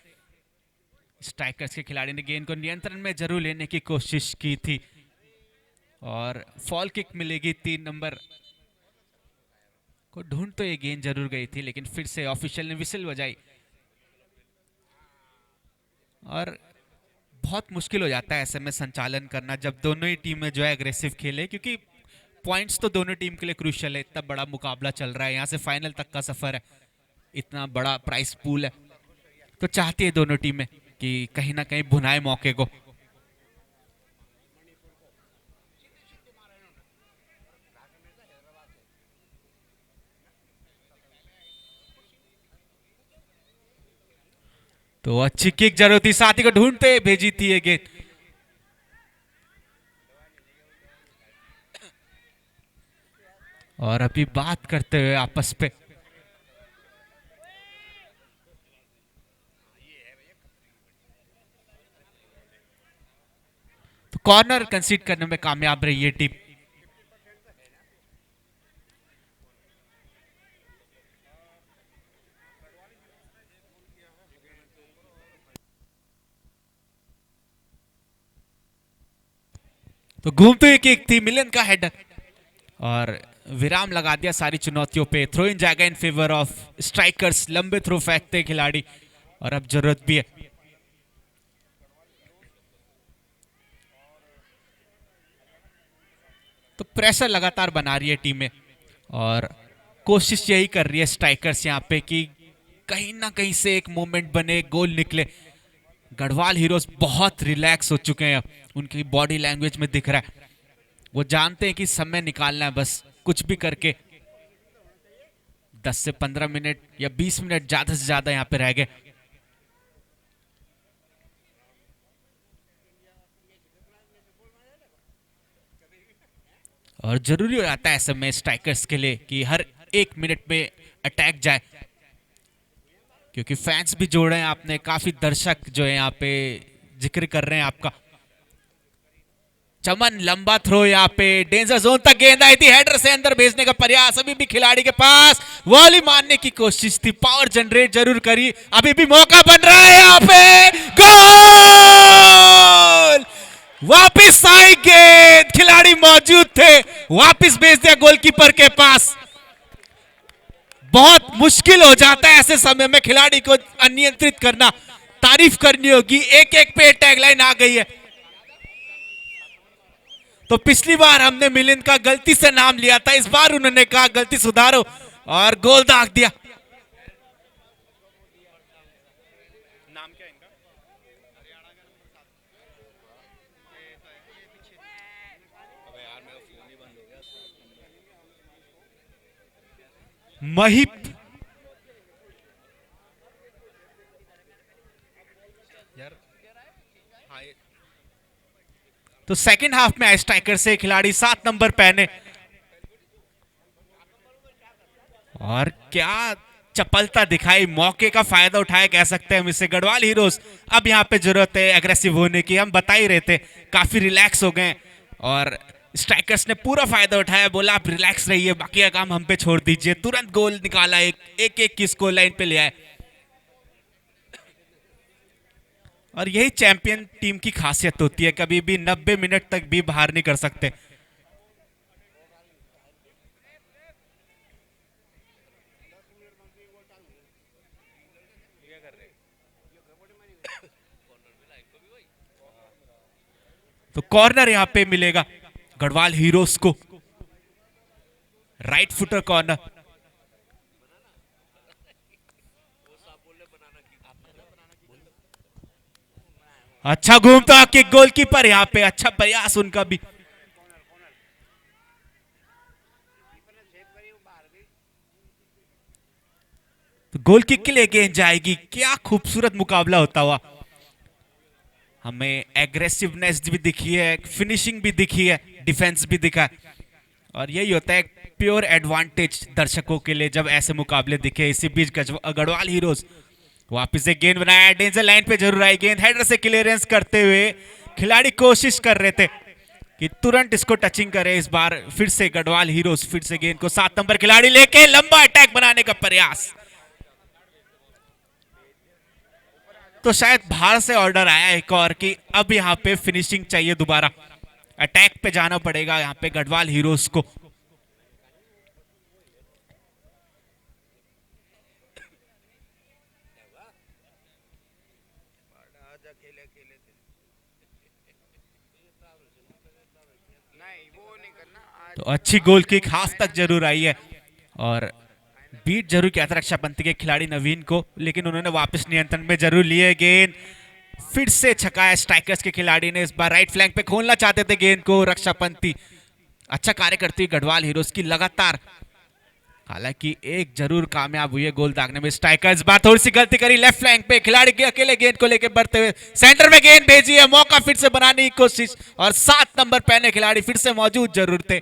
स्ट्राइकर्स के खिलाड़ी ने गेंद को नियंत्रण में जरूर लेने की कोशिश की थी और फॉल किक मिलेगी 3 नंबर को। ढूंढ तो ये गेंद जरूर गई थी लेकिन फिर से ऑफिशियल ने विसिल बजाई और बहुत मुश्किल हो जाता है ऐसे में संचालन करना जब दोनों ही टीमें जो है एग्रेसिव खेले, क्योंकि पॉइंट्स तो दोनों टीम के लिए क्रूशियल है। इतना बड़ा मुकाबला चल रहा है, यहाँ से फाइनल तक का सफर है, इतना बड़ा प्राइस पूल है, तो चाहती है दोनों टीमें कि कहीं ना कहीं भुनाए मौके को। तो अच्छी किक जरूर थी, साथी को ढूंढते भेजी थी ये गेंद। और अभी बात करते हुए आपस पे तो कॉर्नर कंसीड करने में कामयाब रही ये टीम। तो घूमते हुए किक थी, मिलन का हेडर और विराम लगा दिया सारी चुनौतियों पे। थ्रो इन जाएगा इन फेवर ऑफ स्ट्राइकर्स, लंबे थ्रो फेंकते खिलाड़ी और अब जरूरत भी है। तो प्रेशर लगातार बना रही है टीमें और कोशिश यही कर रही है स्ट्राइकर्स यहाँ पे कि कहीं ना कहीं से एक मोमेंट बने, गोल निकले। गढ़वाल हीरोज बहुत रिलैक्स हो चुके हैं, उनकी बॉडी लैंग्वेज में दिख रहा है, वो जानते हैं कि समय निकालना है, बस कुछ भी करके 10 से 15 मिनट या 20 मिनट ज्यादा से ज्यादा यहाँ पे रह गए। और जरूरी हो जाता है ऐसे में स्ट्राइकर्स के लिए कि हर 1 मिनट में अटैक जाए, क्योंकि फैंस भी जोड़े हैं आपने, काफी दर्शक जो है यहाँ पे जिक्र कर रहे हैं आपका। चमन लंबा थ्रो यहाँ पे डेंजर जोन तक गेंद आई थी, हेडर से अंदर भेजने का प्रयास, अभी भी खिलाड़ी के पास वॉली मारने की कोशिश थी, पावर जनरेट जरूर करी, अभी भी मौका बन रहा है यहाँ पे, गोल! वापिस आई गेंद, खिलाड़ी मौजूद थे, वापिस भेज दिया गोलकीपर के पास। बहुत मुश्किल हो जाता है ऐसे समय में खिलाड़ी को अनियंत्रित करना, तारीफ करनी होगी, एक एक पे टैगलाइन आ गई है। तो पिछली बार हमने मिलिंद का गलती से नाम लिया था, इस बार उन्होंने कहा गलती सुधारो और गोल दाग दिया। नाम क्या इनका? महिप तो सेकंड हाफ में आए स्ट्राइकर से खिलाड़ी 7 नंबर पहने और क्या चपलता दिखाई, मौके का फायदा उठाया कह सकते हैं हम इसे गढ़वाल हीरोज। अब यहाँ पे जरूरत है एग्रेसिव होने की, हम बता ही रहे थे काफी रिलैक्स हो गए और स्ट्राइकर्स ने पूरा फायदा उठाया, बोला आप रिलैक्स रहिए, बाकी का काम हम पे छोड़ दीजिए। तुरंत गोल निकाला, एक की स्कोर लाइन पे ले आए और यही चैंपियन टीम की खासियत होती है, कभी भी 90 मिनट तक भी बाहर नहीं कर सकते। तो कॉर्नर यहां पे मिलेगा गढ़वाल हीरोज को, राइट फुटर कॉर्नर। अच्छा घूमता आके गोलकीपर यहां पे, अच्छा प्रयास उनका भी। तो गोल किक के लिए गेंद जाएगी, क्या खूबसूरत मुकाबला होता हुआ। हमें एग्रेसिवनेस भी दिखी है, फिनिशिंग भी दिखी है, डिफेंस भी दिखा है और यही होता है प्योर एडवांटेज दर्शकों के लिए जब ऐसे मुकाबले दिखे। इसी बीच गढ़वाल हीरोज वापस से गेंद बनाया, डेंजर लाइन पे जरूर आई गेंद, हेडर से क्लियरेंस करते हुए खिलाड़ी कोशिश कर रहे थे कि तुरंत इसको टचिंग करे। इस बार फिर से गढ़वाल हीरोज फिर से गेंद को 7 नंबर खिलाड़ी लेके लंबा अटैक बनाने का प्रयास। तो शायद बाहर से ऑर्डर आया एक और कि अब यहां पे फिनिशिंग चाहिए, दोबारा अटैक पे जाना पड़ेगा यहां पे गढ़वाल हीरोज को। तो अच्छी गोल किक हाफ तक जरूर आई है और बीट जरूर किया था रक्षापंथी के खिलाड़ी नवीन को, लेकिन उन्होंने वापस नियंत्रण में जरूर लिए गेंद। फिर से छकाया स्ट्राइकर्स के खिलाड़ी ने, इस बार राइट फ्लैंक पे खोलना चाहते थे गेंद को रक्षापंथी। अच्छा कार्य करती है गढ़वाल हीरोज की लगातार, हालांकि एक जरूर कामयाब हुई है गोल दागने में स्ट्राइकर्स। बार थोड़ी सी गलती करी लेफ्ट फ्लैंक पे, खिलाड़ी के अकेले गेंद को लेकर बढ़ते हुए सेंटर में गेंद भेजी है, मौका फिर से बनाने की कोशिश और 7 नंबर पहने खिलाड़ी फिर से मौजूद जरूर थे,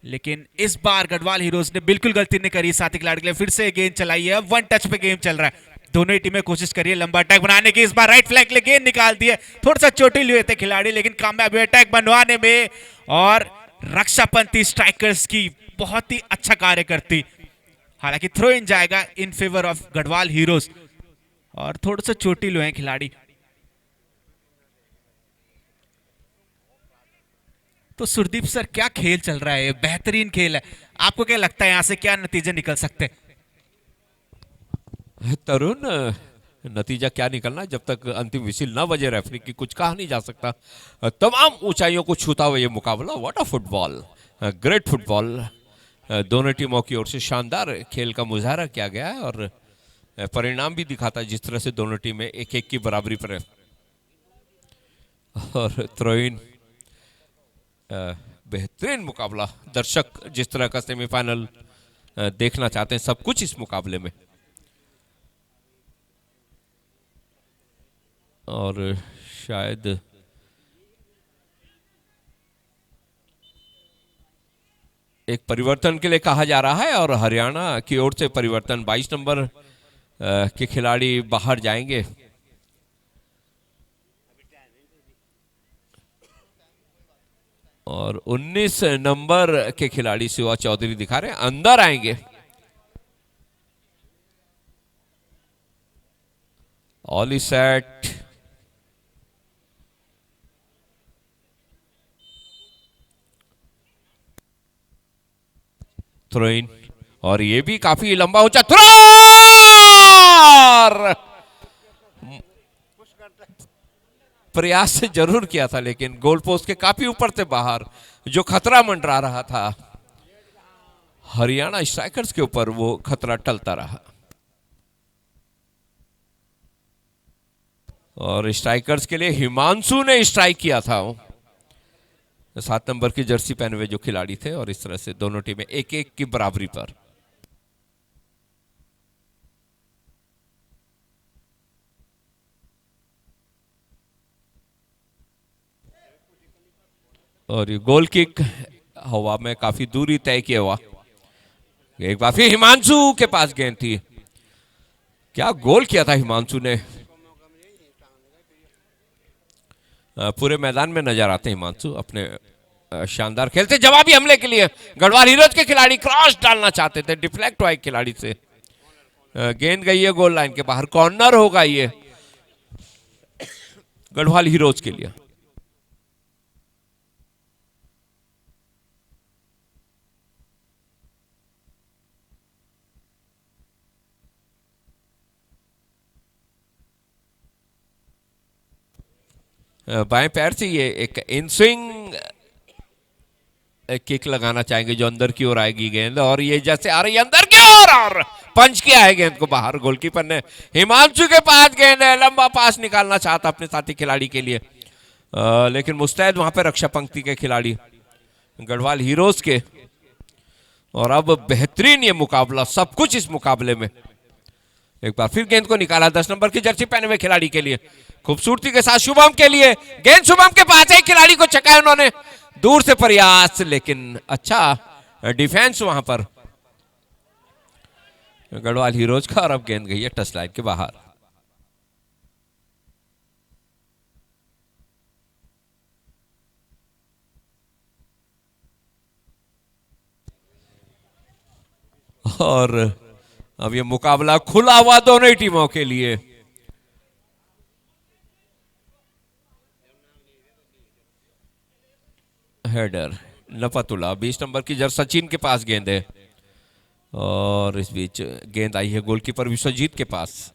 लेकिन इस बार गढ़वाल हीरोज ने बिल्कुल गलती नहीं करी। साथी खिलाड़ी के लिए फिर से गेंद चलाई है, 1 टच पे गेम चल रहा है। दोनों ही टीमें कोशिश करी है लंबा अटैक बनाने की। इस बार राइट फ्लैंक ले गेंद निकाल दी है, थोड़ा सा चोटिल हुए थे खिलाड़ी, लेकिन कामयाब हुए अटैक बनवाने में। और रक्षापंथी स्ट्राइकर्स की बहुत ही अच्छा कार्य करती, हालांकि थ्रो इन जाएगा in favour of Garhwal heroes और थोड़ा सा चोटिल हुए खिलाड़ी। तो सुरदीप सर क्या खेल चल रहा है, बेहतरीन खेल है। आपको क्या लगता है यहां से क्या नतीजे निकल सकते हैं? तरुण, नतीजा क्या निकलना है, जब तक अंतिम विसिल न बजे रेफरी की कुछ कहा नहीं जा सकता। तमाम ऊंचाइयों को छूता हुआ ये मुकाबला, what a football, great football. दोनों टीमों की ओर से शानदार खेल का मुजाहरा किया गया है और परिणाम भी दिखाता है जिस तरह से दोनों टीमें 1-1 की बराबरी पर है। और थ्रो-इन, बेहतरीन मुकाबला। दर्शक जिस तरह का सेमीफाइनल देखना चाहते हैं, सब कुछ इस मुकाबले में। और शायद एक परिवर्तन के लिए कहा जा रहा है और हरियाणा की ओर से परिवर्तन, 22 नंबर के खिलाड़ी बाहर जाएंगे और 19 नंबर के खिलाड़ी शिवा चौधरी दिखा रहे हैं अंदर आएंगे। ऑली सेट, थ्रो इन, और ये भी काफी लंबा ऊंचा थ्रो, प्रयास से जरूर किया था लेकिन गोल पोस्ट के काफी ऊपर से बाहर, जो खतरा मंडरा रहा था हरियाणा स्ट्राइकर्स के ऊपर, वो खतरा टलता रहा। और स्ट्राइकर्स के लिए हिमांशु ने स्ट्राइक किया था, 7 नंबर की जर्सी पहने हुए जो खिलाड़ी थे, और इस तरह से दोनों टीमें 1-1 की बराबरी पर। और ये गोल किक हवा में काफी दूरी तय किया हुआ, एक बार फिर हिमांशु के पास गेंद थी। क्या गोल किया था हिमांशु ने, पूरे मैदान में नजर आते हैं हिमांशु अपने शानदार खेलते। जवाबी हमले के लिए गढ़वाल हीरोज के खिलाड़ी क्रॉस डालना चाहते थे, डिफ्लेक्ट हुआ एक खिलाड़ी से, गेंद गई है गोल लाइन के बाहर, कॉर्नर होगा ये गढ़वाल हीरोज के लिए। बाएं पैर से ये एक इन स्विंग किक लगाना चाहेंगे जो अंदर की ओर आएगी गेंद, और ये जैसे आ रही है अंदर की ओर और पंच किया है गेंद को बाहर। गोलकीपर ने हिमांशु के पास गेंद है, लंबा पास निकालना चाहता अपने साथी खिलाड़ी के लिए, लेकिन मुस्तैद वहां पे रक्षा पंक्ति के खिलाड़ी गढ़वाल हीरोज के। और अब बेहतरीन ये मुकाबला, सब कुछ इस मुकाबले में। एक बार फिर गेंद को निकाला 10 नंबर की जर्सी पहने हुए खिलाड़ी के लिए, खूबसूरती के साथ शुभम के लिए गेंद, शुभम के पास एक खिलाड़ी को चकाया उन्होंने, दूर से प्रयास, लेकिन अच्छा डिफेंस वहां पर गढ़वाल हीरोज का, और अब गेंद गई है टच लाइन के बाहर। और अब ये मुकाबला खुला हुआ दोनों ही टीमों के लिए। हेडर लपतुल्ला, 20 नंबर की जर सचिन के पास गेंद है, और इस बीच गेंद आई है गोलकीपर विश्वजीत के पास।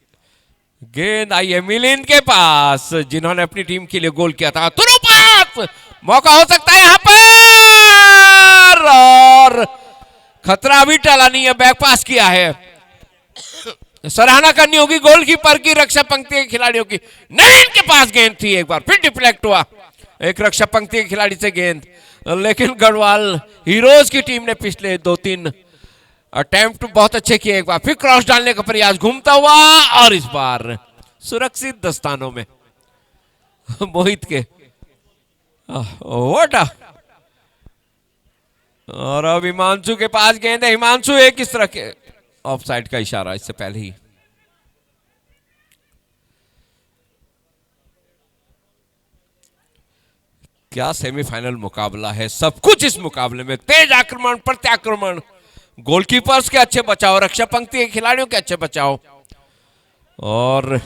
गेंद आई है मिलिंद के पास, जिन्होंने अपनी टीम के लिए गोल किया था। तुरुपात मौका हो सकता है यहां पर, और खतरा भी टला नहीं है, बैक पास किया है। सराहना करनी होगी गोलकीपर की, रक्षा पंक्ति के खिलाड़ियों की। नवीन के पास गेंद थी, एक बार फिर डिफ्लेक्ट हुआ एक रक्षा पंक्ति के खिलाड़ी से गेंद, लेकिन गढ़वाल हीरोज की टीम ने पिछले 2-3 अटेम्प्ट बहुत अच्छे किए। एक बार फिर क्रॉस डालने का प्रयास घूमता हुआ, और इस बार सुरक्षित दस्तानों में मोहित के वोटा। और अब हिमांशु के पास गेंद है। हिमांशु एक किस तरह के ऑफसाइड का इशारा इससे पहले ही। क्या सेमीफाइनल मुकाबला है, सब कुछ इस मुकाबले में। तेज आक्रमण, प्रत्याक्रमण, गोलकीपर्स के अच्छे बचाव, रक्षा पंक्ति के खिलाड़ियों के अच्छे बचाव, और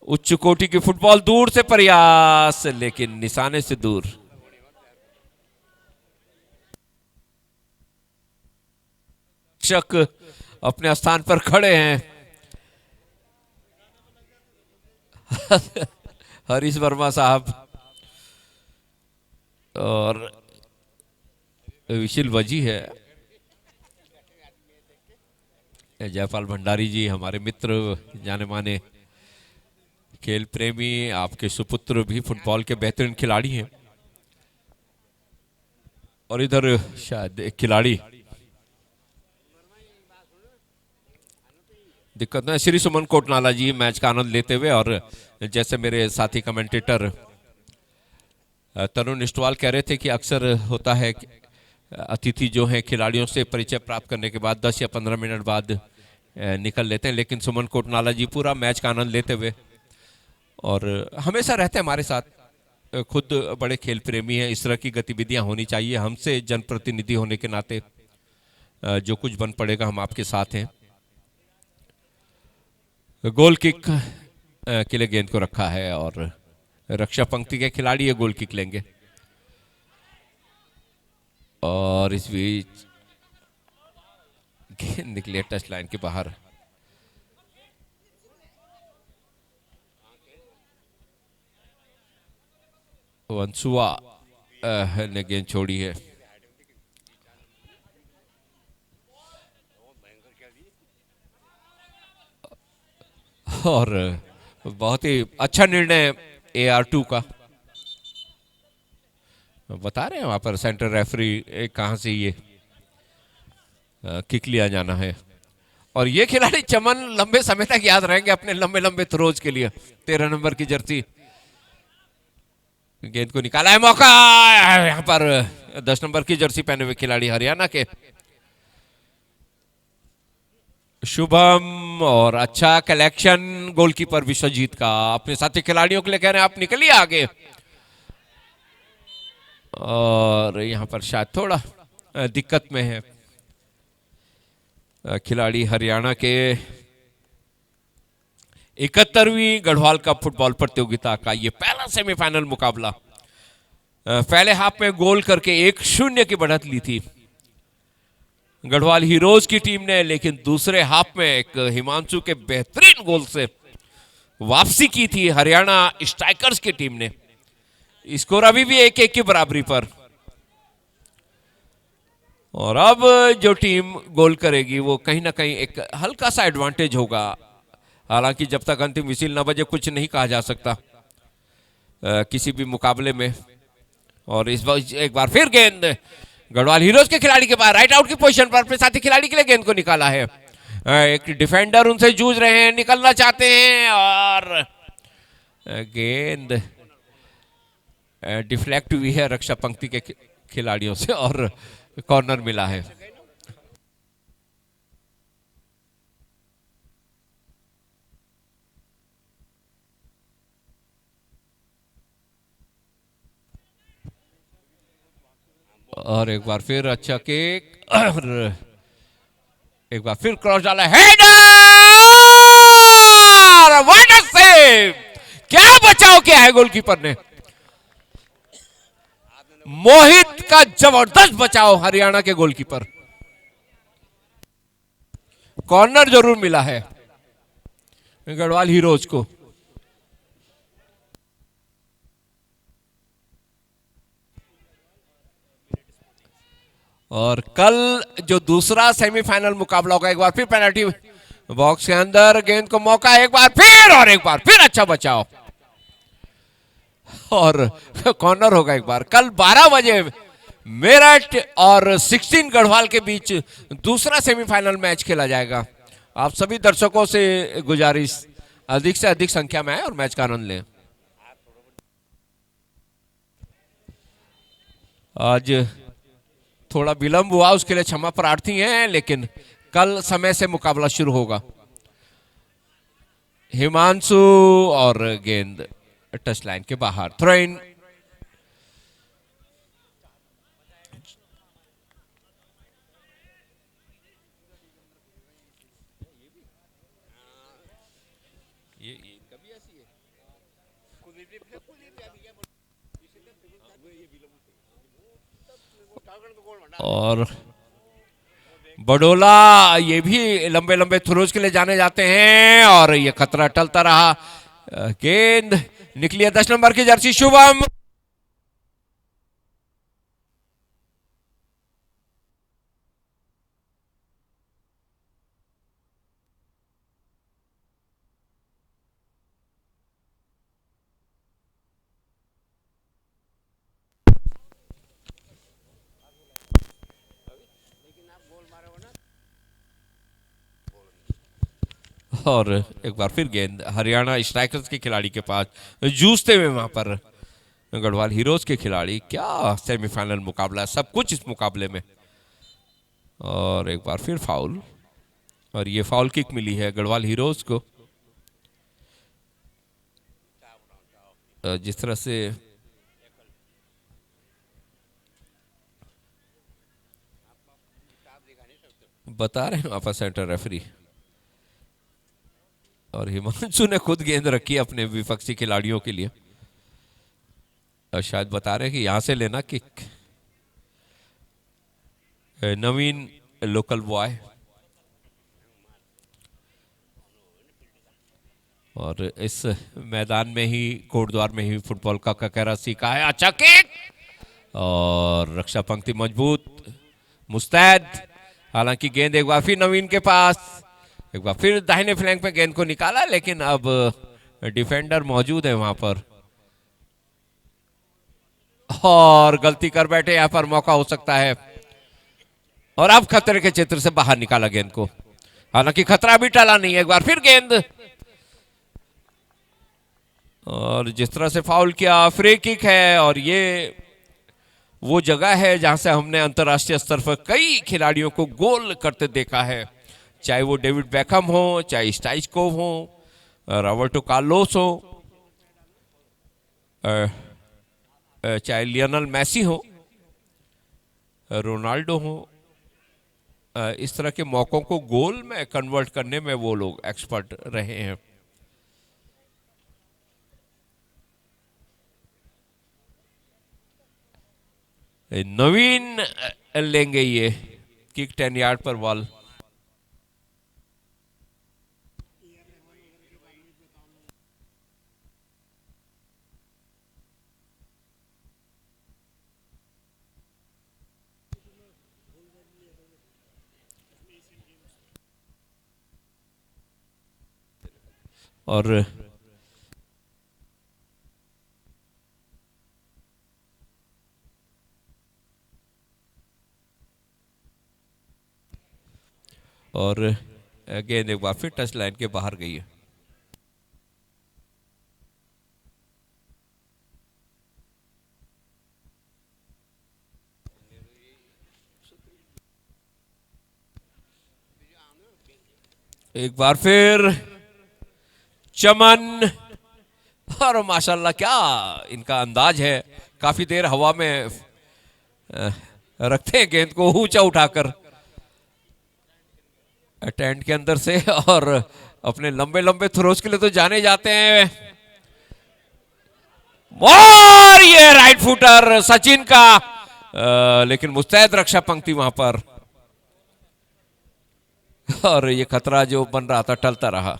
उच्च कोटि की फुटबॉल। दूर से प्रयास, लेकिन निशाने से दूर। रक्षक अपने स्थान पर खड़े हैं। हरीश वर्मा साहब और विशिल वजी है। जयपाल भंडारी जी हमारे मित्र, जाने माने खेल प्रेमी, आपके सुपुत्र भी फुटबॉल के बेहतरीन खिलाड़ी हैं। और इधर शायद एक खिलाड़ी दिक्कत ना, श्री सुमन कोटनाला जी मैच का आनंद लेते हुए। और जैसे मेरे साथी कमेंटेटर तरुण निष्टवाल कह रहे थे कि अक्सर होता है कि अतिथि जो हैं खिलाड़ियों से परिचय प्राप्त करने के बाद 10 या 15 मिनट बाद निकल लेते हैं, लेकिन सुमन कोटनाला जी पूरा मैच का आनंद लेते हुए और हमेशा रहते हैं हमारे साथ। खुद बड़े खेल प्रेमी हैं, इस तरह की गतिविधियां होनी चाहिए। हमसे जनप्रतिनिधि होने के नाते जो कुछ बन पड़ेगा हम आपके साथ हैं। गोल किक के लिए गेंद को रखा है, और रक्षा पंक्ति के खिलाड़ी ये गोल किक लेंगे। और इस बीच गेंद निकली टच लाइन के बाहर। वंसुआ ने गेंद छोड़ी है। और बहुत ही अच्छा निर्णय AR2 का। बता रहे हैं वहां पर सेंटर रेफरी कहां से ये किक लिया जाना है। और ये खिलाड़ी चमन लंबे समय तक याद रहेंगे अपने लंबे लंबे थ्रोज के लिए। 13 नंबर की जर्सी, गेंद को निकाला है, मौका यहां पर 10 नंबर की जर्सी पहने हुए खिलाड़ी हरियाणा के शुभम। और अच्छा कलेक्शन गोलकीपर विश्वजीत का, अपने साथी खिलाड़ियों के लिए कह रहे हैं आप निकलिए आगे। और यहां पर शायद थोड़ा दिक्कत में है खिलाड़ी हरियाणा के। 71वीं गढ़वाल कप फुटबॉल प्रतियोगिता का ये पहला सेमीफाइनल मुकाबला। पहले हाफ में गोल करके 1-0 की बढ़त ली थी गढ़वाल हीरोज की टीम ने, लेकिन दूसरे हाफ में एक हिमांशु के बेहतरीन गोल से वापसी की थी हरियाणा स्ट्राइकर्स की टीम ने। स्कोर अभी भी 1-1 की बराबरी पर। और अब जो टीम गोल करेगी वो कहीं ना कहीं एक हल्का सा एडवांटेज होगा। हालांकि जब तक अंतिम विसिल न बजे कुछ नहीं कहा जा सकता किसी भी मुकाबले में। और इस बार एक बार फिर गेंद गढ़वाल हीरोज के खिलाड़ी के पास, राइट आउट की पोजीशन पर अपने साथी खिलाड़ी के लिए गेंद को निकाला है। एक डिफेंडर उनसे जूझ रहे हैं, निकलना चाहते हैं, और गेंद डिफ्लेक्ट हुई है रक्षा पंक्ति के खिलाड़ियों से और कॉर्नर मिला है। और एक बार फिर अच्छा किक और एक बार फिर क्रॉस डाला, हेडर, व्हाट अ सेव! क्या बचाव किया है गोलकीपर ने। मोहित का जबरदस्त बचाव हरियाणा के गोलकीपर। कॉर्नर जरूर मिला है गढ़वाल हीरोज को। और कल जो दूसरा सेमीफाइनल मुकाबला होगा, एक बार फिर पेनल्टी बॉक्स के अंदर गेंद को मौका, एक बार फिर अच्छा बचाव और कॉर्नर होगा। एक बार कल 12 बजे मेरठ और 16 गढ़वाल के बीच दूसरा सेमीफाइनल मैच खेला जाएगा। आप सभी दर्शकों से गुजारिश अधिक से अधिक संख्या में आए और मैच का आनंद लें। आज थोड़ा विलंब हुआ, उसके लिए क्षमा प्रार्थी हैं, लेकिन कल समय से मुकाबला शुरू होगा। हिमांशु और गेंद टच लाइन के बाहर, थ्रो इन। और बडोला ये भी लंबे लंबे थ्रोज के लिए जाने जाते हैं और ये खतरा टलता रहा। गेंद निकली है 10 नंबर की जर्सी शुभम। और एक बार फिर गेंद हरियाणा स्ट्राइकर्स के खिलाड़ी के पास, जूझते हुए वहां पर गढ़वाल हीरोज के खिलाड़ी। क्या सेमीफाइनल मुकाबला है, सब कुछ इस मुकाबले में। और एक बार फिर फाउल, और ये फाउल किक मिली है गढ़वाल हीरोज को। जिस तरह से बता रहे हैं वहां पर सेंटर रेफरी, और हिमांशु ने खुद गेंद रखी अपने विपक्षी खिलाड़ियों के लिए, और शायद बता रहे हैं कि यहां से लेना किक। नवीन लोकल बॉय, और इस मैदान में ही, कोटद्वार में ही फुटबॉल का ककहरा सीखा है। अच्छा किक, और रक्षा पंक्ति मजबूत, मुस्तैद। हालांकि गेंद एक बार फिर नवीन के पास, एक बार फिर दाहिने फ्लैंक पे गेंद को निकाला, लेकिन अब डिफेंडर मौजूद है वहां पर और गलती कर बैठे। यहां पर मौका हो सकता है, और अब खतरे के क्षेत्र से बाहर निकाला गेंद को। हालांकि खतरा भी टला नहीं है। एक बार फिर गेंद, और जिस तरह से फाउल किया, फ्री किक है। और ये वो जगह है जहां से हमने अंतरराष्ट्रीय स्तर पर कई खिलाड़ियों को गोल करते देखा है, चाहे वो डेविड बेकहम हो, चाहे स्टाइचकोव हो, रॉबर्टो कार्लोस हो, चाहे लियोनेल मेसी हो, रोनाल्डो हो। इस तरह के मौकों को गोल में कन्वर्ट करने में वो लोग एक्सपर्ट रहे हैं। नवीन लेंगे ये किक 10 यार्ड पर बॉल। और गेंद एक बार फिर टच लाइन के बाहर गई है। एक बार फिर चमन, और माशाल्लाह क्या इनका अंदाज है, काफी देर हवा में रखते हैं गेंद को ऊंचा उठाकर टेंट के अंदर से, और अपने लंबे लंबे थ्रोज के लिए तो जाने जाते हैं। और ये राइट फुटर सचिन का, लेकिन मुस्तैद रक्षा पंक्ति वहां पर, और ये खतरा जो बन रहा था टलता रहा।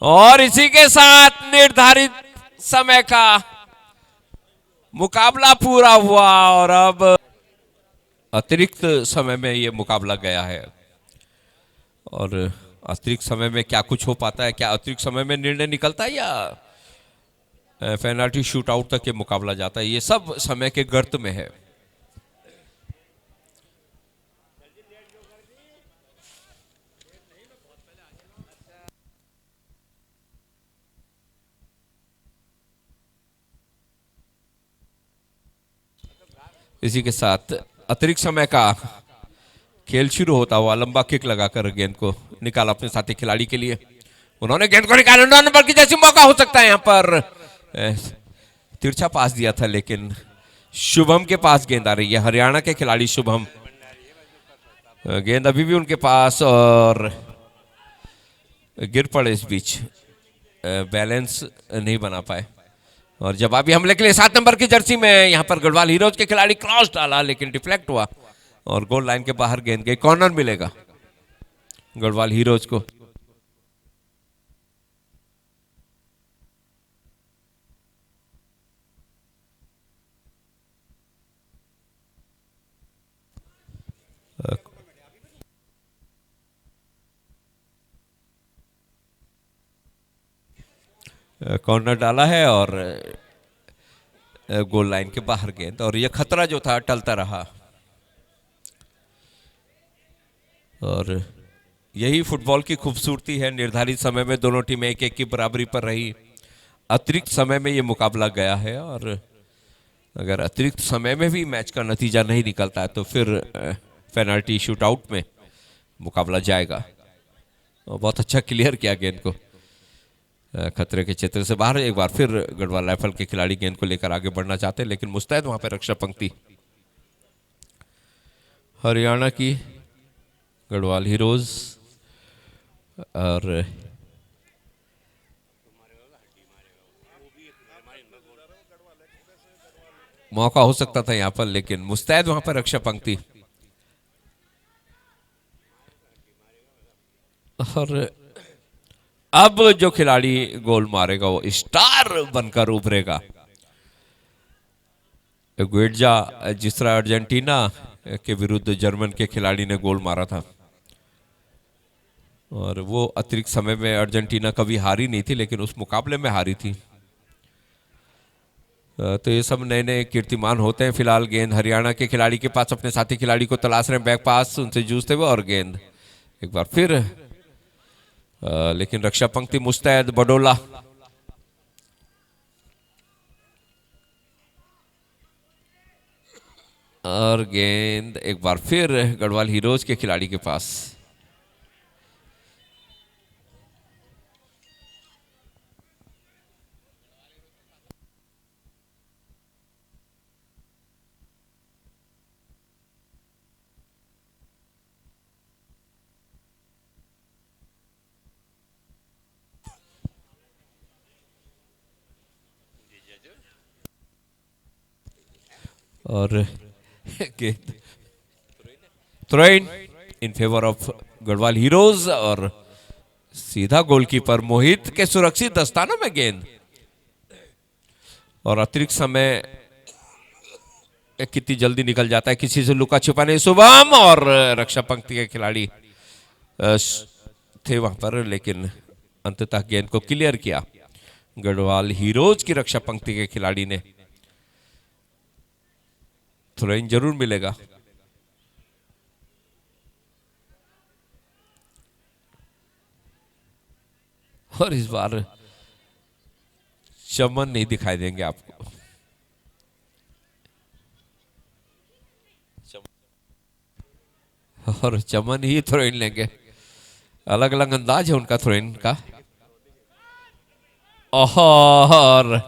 और इसी के साथ निर्धारित समय का मुकाबला पूरा हुआ, और अब अतिरिक्त समय में ये मुकाबला गया है। और अतिरिक्त समय में क्या कुछ हो पाता है, क्या अतिरिक्त समय में निर्णय निकलता है या पेनल्टी शूट आउट तक ये मुकाबला जाता है, ये सब समय के गर्त में है। इसी के साथ अतिरिक्त समय का खेल शुरू होता हुआ, लंबा किक लगाकर गेंद को निकाला अपने साथी खिलाड़ी के लिए, उन्होंने गेंद को निकाला 9 नंबर की जैसी, मौका हो सकता है यहां पर, तिरछा पास दिया था लेकिन शुभम के पास गेंद आ रही है, हरियाणा के खिलाड़ी शुभम, गेंद अभी भी उनके पास और गिर पड़े इस बीच, बैलेंस नहीं बना पाए। और जवाबी हमले के लिए 7 नंबर की जर्सी में यहां पर गढ़वाल हीरोज के खिलाड़ी क्रॉस डाला लेकिन डिफ्लेक्ट हुआ और गोल लाइन के बाहर गेंद गई, कॉर्नर मिलेगा गढ़वाल हीरोज को। कॉर्नर डाला है और गोल लाइन के बाहर गेंद, और यह खतरा जो था टलता रहा। और यही फुटबॉल की खूबसूरती है, निर्धारित समय में दोनों टीमें 1-1 की बराबरी पर रही, अतिरिक्त समय में यह मुकाबला गया है, और अगर अतिरिक्त समय में भी मैच का नतीजा नहीं निकलता है तो फिर पेनल्टी शूटआउट में मुकाबला जाएगा। और बहुत अच्छा क्लियर किया गेंद को खतरे के क्षेत्र से बाहर। एक बार फिर गढ़वाल राइफल के खिलाड़ी गेंद को लेकर आगे बढ़ना चाहते हैं लेकिन मुस्तैद वहां पर रक्षा पंक्ति हरियाणा की गढ़वाल हीरोज। और मौका हो सकता था यहां पर लेकिन मुस्तैद वहां पर रक्षा पंक्ति। और अब जो खिलाड़ी गोल मारेगा वो स्टार बनकर उभरेगा। गुएडजा, जिस तरह अर्जेंटीना के विरुद्ध जर्मन के खिलाड़ी ने गोल मारा था और वो अतिरिक्त समय में अर्जेंटीना कभी हारी नहीं थी लेकिन उस मुकाबले में हारी थी। तो ये सब नए नए कीर्तिमान होते हैं। फिलहाल गेंद हरियाणा के खिलाड़ी के पास, अपने साथी खिलाड़ी को तलाश रहे हैं, बैक पास उनसे जूझते हुए, और गेंद एक बार फिर लेकिन रक्षा पंक्ति मुस्तैद बडोला। और गेंद एक बार फिर गढ़वाल हीरोज के खिलाड़ी के पास। और throw in favour of Garhwal heroes, और सीधा गोलकीपर मोहित के सुरक्षित दस्तानों में गेंद। और अतिरिक्त समय कितनी जल्दी निकल जाता है, किसी से लुका छिपा नहीं। शुभम और रक्षा पंक्ति के खिलाड़ी थे वहां पर लेकिन अंततः गेंद को क्लियर किया गढ़वाल हीरोज की रक्षा पंक्ति के खिलाड़ी ने। थ्रो इन जरूर मिलेगा। और इस बार चमन नहीं दिखाई देंगे आपको। और चमन ही थ्रो इन लेंगे। अलग अलग अंदाज है उनका थ्रो इन का। और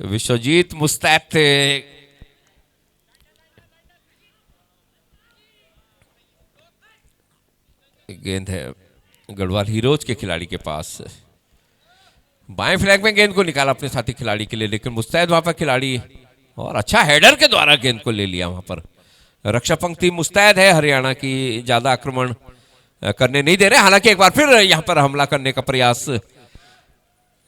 विश्वजीत मुस्तैद थे। गेंद है गढ़वाल हीरोज के खिलाड़ी के पास। बाएं फ्लैग में गेंद को निकाला अपने साथी खिलाड़ी के लिए, लेकिन मुस्तैद वहां पर खिलाड़ी और अच्छा हेडर के द्वारा गेंद को ले लिया। वहां पर रक्षा पंक्ति मुस्तैद है हरियाणा की, ज्यादा आक्रमण करने नहीं दे रहे। हालांकि एक बार फिर यहां पर हमला करने का प्रयास।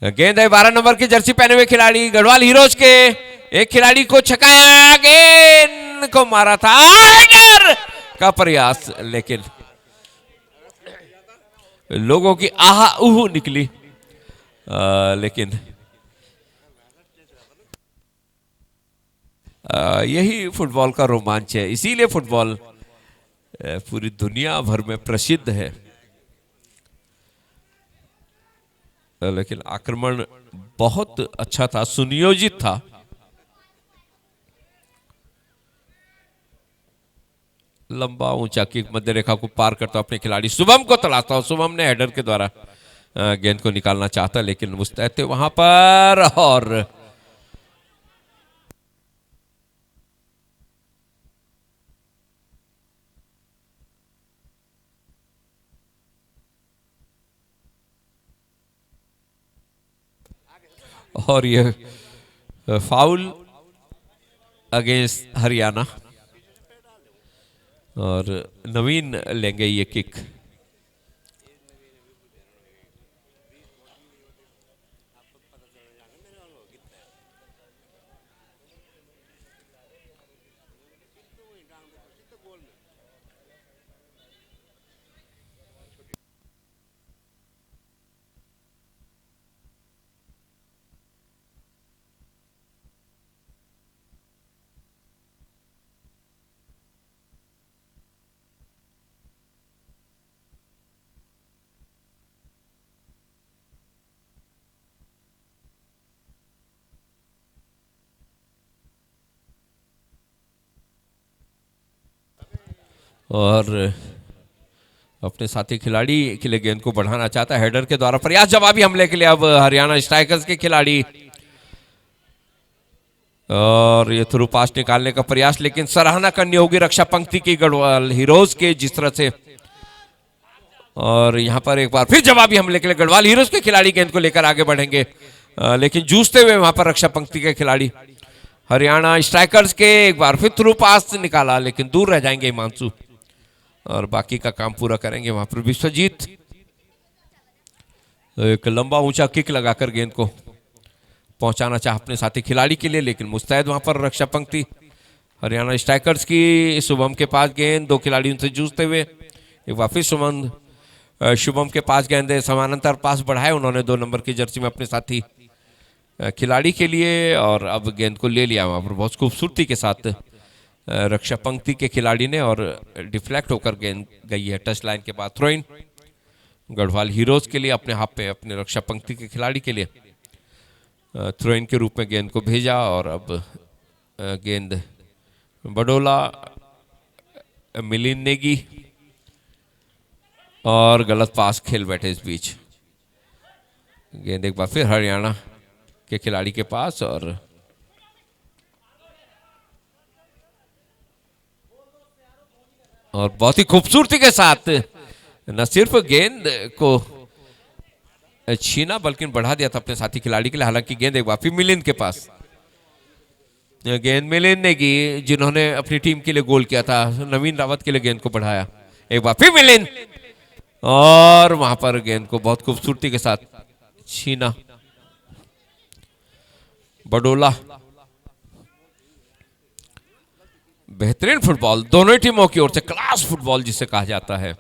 गेंद है 12 नंबर की जर्सी पहने हुए खिलाड़ी गढ़वाल हीरोज के, एक खिलाड़ी को छकाया, गेंद को मारा था, हेडर का प्रयास, लेकिन लोगों की आह उह निकली। लेकिन यही फुटबॉल का रोमांच है, इसीलिए फुटबॉल पूरी दुनिया भर में प्रसिद्ध है। लेकिन आक्रमण बहुत अच्छा था, सुनियोजित था। लंबा ऊंचा किक मध्य रेखा को पार करता अपने खिलाड़ी शुभम को तड़ाता और शुभम ने हेडर के द्वारा गेंद को निकालना चाहता, लेकिन मुस्तैद थे वहां पर। और ये फाउल अगेंस्ट हरियाणा, और नवीन लेंगे ये किक। और अपने साथी खिलाड़ी के लिए गेंद को बढ़ाना चाहता है हेडर के द्वारा प्रयास। जवाबी हमले के लिए अब हरियाणा स्ट्राइकर्स के खिलाड़ी, और ये थ्रू पास निकालने का प्रयास, लेकिन सराहना करनी होगी रक्षा पंक्ति की गढ़वाल हीरोज के जिस तरह से। और यहां पर एक बार फिर जवाबी हमले के लिए गढ़वाल हीरोज के खिलाड़ी गेंद को लेकर आगे बढ़ेंगे, लेकिन जूझते हुए वहां पर रक्षा पंक्ति के खिलाड़ी हरियाणा स्ट्राइकर्स के। एक बार फिर थ्रू पास निकाला, लेकिन दूर रह जाएंगे हिमांशु और बाकी का काम पूरा करेंगे वहां पर विश्वजीत। एक लंबा ऊंचा किक लगाकर गेंद को पहुंचाना चाह अपने साथी खिलाड़ी के लिए, लेकिन मुस्तैद वहां पर रक्षा पंक्ति हरियाणा स्ट्राइकर्स की। शुभम के पास गेंद, दो खिलाड़ी उनसे जूझते हुए। एक बार फिर शुभम के पास गेंद है, समानांतर पास बढ़ाए उन्होंने 2 नंबर की जर्सी में अपने साथी खिलाड़ी के लिए, और अब गेंद को ले लिया वहां पर बहुत खूबसूरती के साथ रक्षा पंक्ति के खिलाड़ी ने, और डिफ्लेक्ट होकर गेंद गई है टच लाइन के बाद। थ्रो इन गढ़वाल हीरोज के लिए अपने हाथ पे अपने रक्षा पंक्ति के खिलाड़ी के लिए थ्रो इन के रूप में गेंद को भेजा। और अब गेंद बडोला, मिलिंद नेगी, और गलत पास खेल बैठे इस बीच। गेंद एक बार फिर हरियाणा के खिलाड़ी के पास, और बहुत ही खूबसूरती के साथ न सिर्फ गेंद को छीना बल्कि बढ़ा दिया था अपने साथी खिलाड़ी के लिए। हालांकि गेंद एक बार फिर मिलिंद के पास, गेंद मिलिंद ने की जिन्होंने अपनी टीम के लिए गोल किया था, नवीन रावत के लिए गेंद को बढ़ाया। एक बार फिर मिलिंद, और वहां पर गेंद को बहुत खूबसूरती के साथ छीना बडोला। बेहतरीन फुटबॉल दोनों टीमों की ओर से, क्लास फुटबॉल जिसे कहा जाता है,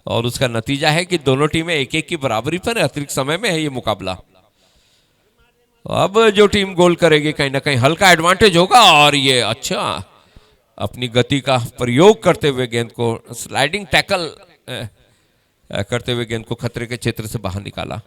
और उसका नतीजा है कि दोनों टीमें 1-1 की बराबरी पर अतिरिक्त समय में है ये मुकाबला। अब जो टीम गोल करेगी कहीं ना कहीं हल्का एडवांटेज होगा, और ये अच्छा अपनी गति का प्रयोग करते हुए गेंद को स्लाइडिंग टैकल करते हुए गेंद को खतरे के क्षेत्र से बाहर निकाला।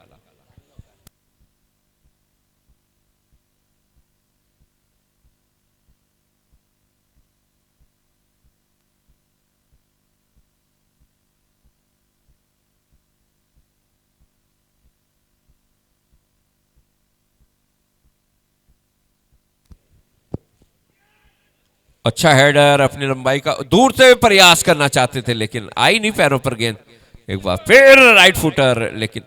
अच्छा हेडर, अपनी लंबाई का दूर से प्रयास करना चाहते थे लेकिन आई नहीं पैरों पर गेंद। एक बार फिर राइट फुटर, लेकिन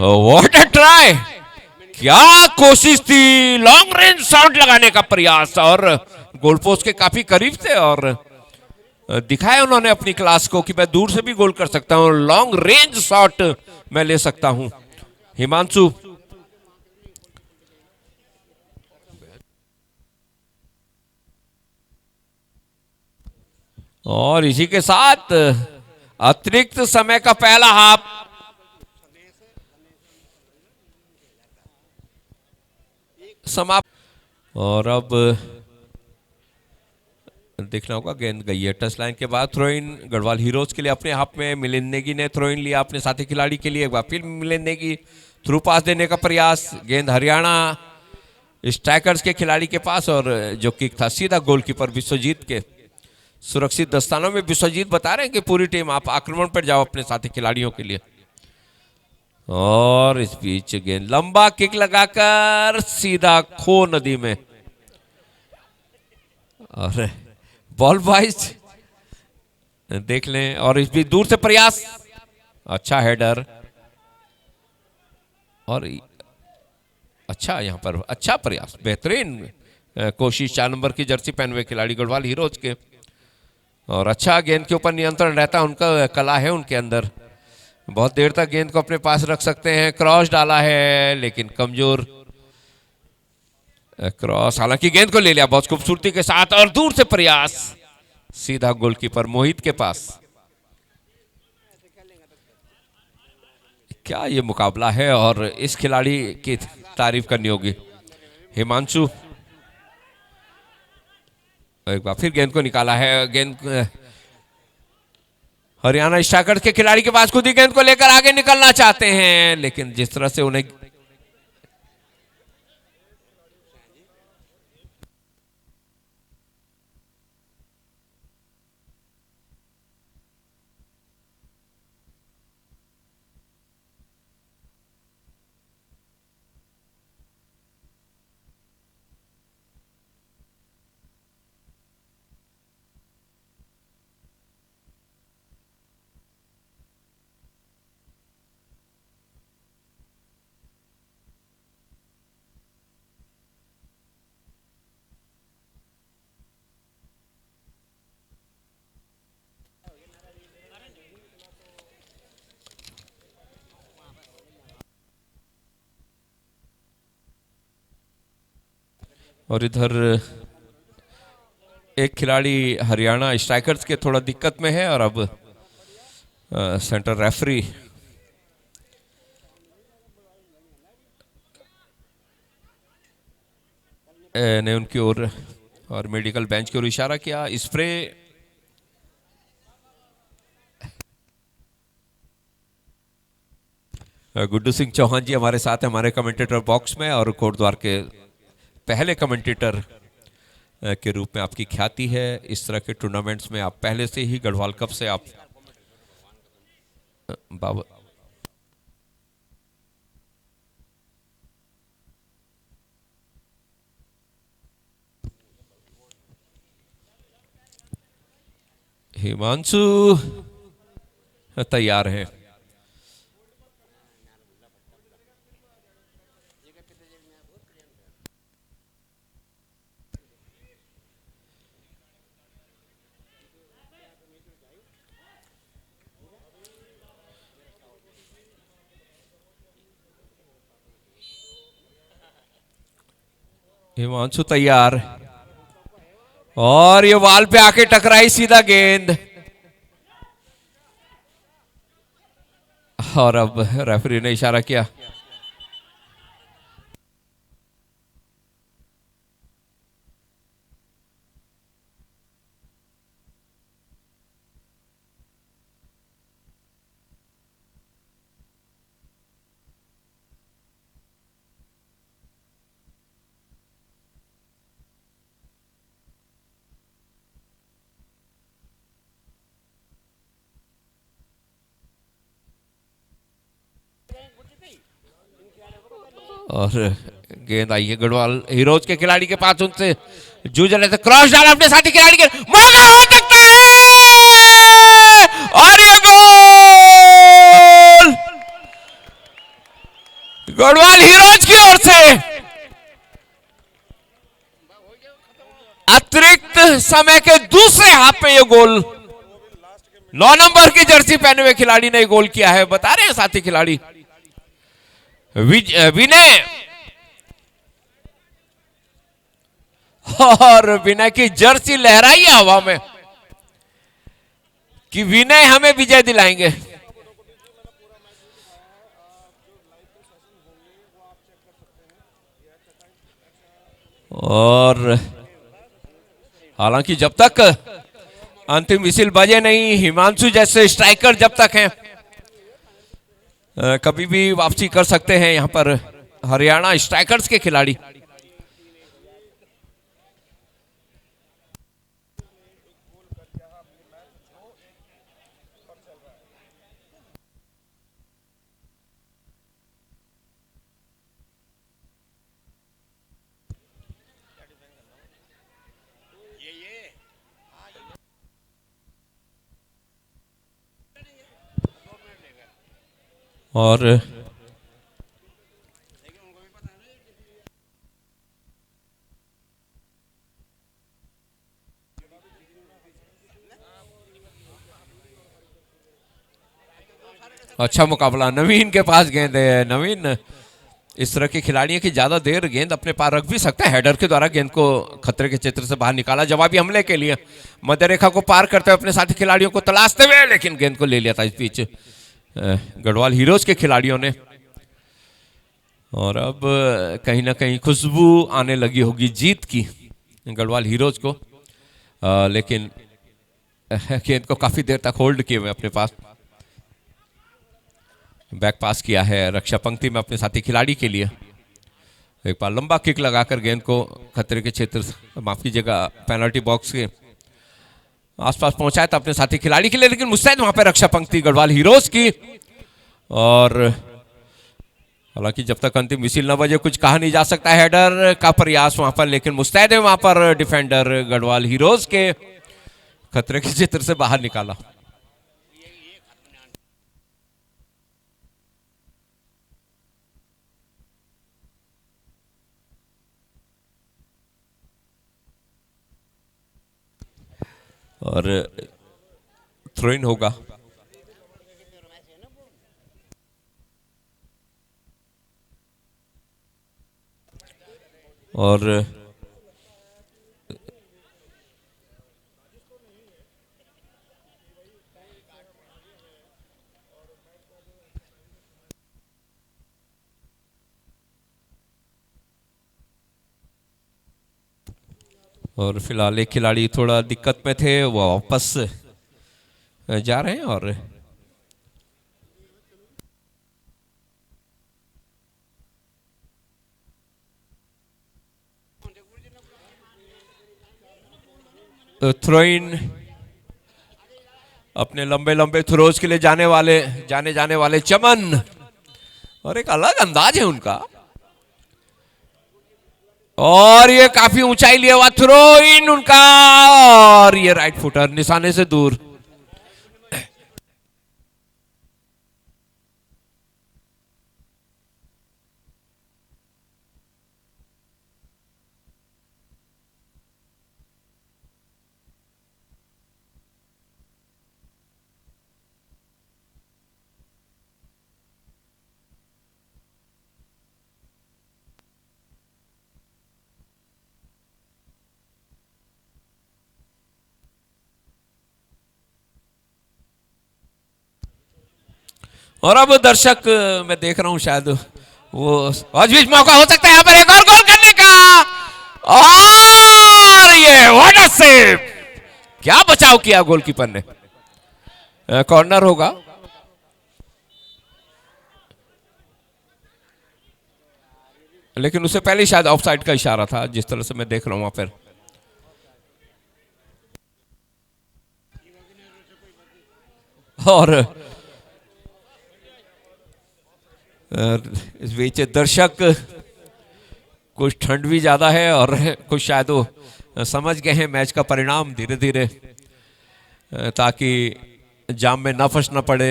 व्हाट अ ट्राई, क्या कोशिश थी, लॉन्ग रेंज शॉट लगाने का प्रयास और गोल पोस्ट के काफी करीब थे और दिखाया उन्होंने अपनी क्लास को कि मैं दूर से भी गोल कर सकता हूं, लॉन्ग रेंज शॉट मैं ले सकता हूं। हिमांशु और इसी के साथ अतिरिक्त समय का पहला हाफ समाप्त। और अब देखना होगा, गेंद गई है टच लाइन के बाद। थ्रो इन गढ़वाल हीरोज के लिए अपने हाफ में। मिलिंद नेगी ने थ्रो इन लिया अपने साथी खिलाड़ी के लिए। एक बार फिर मिलिंद नेगी थ्रू पास देने का प्रयास, गेंद हरियाणा स्ट्राइकर्स के खिलाड़ी के पास और जो किक था सीधा गोलकीपर विश्वजीत के सुरक्षित दस्तानों में। विश्वजीत बता रहे हैं कि पूरी टीम आप आक्रमण पर जाओ अपने साथी खिलाड़ियों के लिए। और इस बीच गेंद लंबा किक लगाकर सीधा खो नदी में और बॉल वाइज देख लें। और इस बीच दूर से प्रयास, अच्छा हेडर और अच्छा यहां पर अच्छा प्रयास, बेहतरीन कोशिश 4 नंबर की जर्सी पहने हुए खिलाड़ी गढ़वाल हीरोज के। और अच्छा गेंद के ऊपर नियंत्रण रहता है उनका, कला है उनके अंदर, बहुत देर तक गेंद को अपने पास रख सकते हैं। क्रॉस डाला है लेकिन कमजोर क्रॉस, हालांकि गेंद को ले लिया बहुत खूबसूरती के साथ और दूर से प्रयास सीधा गोलकीपर मोहित के पास। क्या ये मुकाबला है और इस खिलाड़ी की तारीफ करनी होगी। हिमांशु एक बार फिर गेंद को निकाला है, गेंद हरियाणा स्ट्राइकर्स के खिलाड़ी के पास खुद ही गेंद को लेकर आगे निकलना चाहते हैं लेकिन जिस तरह से उन्हें और इधर एक खिलाड़ी हरियाणा स्ट्राइकर्स के थोड़ा दिक्कत में है और अब सेंटर रेफरी ने उनकी ओर और मेडिकल बेंच की ओर इशारा किया। स्प्रे गुड्डू सिंह चौहान जी हमारे साथ हैं हमारे कमेंटेटर बॉक्स में और कोटद्वार के पहले कमेंटेटर के रूप में आपकी ख्याति है। इस तरह के टूर्नामेंट्स में आप पहले से ही गढ़वाल कप से आप बाबा हिमांशु तैयार है। हिमांशु तैयार और ये वाल पे आके टकराई सीधा गेंद और अब रेफरी ने इशारा किया। और गेंद आई है गढ़वाल हीरोज के खिलाड़ी के पास, उनसे जूझ रहे थे, क्रॉस डाला अपने साथी खिलाड़ी के, मौका हो सकता है और ये गोल गढ़वाल हीरोज की ओर से। अतिरिक्त समय के दूसरे हाफ में ये गोल 9 नंबर की जर्सी पहने हुए खिलाड़ी ने गोल किया है। बता रहे हैं साथी खिलाड़ी विनय, और विनय की जर्सी लहराई है हवा में कि विनय हमें विजय दिलाएंगे। और हालांकि जब तक अंतिम विसिल बजे नहीं, हिमांशु जैसे स्ट्राइकर जब तक हैं कभी भी वापसी कर सकते हैं यहां पर हरियाणा स्ट्राइकर्स के खिलाड़ी। और अच्छा मुकाबला, नवीन के पास गेंद है। नवीन इस तरह के खिलाड़ी की ज्यादा देर गेंद अपने पार रख भी सकता है। हेडर के द्वारा गेंद को खतरे के क्षेत्र से बाहर निकाला, जवाबी हमले के लिए मध्य रेखा को पार करते हुए अपने साथी खिलाड़ियों को तलाशते हुए, लेकिन गेंद को ले लिया था इस बीच गढ़वाल हीरोज के खिलाड़ियों ने। और अब कहीं ना कहीं खुशबू आने लगी होगी जीत की गढ़वाल हीरोज को, लेकिन गेंद को काफी देर तक होल्ड किए हुए अपने पास। बैक पास किया है रक्षा पंक्ति में अपने साथी खिलाड़ी के लिए, एक बार लंबा किक लगाकर गेंद को खतरे के क्षेत्र, माफ कीजिएगा पेनल्टी बॉक्स के आसपास पहुंचाया था अपने साथी खिलाड़ी के लिए, लेकिन मुस्तैद वहां पर रक्षा पंक्ति गढ़वाल हीरोज की। और हालांकि जब तक अंतिम विसिल न बजे कुछ कहा नहीं जा सकता। हेडर का प्रयास वहां पर, लेकिन मुस्तैद है वहां पर डिफेंडर गढ़वाल हीरोज के खतरे के क्षेत्र से बाहर निकाला। और थ्रो इन होगा। और फिलहाल एक खिलाड़ी थोड़ा दिक्कत में थे, वो वापस जा रहे हैं। और थ्रो इन अपने लंबे लंबे थ्रोज के लिए जाने वाले चमन, और एक अलग अंदाज है उनका। और ये काफी ऊंचाई लिया हुआ थ्रो इन उनका, और ये राइट फुटर निशाने से दूर। और अब दर्शक मैं देख रहा हूं, शायद वो आज बीच मौका हो सकता है यहाँ पर एक और गोल करने का। और ये व्हाट अ सेव, क्या बचाव किया गोलकीपर ने। कॉर्नर होगा। लेकिन उससे पहले शायद ऑफसाइड का इशारा था, जिस तरह से मैं देख रहा हूं वहां पर। और इस बीच दर्शक कुछ ठंड भी ज्यादा है और कुछ शायद वो समझ गए हैं मैच का परिणाम धीरे धीरे, ताकि जाम में ना फंसना पड़े।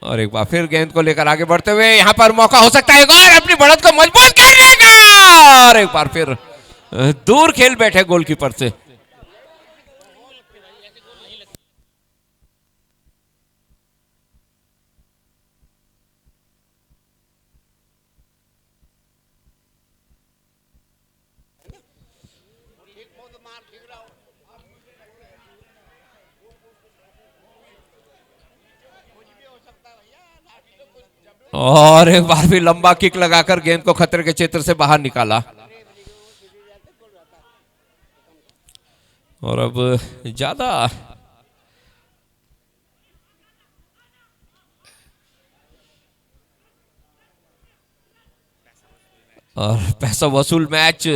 और एक बार फिर गेंद को लेकर आगे बढ़ते हुए यहां पर मौका हो सकता है और अपनी बढ़त को मजबूत करने का, और एक बार फिर दूर खेल बैठे गोलकीपर से। और एक बार भी लंबा किक लगाकर गेंद को खतरे के क्षेत्र से बाहर निकाला। और अब ज्यादा और पैसा वसूल मैच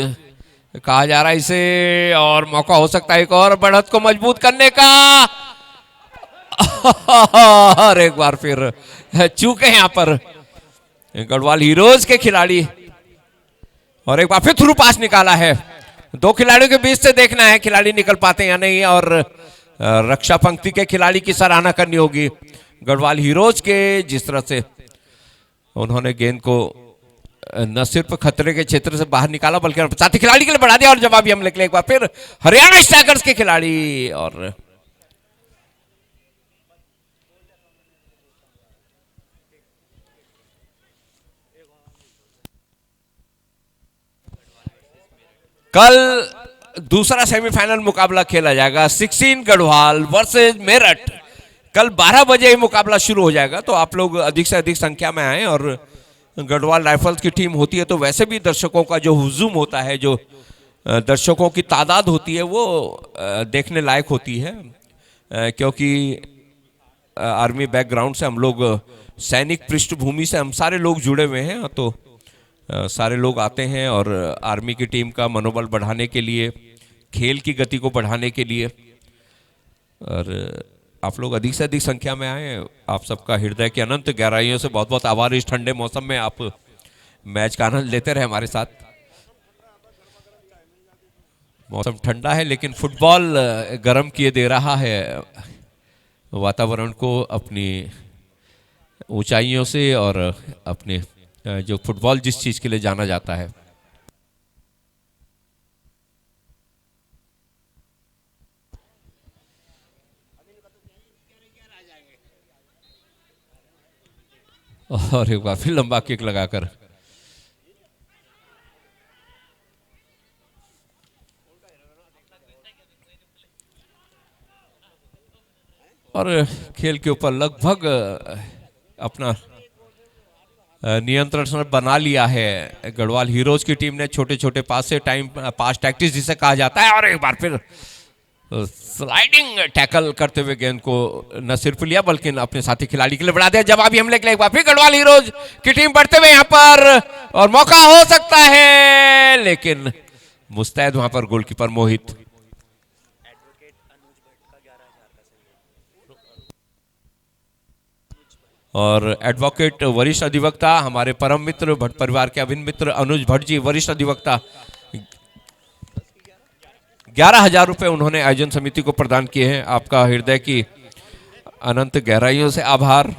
कहा जा रहा है इसे, और मौका हो सकता है एक और बढ़त को मजबूत करने का। और एक बार फिर चूके यहां पर गढ़वाल हीरोज के खिलाड़ी, और एक बार फिर थ्रू पास निकाला है। दो खिलाड़ियों के बीच से देखना है खिलाड़ी निकल पाते हैं या नहीं, और रक्षा पंक्ति के खिलाड़ी की सराहना करनी होगी गढ़वाल हीरोज के, जिस तरह से उन्होंने गेंद को न सिर्फ खतरे के क्षेत्र से बाहर निकाला बल्कि साथी खिलाड़ी के लिए बढ़ा दिया। और जवाबी हमले के लिए एक बार फिर हरियाणा स्ट्राइकर्स के खिलाड़ी, और कल दूसरा सेमीफाइनल मुकाबला खेला जाएगा 16 गढ़वाल वर्सेस मेरठ। कल 12 बजे ही मुकाबला शुरू हो जाएगा, तो आप लोग अधिक से अधिक संख्या में आए। और गढ़वाल राइफल्स की टीम होती है तो वैसे भी दर्शकों का जो हुजूम होता है, जो दर्शकों की तादाद होती है, वो देखने लायक होती है, क्योंकि आर्मी बैकग्राउंड से हम लोग, सैनिक पृष्ठभूमि से हम सारे लोग जुड़े हुए हैं, तो सारे लोग आते हैं और आर्मी की टीम का मनोबल बढ़ाने के लिए, खेल की गति को बढ़ाने के लिए। और आप लोग अधिक से अधिक संख्या में आए। आप सबका हृदय की अनंत गहराइयों से बहुत बहुत आभार। इस ठंडे मौसम में आप मैच का आनंद लेते रहे हमारे साथ। मौसम ठंडा है लेकिन फुटबॉल गर्म किए दे रहा है वातावरण को अपनी ऊंचाइयों से, और अपने जो फुटबॉल जिस चीज के लिए जाना जाता है। और एक बार फिर लंबा किक लगाकर और खेल के ऊपर लगभग अपना नियंत्रण बना लिया है गढ़वाल हीरोज की टीम ने। छोटे छोटे पास से, टाइम पास टैक्टिक्स जिसे कहा जाता है, और एक बार फिर स्लाइडिंग टैकल करते हुए गेंद को न सिर्फ लिया बल्कि अपने साथी खिलाड़ी के लिए बढ़ा दिया। जवाबी हमले के लिए एक बार फिर गढ़वाल हीरोज की टीम बढ़ते हुए यहां पर, और मौका हो सकता है लेकिन मुस्तैद वहां पर गोलकीपर मोहित। और एडवोकेट वरिष्ठ अधिवक्ता हमारे परम मित्र भट्ट परिवार के अभिन्न मित्र अनुज भट्ट जी, वरिष्ठ अधिवक्ता, 11,000 रुपए उन्होंने आयोजन समिति को प्रदान किए हैं। आपका हृदय की अनंत गहराइयों से आभार।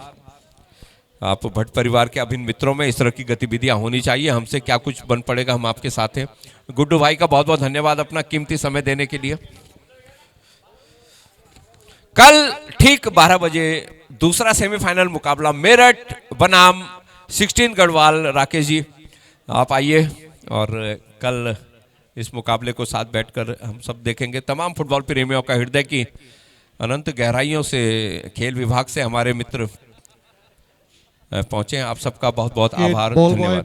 आप भट्ट परिवार के अभिन्न मित्रों में इस तरह की गतिविधियां होनी चाहिए। हमसे क्या कुछ बन पड़ेगा, हम आपके साथ हैं। गुड्डू भाई का बहुत बहुत धन्यवाद अपना कीमती समय देने के लिए। कल ठीक 12 बजे दूसरा सेमीफाइनल मुकाबला मेरठ बनाम 16 गढ़वाल। राकेश जी आप आइए, और कल इस मुकाबले को साथ बैठकर हम सब देखेंगे। तमाम फुटबॉल प्रेमियों का हृदय की अनंत गहराइयों से खेल विभाग से हमारे मित्र पहुंचे हैं। आप सबका बहुत बहुत आभार, धन्यवाद।